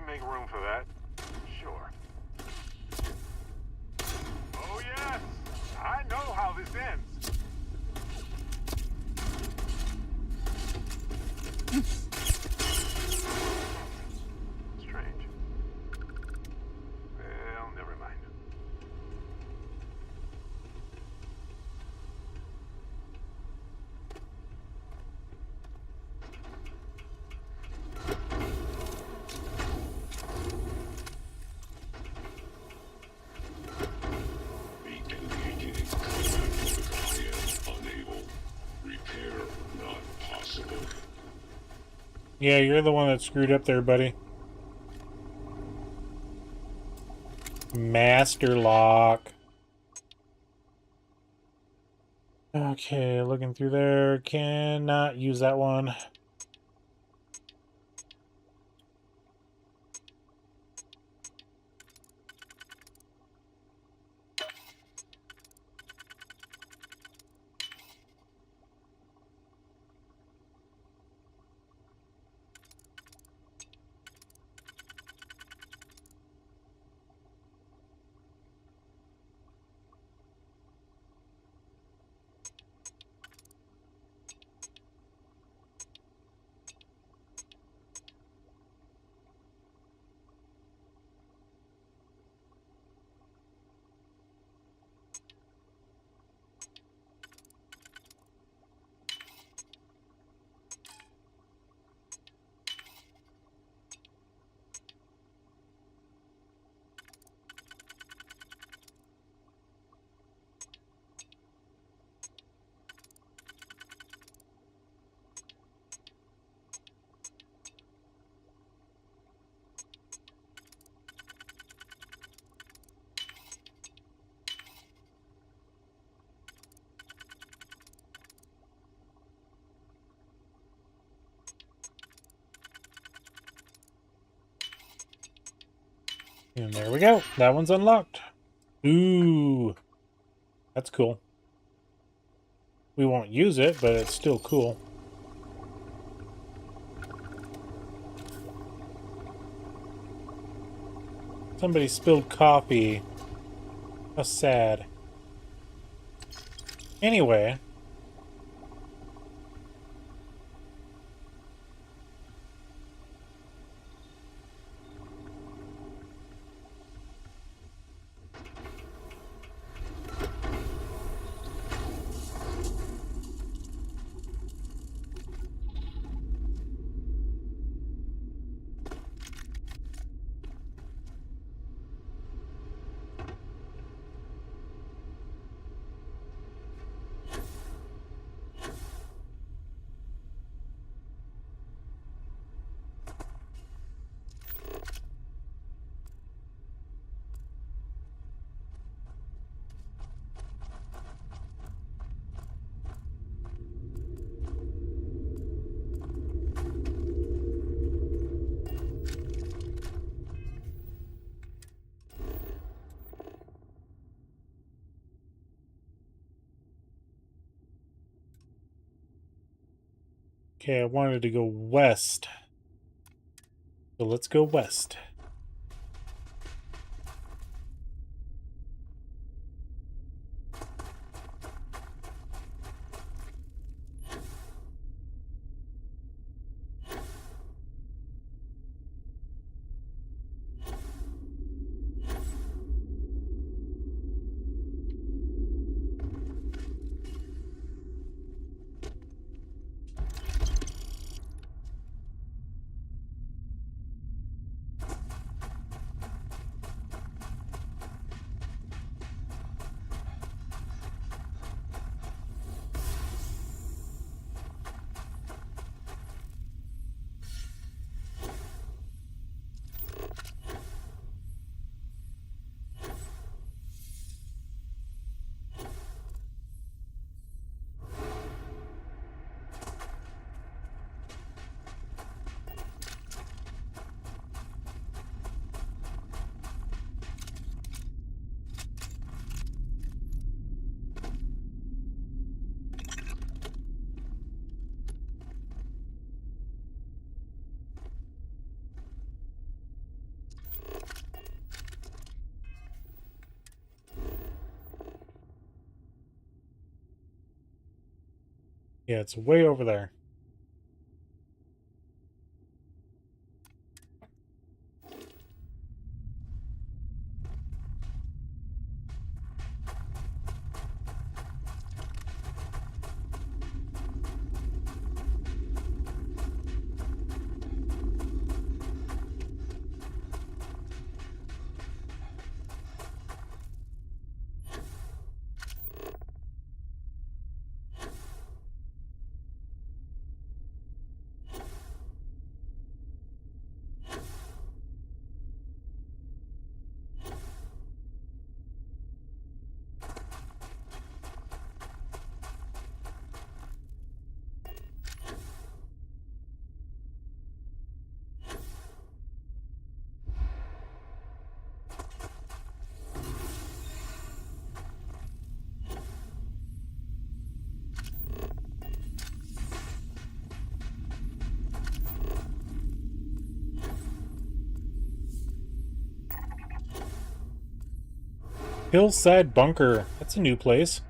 [SPEAKER 3] Make room for that. Sure. Oh, yes! I know how this ends. Strange. Well, never mind.
[SPEAKER 1] Yeah, you're the one that screwed up there, buddy. Master lock. Okay, looking through there. Cannot use that one. And there we go. That one's unlocked. Ooh. That's cool. We won't use it, but it's still cool. Somebody spilled coffee. How sad. Anyway. Okay, I wanted to go west. So let's go west. Yeah, it's way over there. Hillside Bunker. That's a new place.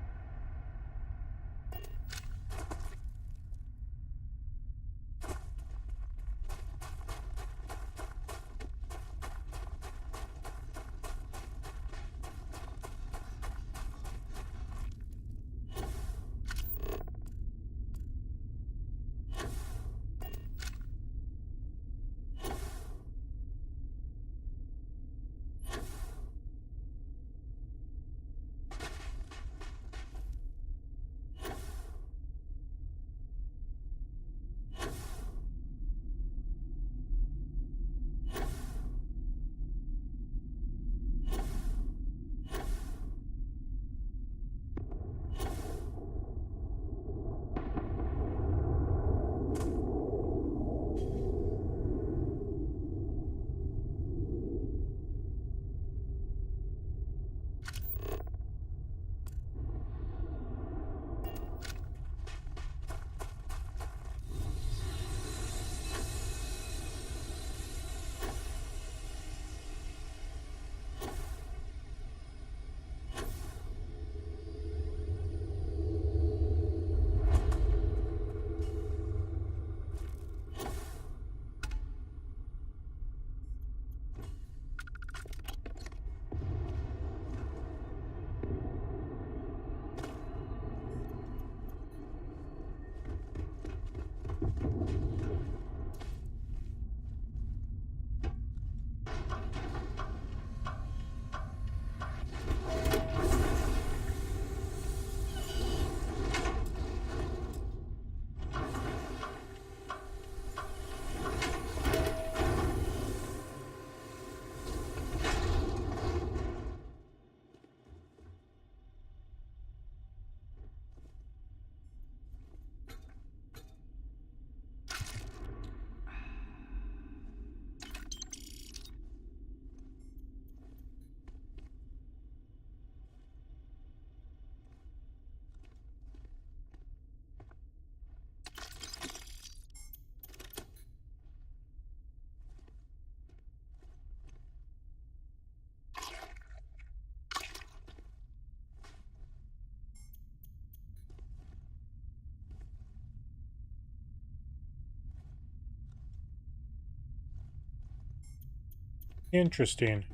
[SPEAKER 1] Interesting.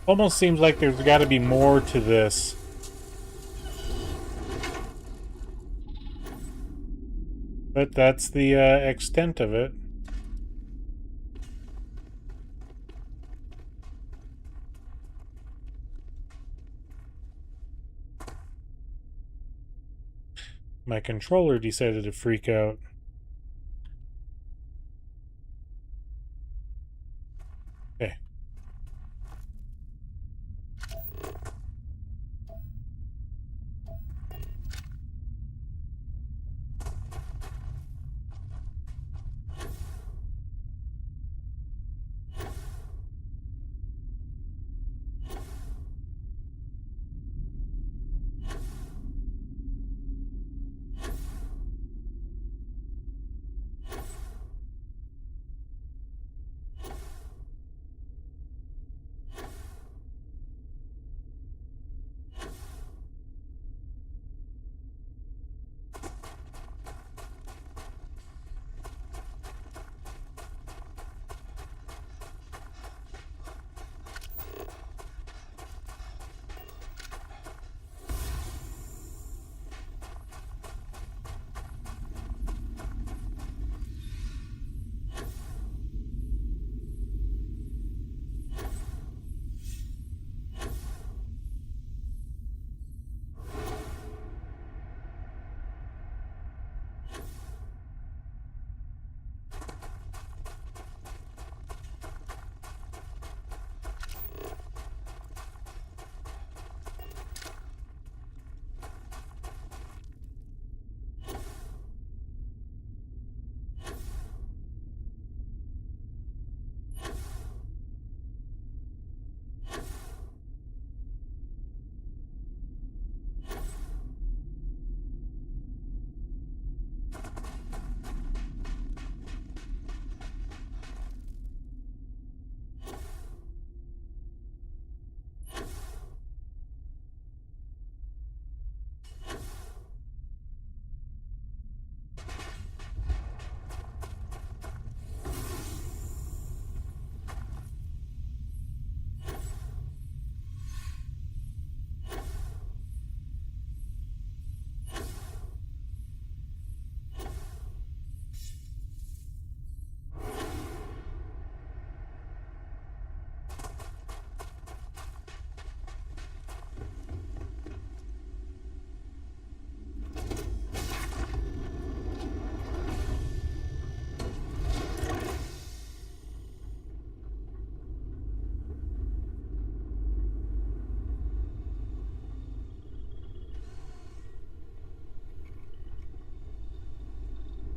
[SPEAKER 1] Almost seems like there's got to be more to this. But that's the extent of it. My controller decided to freak out. Okay.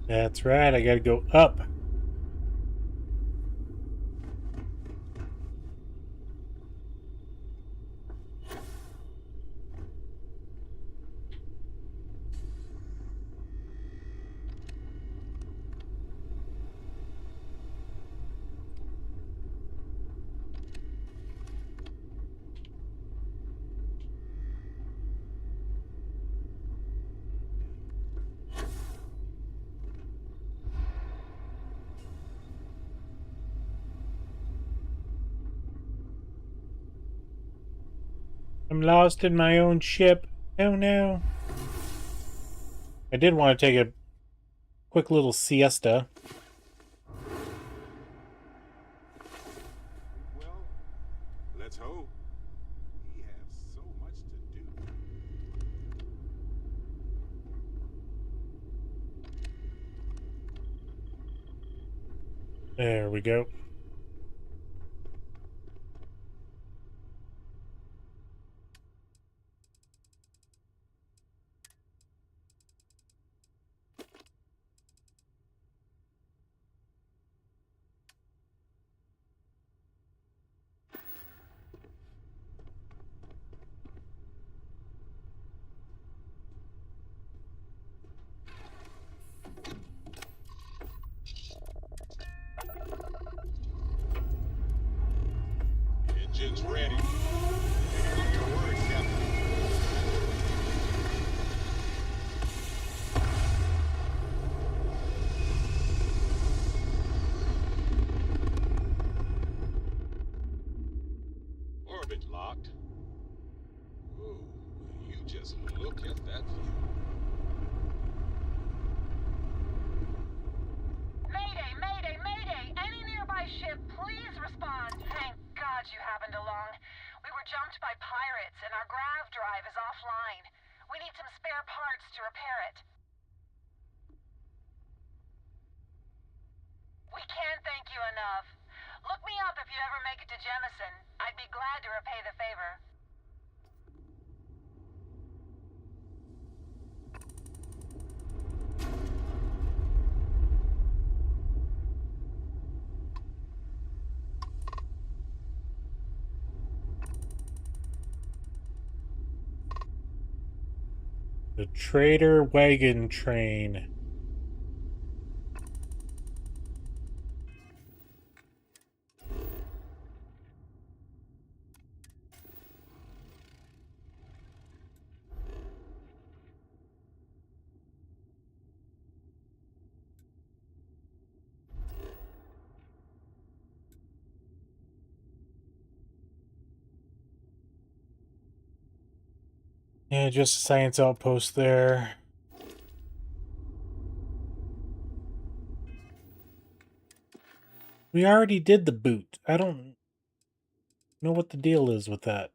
[SPEAKER 1] That's right, I gotta go up. I'm lost in my own ship. Oh no. I did want to take a quick little siesta.
[SPEAKER 3] Well, let's hope. We have so much to do.
[SPEAKER 1] There we go.
[SPEAKER 3] Engines ready. On your word, Captain. Orbit locked. Whoa, you just look at that view.
[SPEAKER 10] Mayday, mayday, mayday! Any nearby ship, please respond. Thank God you happened along. We were jumped by pirates and our grav drive is offline. We need some spare parts to repair it. We can't thank you enough. Look me up if you ever make it to Jemison. I'd be glad to repay the favor.
[SPEAKER 1] The Trader Wagon Train. Yeah, just a science outpost there. We already did the boot. I don't know what the deal is with that.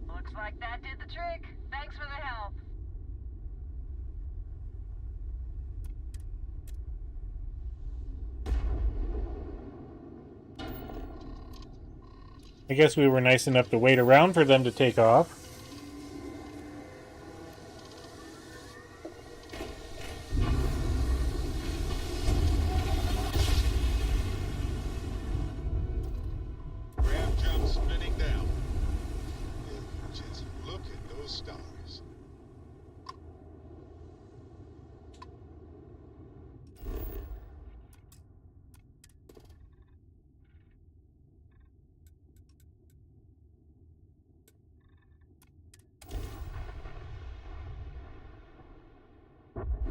[SPEAKER 10] Looks like that did the trick. Thanks for the help.
[SPEAKER 1] I guess we were nice enough to wait around for them to take off.
[SPEAKER 3] Grab jump spinning down. And just look at those stars.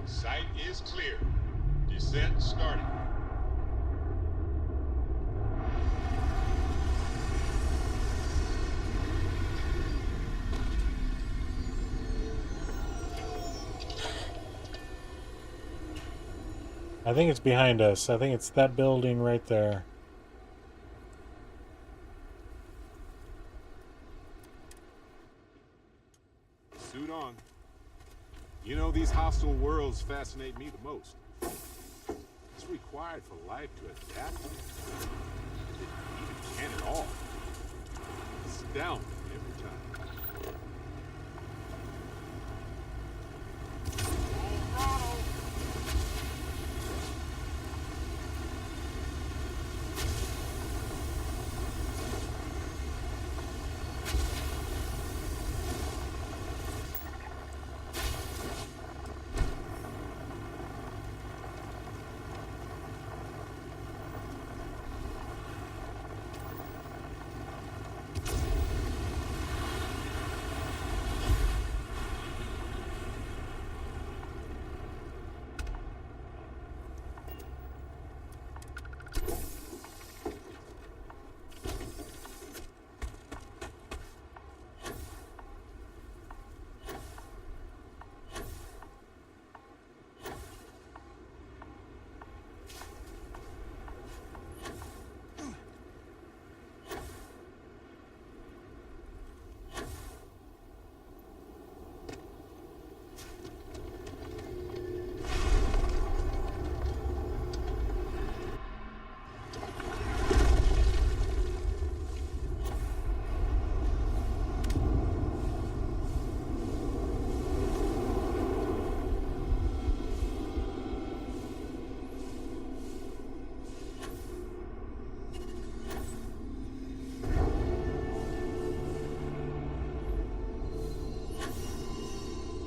[SPEAKER 3] Sight is clear. Descent starting.
[SPEAKER 1] I think it's behind us. I think it's that building right there.
[SPEAKER 3] Suit on. You know, these hostile worlds fascinate me the most. It's required for life to adapt. It even can at all. Astounding every time.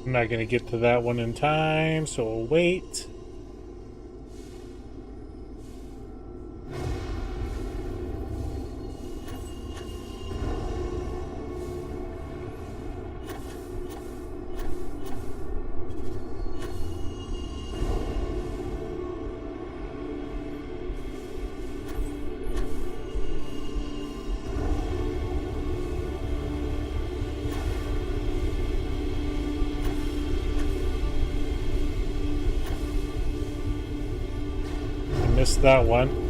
[SPEAKER 1] I'm not going to get to that one in time, so we'll wait. Missed that one.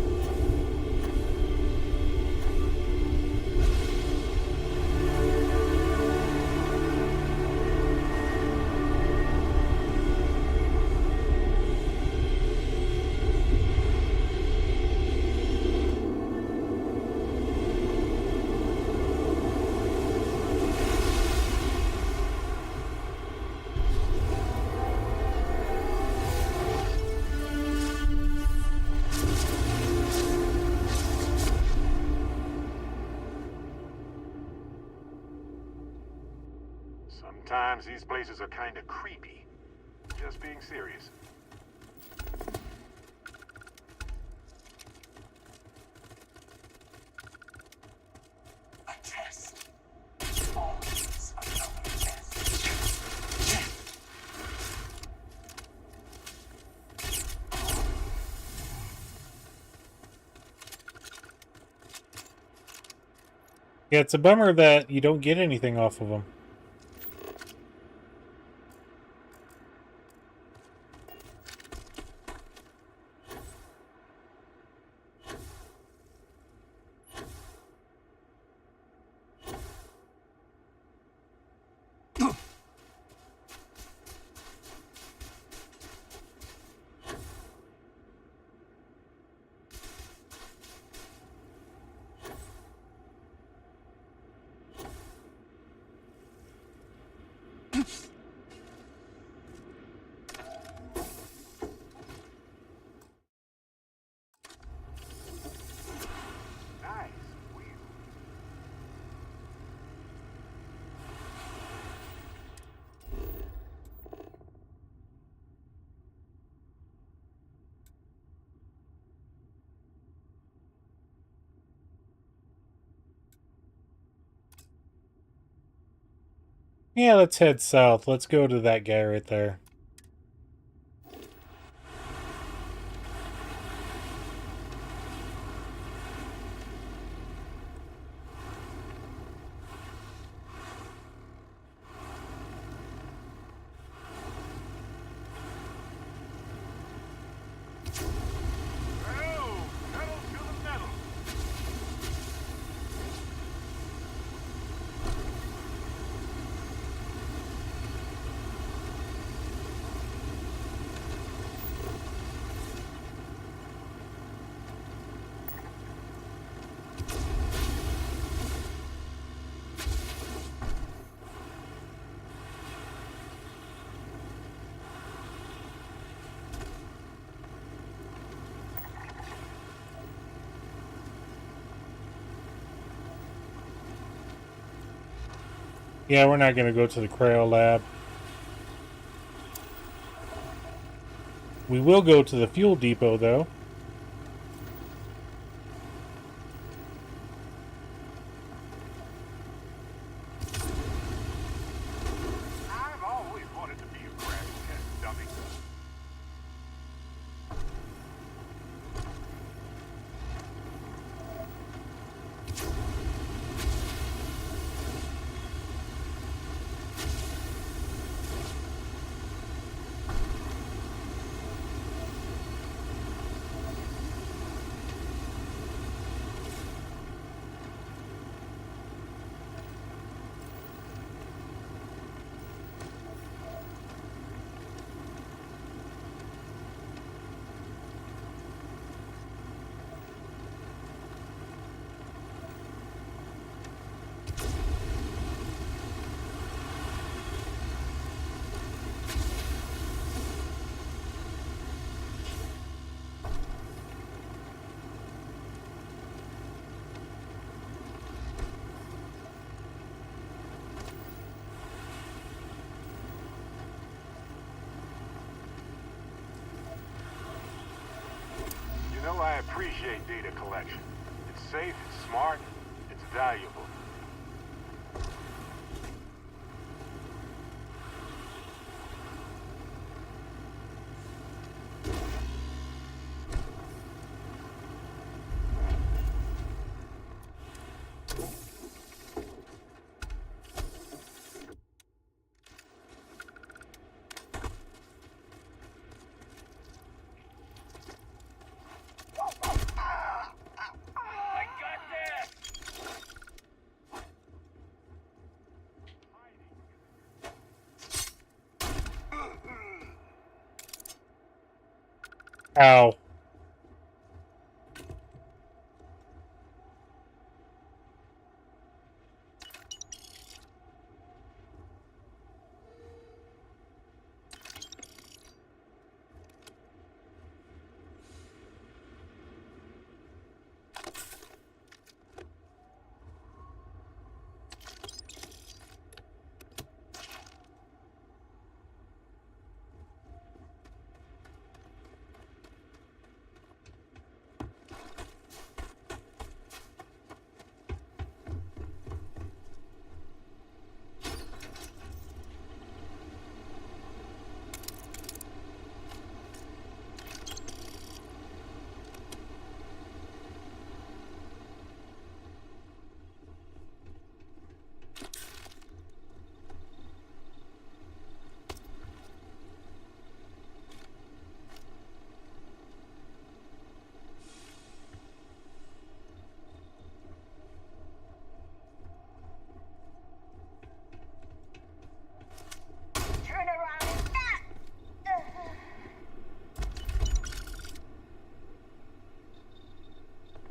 [SPEAKER 3] Sometimes these places are kind of creepy. Just being serious.
[SPEAKER 20] A test. Always another test.
[SPEAKER 1] Yeah, it's a bummer that you don't get anything off of them. Yeah, let's head south. Let's go to that guy right there. Yeah, we're not going to go to the cryo lab. We will go to the fuel depot, though.
[SPEAKER 20] I've always wanted to be a crash test dummy. You know, I appreciate data collection. It's safe, it's smart, it's valuable.
[SPEAKER 1] Ow.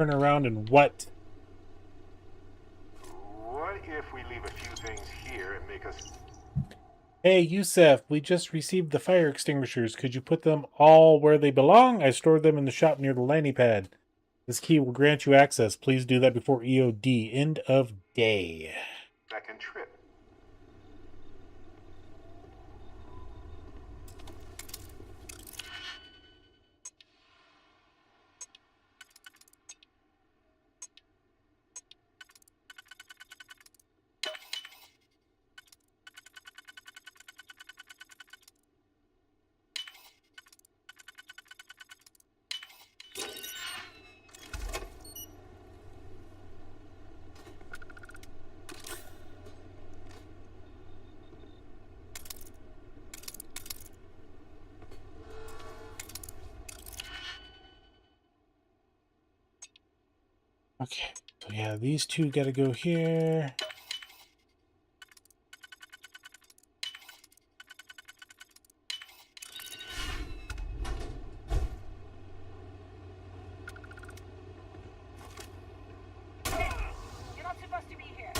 [SPEAKER 1] Turn around and what?
[SPEAKER 20] What if we leave a few things here and make us...
[SPEAKER 1] Hey, Yusef, we just received the fire extinguishers. Could you put them all where they belong? I stored them in the shop near the landing pad. This key will grant you access. Please do that before EOD. End of day.
[SPEAKER 20] Second trip.
[SPEAKER 1] Okay, so yeah, these two gotta go here.
[SPEAKER 21] You're not supposed to be here.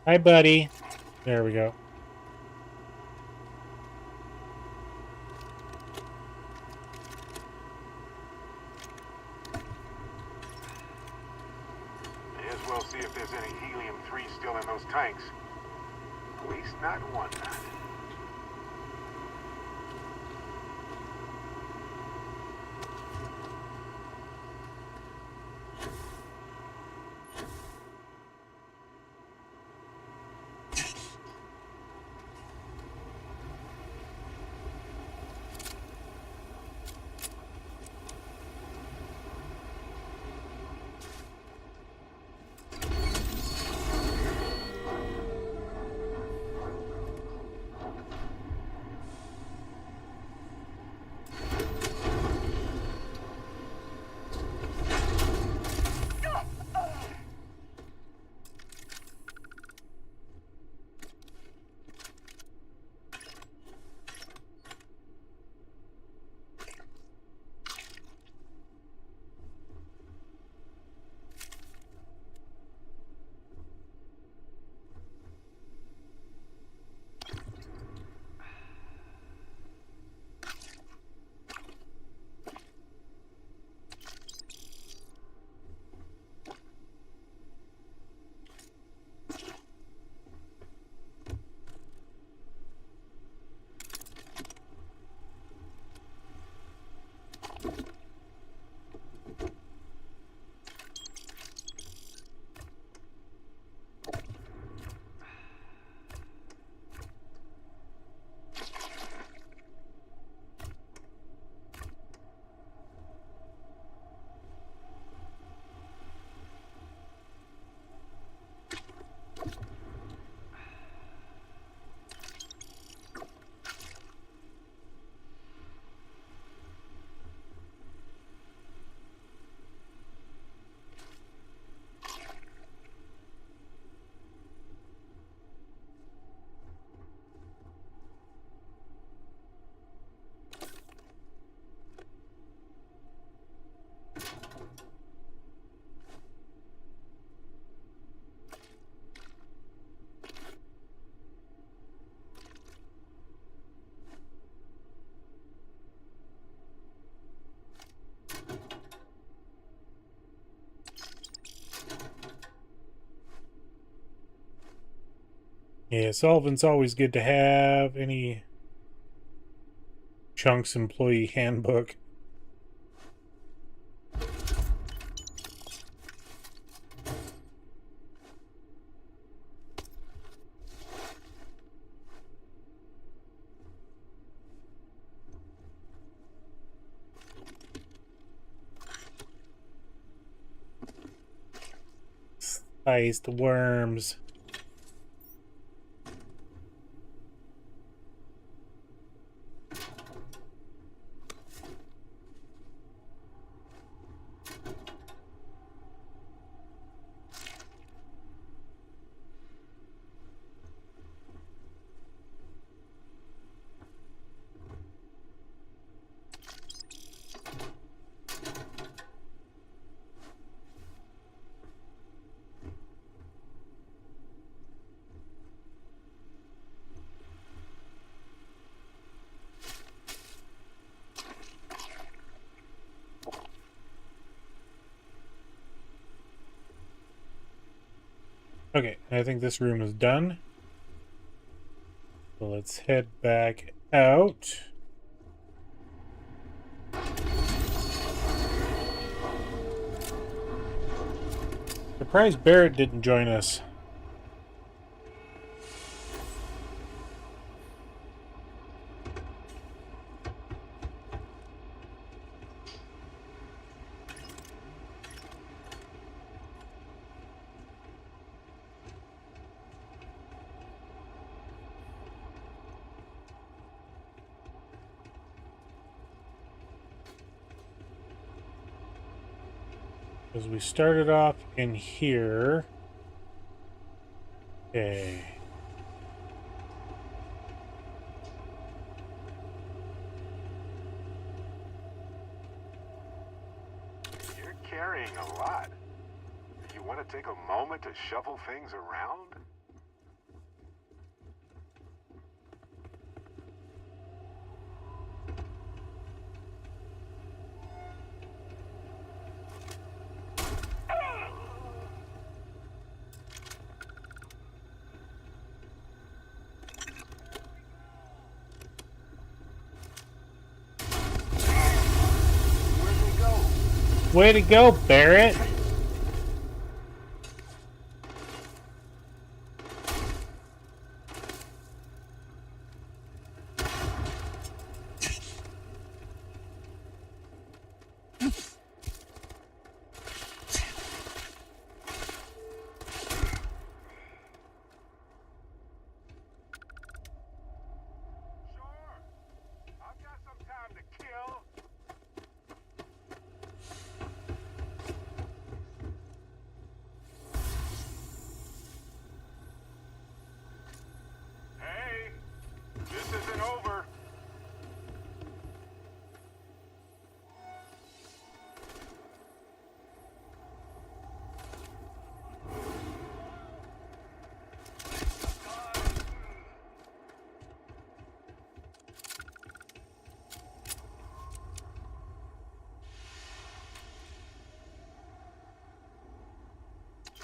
[SPEAKER 1] Hi, buddy. There we go.
[SPEAKER 3] May as well see if there's any helium-3 still in those tanks. Waste not, one not.
[SPEAKER 1] Yeah, solvent's always good to have. Any Chunks employee handbook. Spiced worms. Okay, I think this room is done. So let's head back out. Surprised Barrett didn't join us. Because we started off in here. Okay.
[SPEAKER 3] You're carrying a lot. Do you want to take a moment to shuffle things around?
[SPEAKER 1] Way to go, Barrett.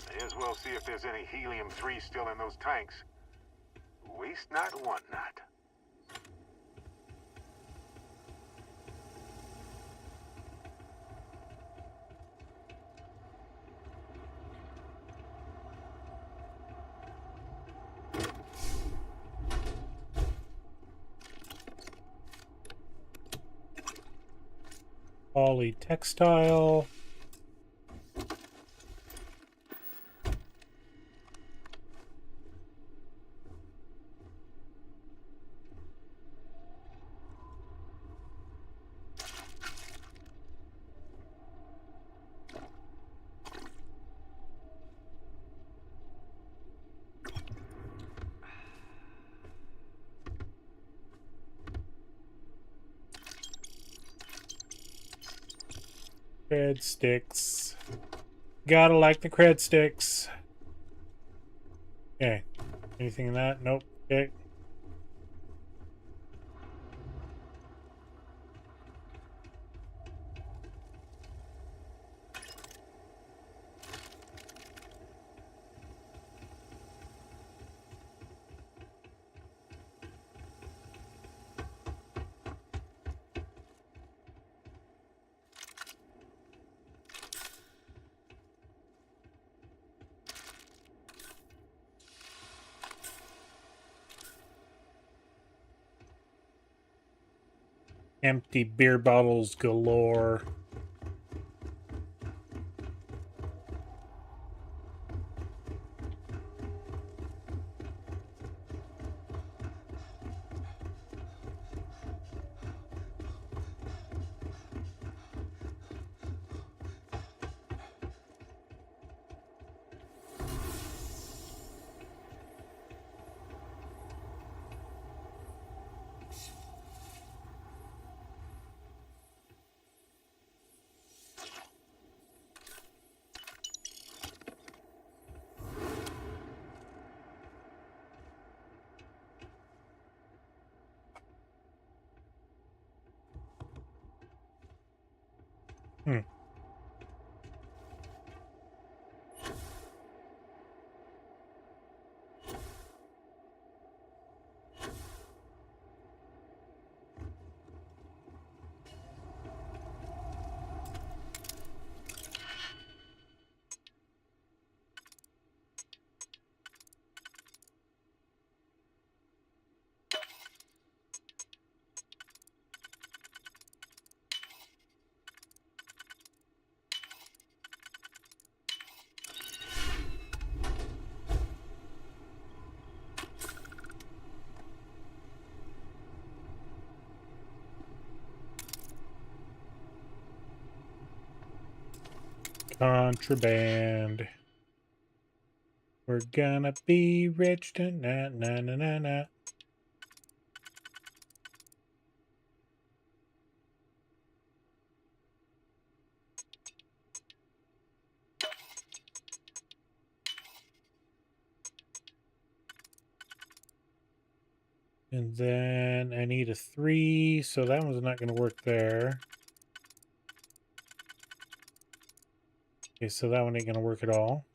[SPEAKER 3] May as well see if there's any helium-3 still in those tanks. Waste not, want not.
[SPEAKER 1] Polytextile. Cred sticks. Gotta like the cred sticks. Okay. Anything in that? Nope. Okay. Empty beer bottles galore. Contraband. We're gonna be rich tonight. Na na na na. And then I need a 3, so that one's not going to work there. Okay, so that one ain't going to work at all.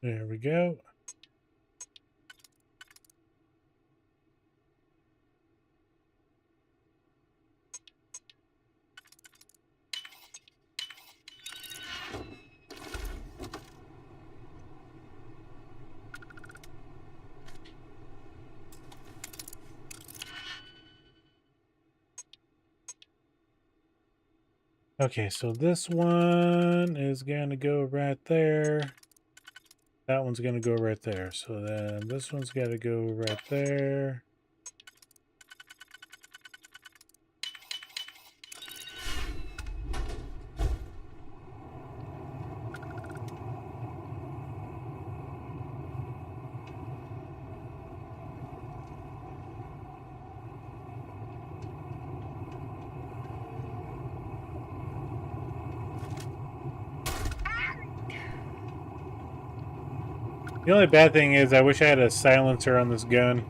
[SPEAKER 1] There we go. Okay, so this one is going to go right there. That one's going to go right there. So then this one's got to go right there. The only bad thing is I wish I had a silencer on this gun.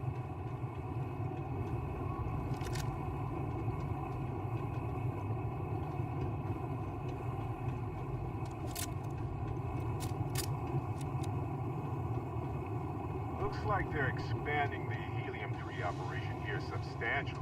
[SPEAKER 3] Looks like they're expanding the helium-3 operation here substantially.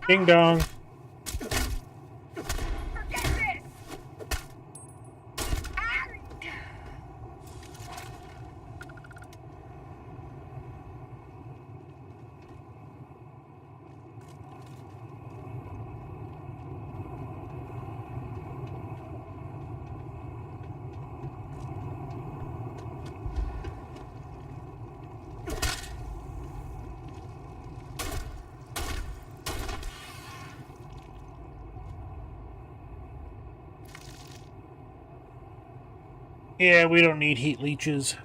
[SPEAKER 3] Ding dong. Yeah, we don't need heat leeches.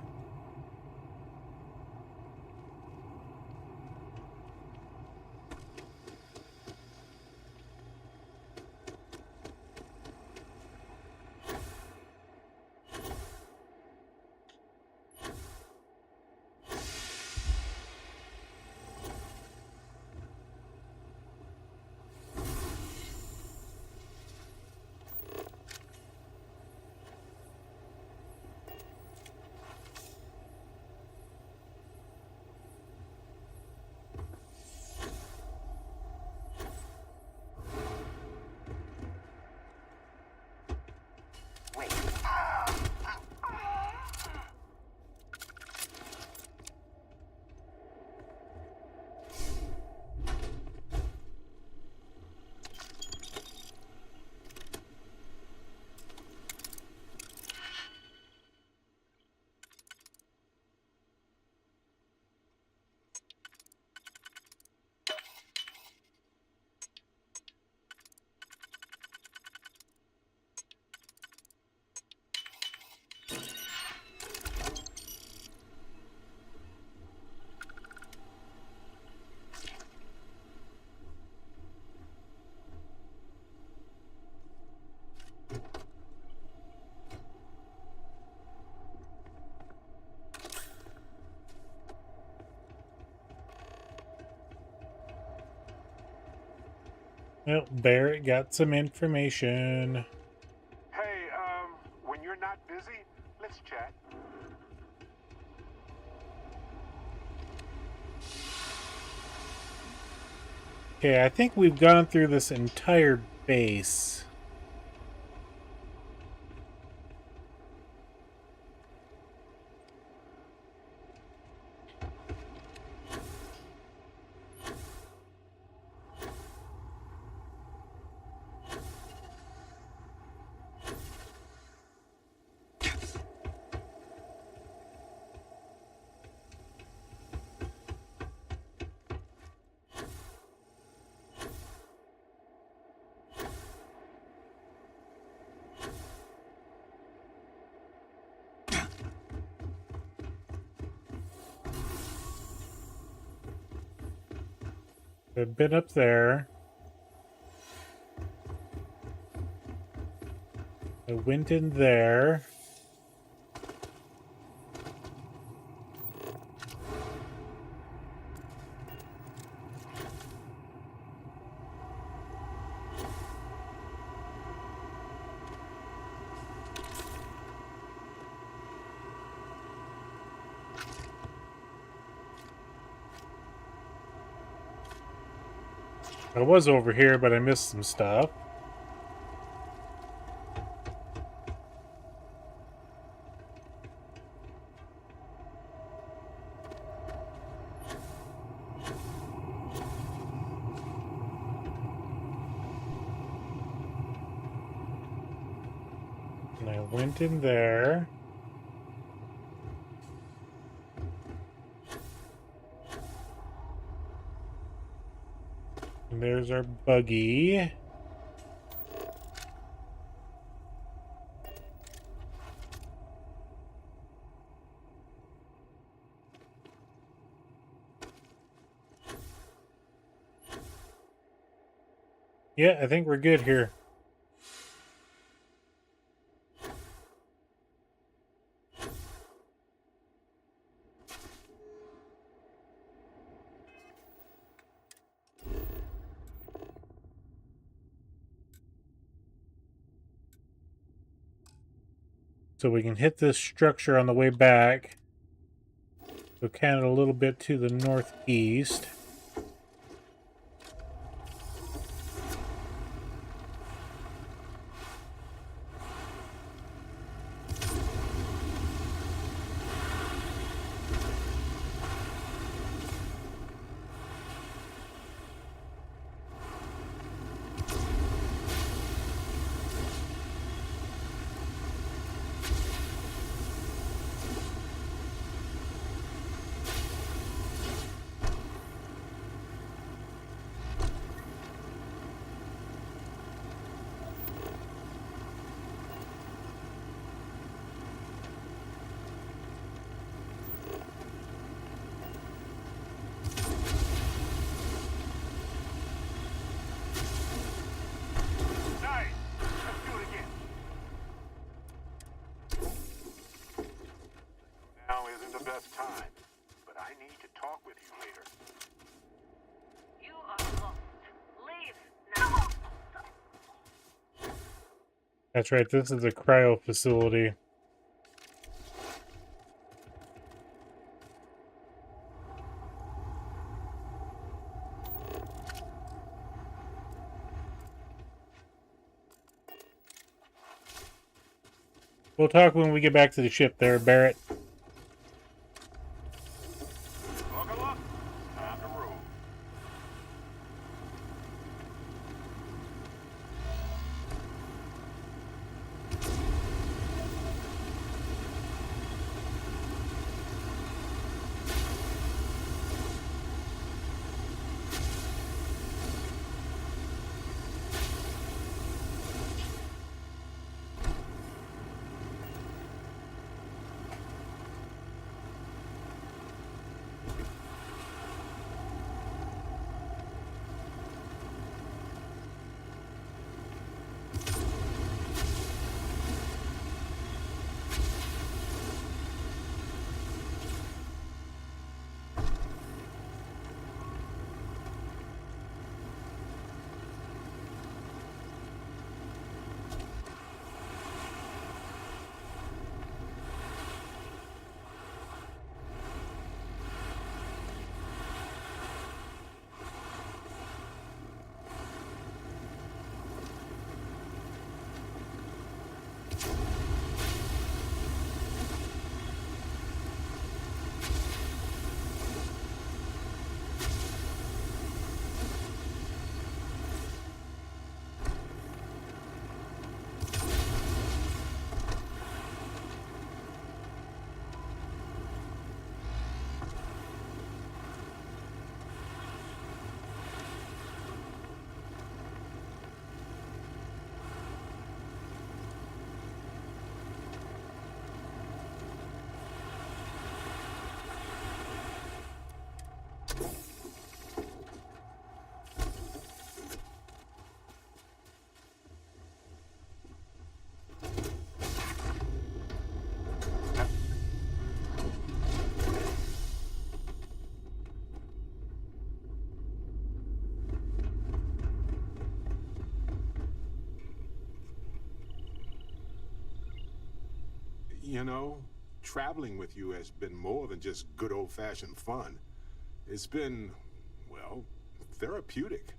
[SPEAKER 3] Well, Barrett got some information. Hey, when you're not busy, let's chat.
[SPEAKER 1] Okay, I think we've gone through this entire base. I've been up there. I went in there. I was over here, but I missed some stuff. And I went in there. And there's our buggy. Yeah, I think we're good here. So we can hit this structure on the way back. So kind of a little bit to the northeast.
[SPEAKER 3] Time, but I need to talk with you later.
[SPEAKER 10] You are lost. Leave now.
[SPEAKER 1] That's right, this is a cryo facility. We'll talk when we get back to the ship there, Barrett.
[SPEAKER 3] You know, traveling with you has been more than just good old-fashioned fun. It's been, well, therapeutic.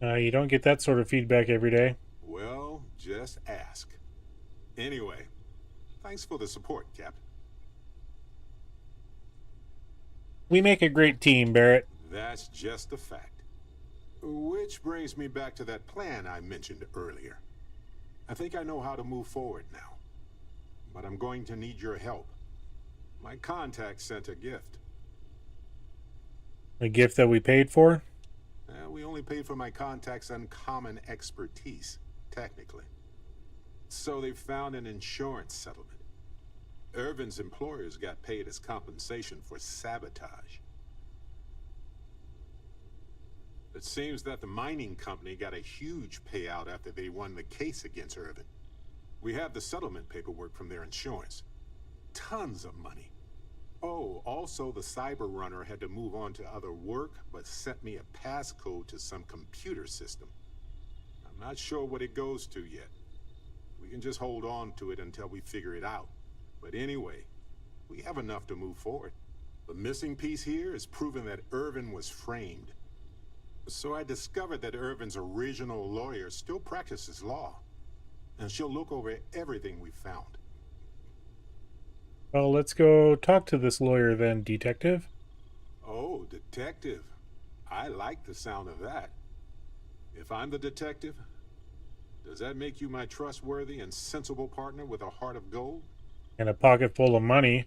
[SPEAKER 1] You don't get that sort of feedback every day.
[SPEAKER 3] Well, just ask. Anyway, thanks for the support, Captain.
[SPEAKER 1] We make a great team, Barrett.
[SPEAKER 3] That's just a fact. Which brings me back to that plan I mentioned earlier. I think I know how to move forward now. But I'm going to need your help. My contact sent a gift.
[SPEAKER 1] A gift that we paid for?
[SPEAKER 3] We only paid for my contact's uncommon expertise, technically. So they found an insurance settlement. Irvin's employers got paid as compensation for sabotage. It seems that the mining company got a huge payout after they won the case against Irvin. We have the settlement paperwork from their insurance. Tons of money. Oh, also the cyber runner had to move on to other work, but sent me a passcode to some computer system. I'm not sure what it goes to yet. We can just hold on to it until we figure it out. But anyway, we have enough to move forward. The missing piece here is proving that Irvin was framed. So I discovered that Irvin's original lawyer still practices law. And she'll look over everything we found.
[SPEAKER 1] Well, let's go talk to this lawyer then, detective.
[SPEAKER 3] Oh, detective. I like the sound of that. If I'm the detective, does that make you my trustworthy and sensible partner with a heart of gold?
[SPEAKER 1] And a pocket full of money.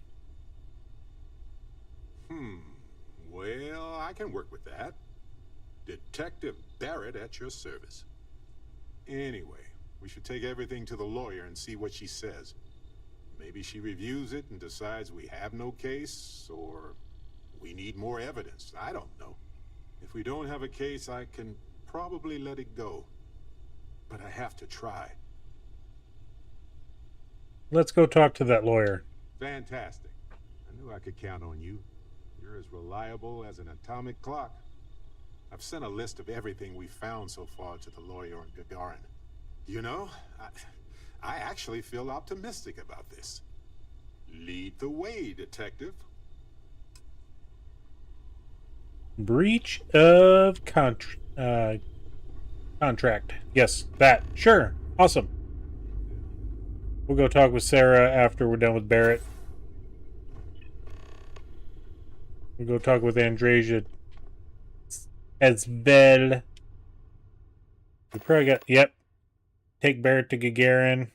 [SPEAKER 3] Well, I can work with that. Detective Barrett at your service. Anyway, we should take everything to the lawyer and see what she says. Maybe she reviews it and decides we have no case, or we need more evidence. I don't know. If we don't have a case, I can probably let it go. But I have to try.
[SPEAKER 1] Let's go talk to that lawyer.
[SPEAKER 3] Fantastic. I knew I could count on you. You're as reliable as an atomic clock. I've sent a list of everything we found so far to the lawyer on Gagarin. You know, I actually feel optimistic about this. Lead the way, detective.
[SPEAKER 1] Breach of contract. Yes, that. Sure. Awesome. We'll go talk with Sarah after we're done with Barrett. We'll go talk with Andreja as well. We probably got... Yep. Take Barrett to Gagarin.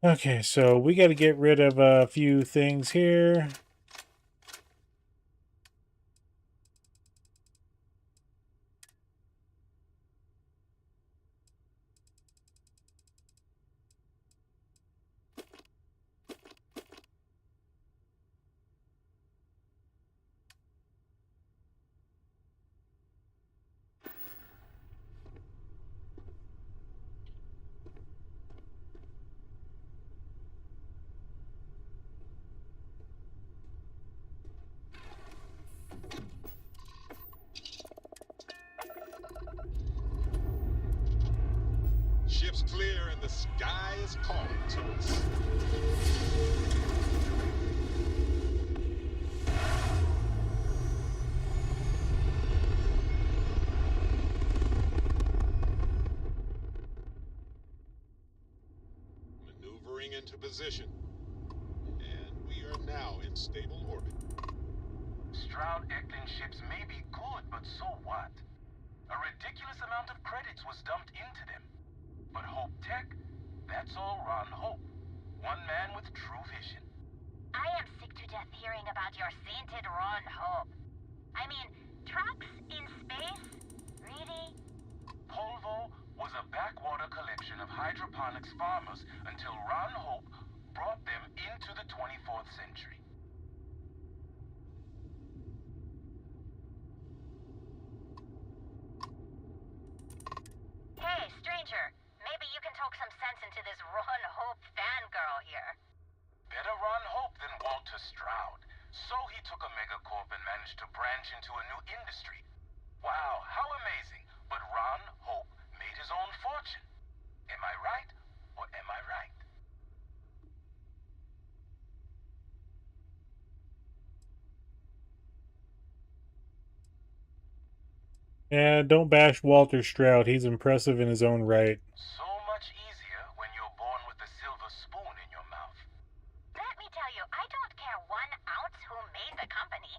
[SPEAKER 1] Okay, so we got to get rid of a few things here.
[SPEAKER 3] Ship's clear and the sky is calling to us. Maneuvering into position. And we are now in stable orbit.
[SPEAKER 6] Stroud-Eklund ships may be good, but so what? A ridiculous amount of credits was dumped into them. But Hope Tech, that's all Ron Hope. One man with true vision.
[SPEAKER 10] I am sick to death hearing about your sainted Ron Hope. I mean, trucks in space? Really?
[SPEAKER 6] Polvo was a backwater collection of hydroponics farmers until Ron Hope brought them into the 24th century.
[SPEAKER 10] Hey, stranger. Maybe you can talk some sense into this Ron Hope fangirl here.
[SPEAKER 6] Better Ron Hope than Walter Stroud. So he took a megacorp and managed to branch into a new industry. Wow, how amazing. But Ron Hope made his own fortune. Am I right or am I right?
[SPEAKER 1] Yeah, don't bash Walter Stroud. He's impressive in his own right.
[SPEAKER 6] So much easier when you're born with a silver spoon in your mouth.
[SPEAKER 10] Let me tell you, I don't care 1 ounce who made the company.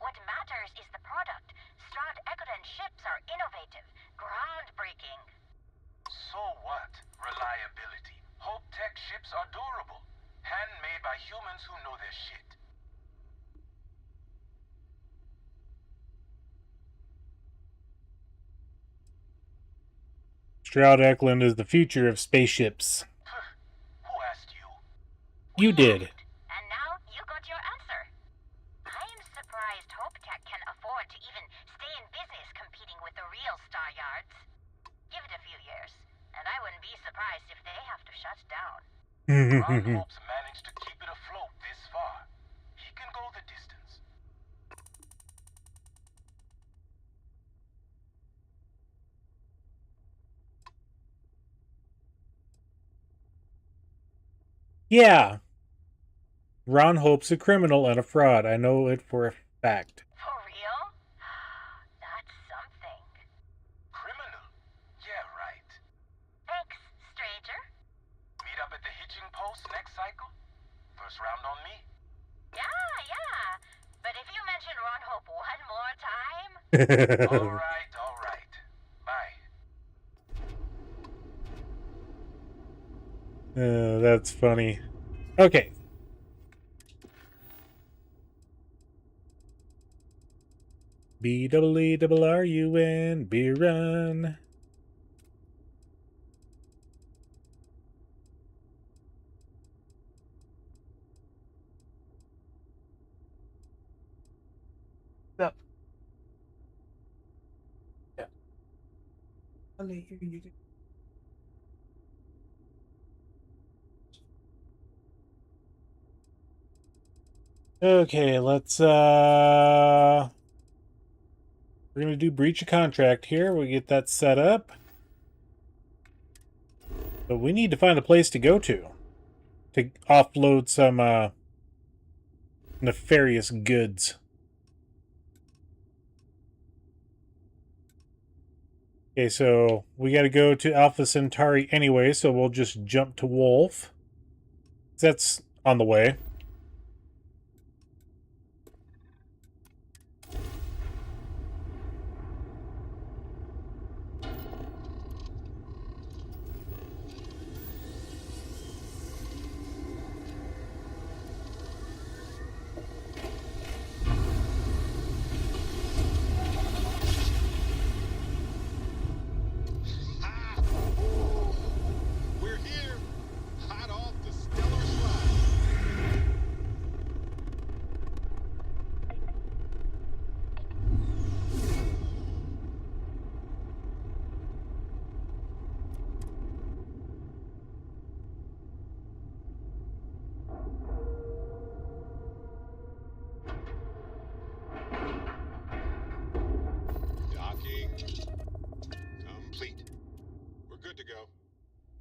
[SPEAKER 10] What matters is the product. Stroud Ecoden ships are innovative, groundbreaking.
[SPEAKER 6] So what? Reliability. Hope Tech ships are durable. Handmade by humans who know their shit.
[SPEAKER 1] Stroud Eklund is the future of spaceships.
[SPEAKER 6] Who asked you?
[SPEAKER 1] You did.
[SPEAKER 10] And now you got your answer. I am surprised Hope Tech can afford to even stay in business competing with the real star yards. Give it a few years, and I wouldn't be surprised if they have to shut down.
[SPEAKER 6] Ron Hope's managed to keep it afloat this far. He can go the distance.
[SPEAKER 1] Yeah. Ron Hope's a criminal and a fraud. I know it for a fact.
[SPEAKER 10] For real? That's something.
[SPEAKER 6] Criminal? Yeah, right.
[SPEAKER 10] Thanks, stranger.
[SPEAKER 6] Meet up at the hitching post next cycle? First round on me?
[SPEAKER 10] Yeah. But if you mention Ron Hope one more time...
[SPEAKER 6] All right. Bye.
[SPEAKER 1] That's funny. Okay. B-double-E-double-R-U-N, beer run. Yep. Yeah. Okay, let's we're gonna do breach of contract here. We'll get that set up. But we need to find a place to go to offload some nefarious goods. Okay, so we got to go to Alpha Centauri anyway, so we'll just jump to Wolf. That's on the way.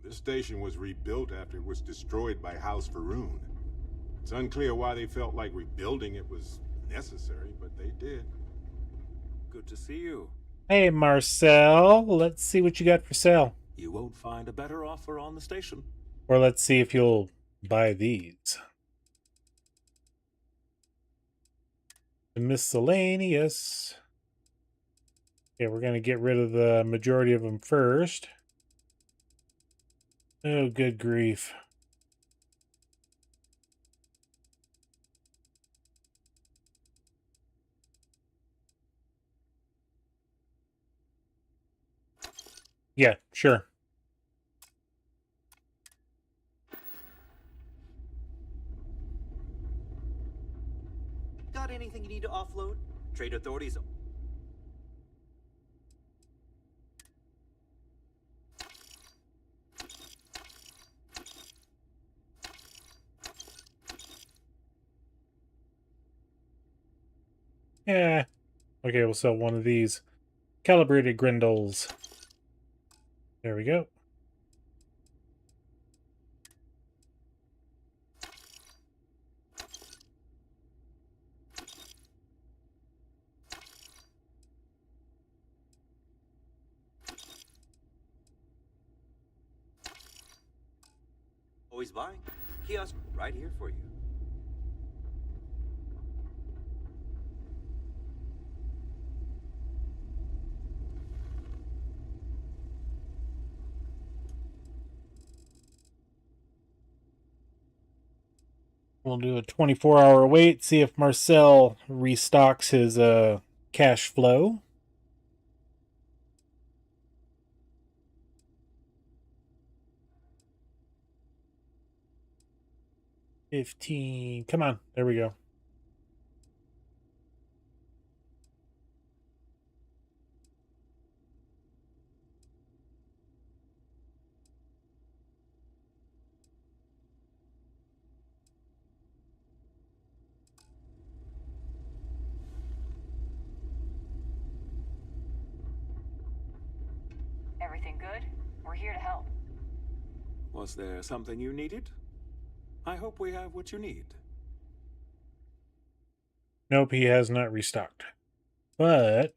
[SPEAKER 3] This station was rebuilt after it was destroyed by House Faroon. It's unclear why they felt like rebuilding it was necessary, but they did.
[SPEAKER 14] Good to see you.
[SPEAKER 1] Hey, Marcel. Let's see what you got for sale.
[SPEAKER 14] You won't find a better offer on the station.
[SPEAKER 1] Or let's see if you'll buy these. The miscellaneous. Okay, we're going to get rid of the majority of them first. Oh, good grief. Yeah, sure.
[SPEAKER 7] Got anything you need to offload? Trade authorities.
[SPEAKER 1] Yeah. Okay, we'll sell one of these. calibrated grindles. There we go.
[SPEAKER 7] Always buying. Kiosk right here for you.
[SPEAKER 1] We'll do a 24-hour wait, see if Marcel restocks his cash flow. $15. Come on. There we go.
[SPEAKER 8] Everything good? We're here to help.
[SPEAKER 14] Was there something you needed? I hope we have what you need.
[SPEAKER 1] Nope, he has not restocked. But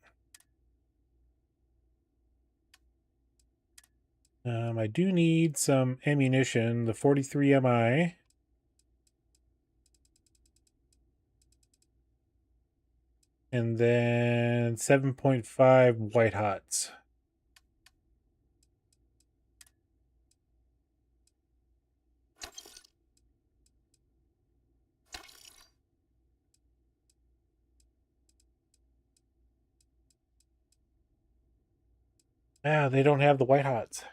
[SPEAKER 1] I do need some ammunition, the 43 MI. And then 7.5 white hots. Ah, they don't have the white hots.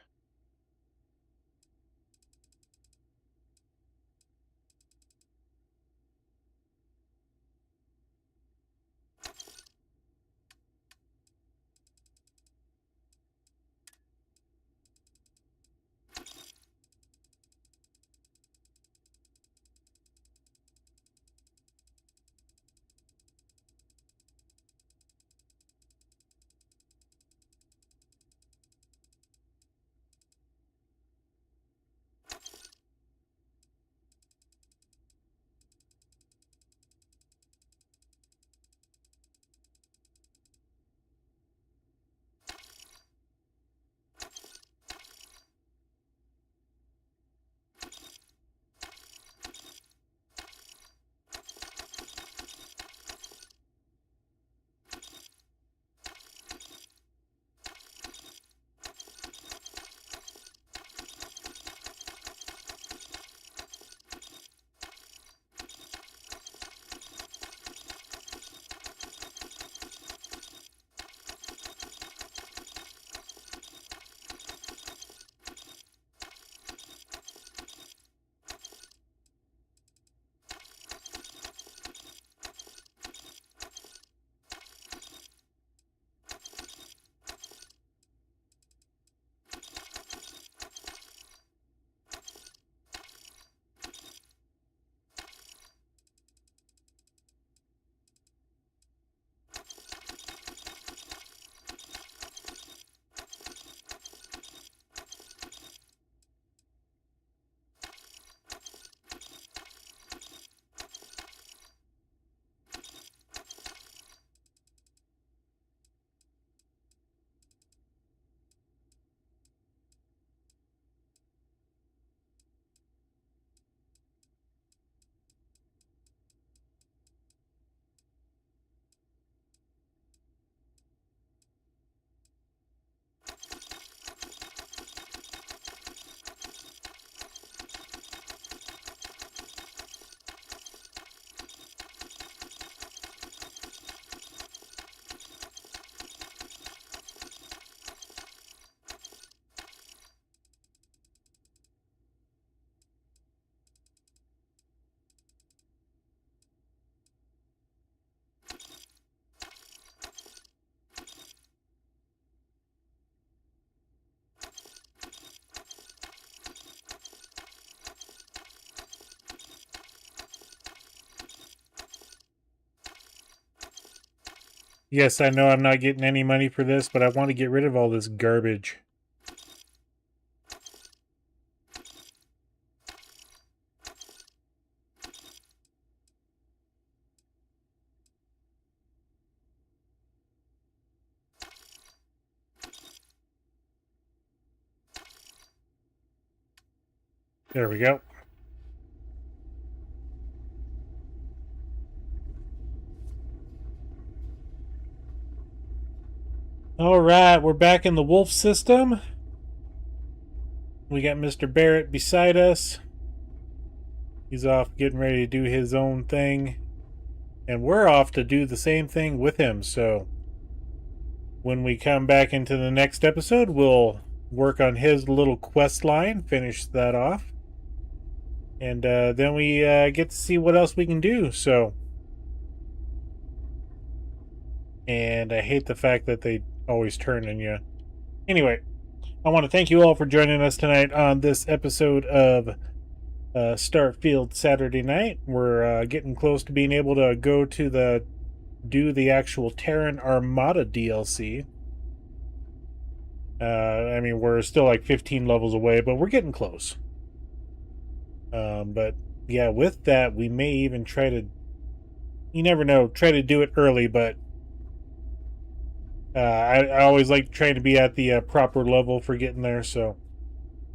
[SPEAKER 1] Yes, I know I'm not getting any money for this, but I want to get rid of all this garbage. There we go. All right, we're back in the wolf system. We got Mr. Barrett beside us. He's off getting ready to do his own thing. And we're off to do the same thing with him. So when we come back into the next episode, we'll work on his little quest line, finish that off. And then we get to see what else we can do. So, and I hate the fact that they always turn on you. Anyway, I want to thank you all for joining us tonight on this episode of Starfield Saturday Night. We're getting close to being able to go to do the actual Terran Armada DLC. I mean, we're still like 15 levels away, but we're getting close. But yeah, with that, we may even try to, you never know, try to do it early, but I always like trying to be at the proper level for getting there. So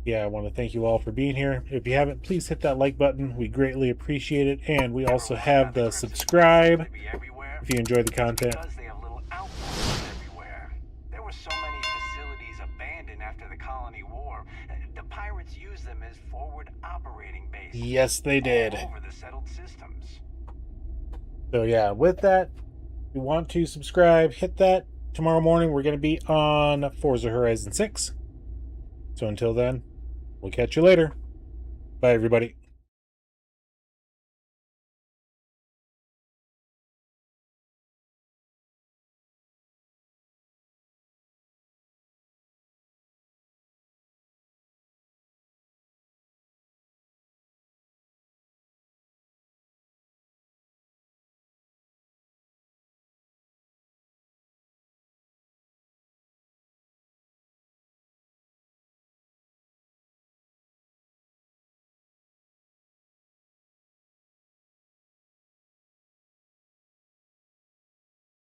[SPEAKER 1] yeah, I want to thank you all for being here. If you haven't, please hit that like button. We greatly appreciate it. And we also have the subscribe if you enjoy the content.
[SPEAKER 23] There were so many facilities abandoned after the colony war. The pirates used them as forward operating bases.
[SPEAKER 1] Yes, they did.
[SPEAKER 23] All over the settled systems.
[SPEAKER 1] So yeah, with that, if you want to subscribe, hit that. Tomorrow morning, we're going to be on Forza Horizon 6. So until then, we'll catch you later. Bye, everybody.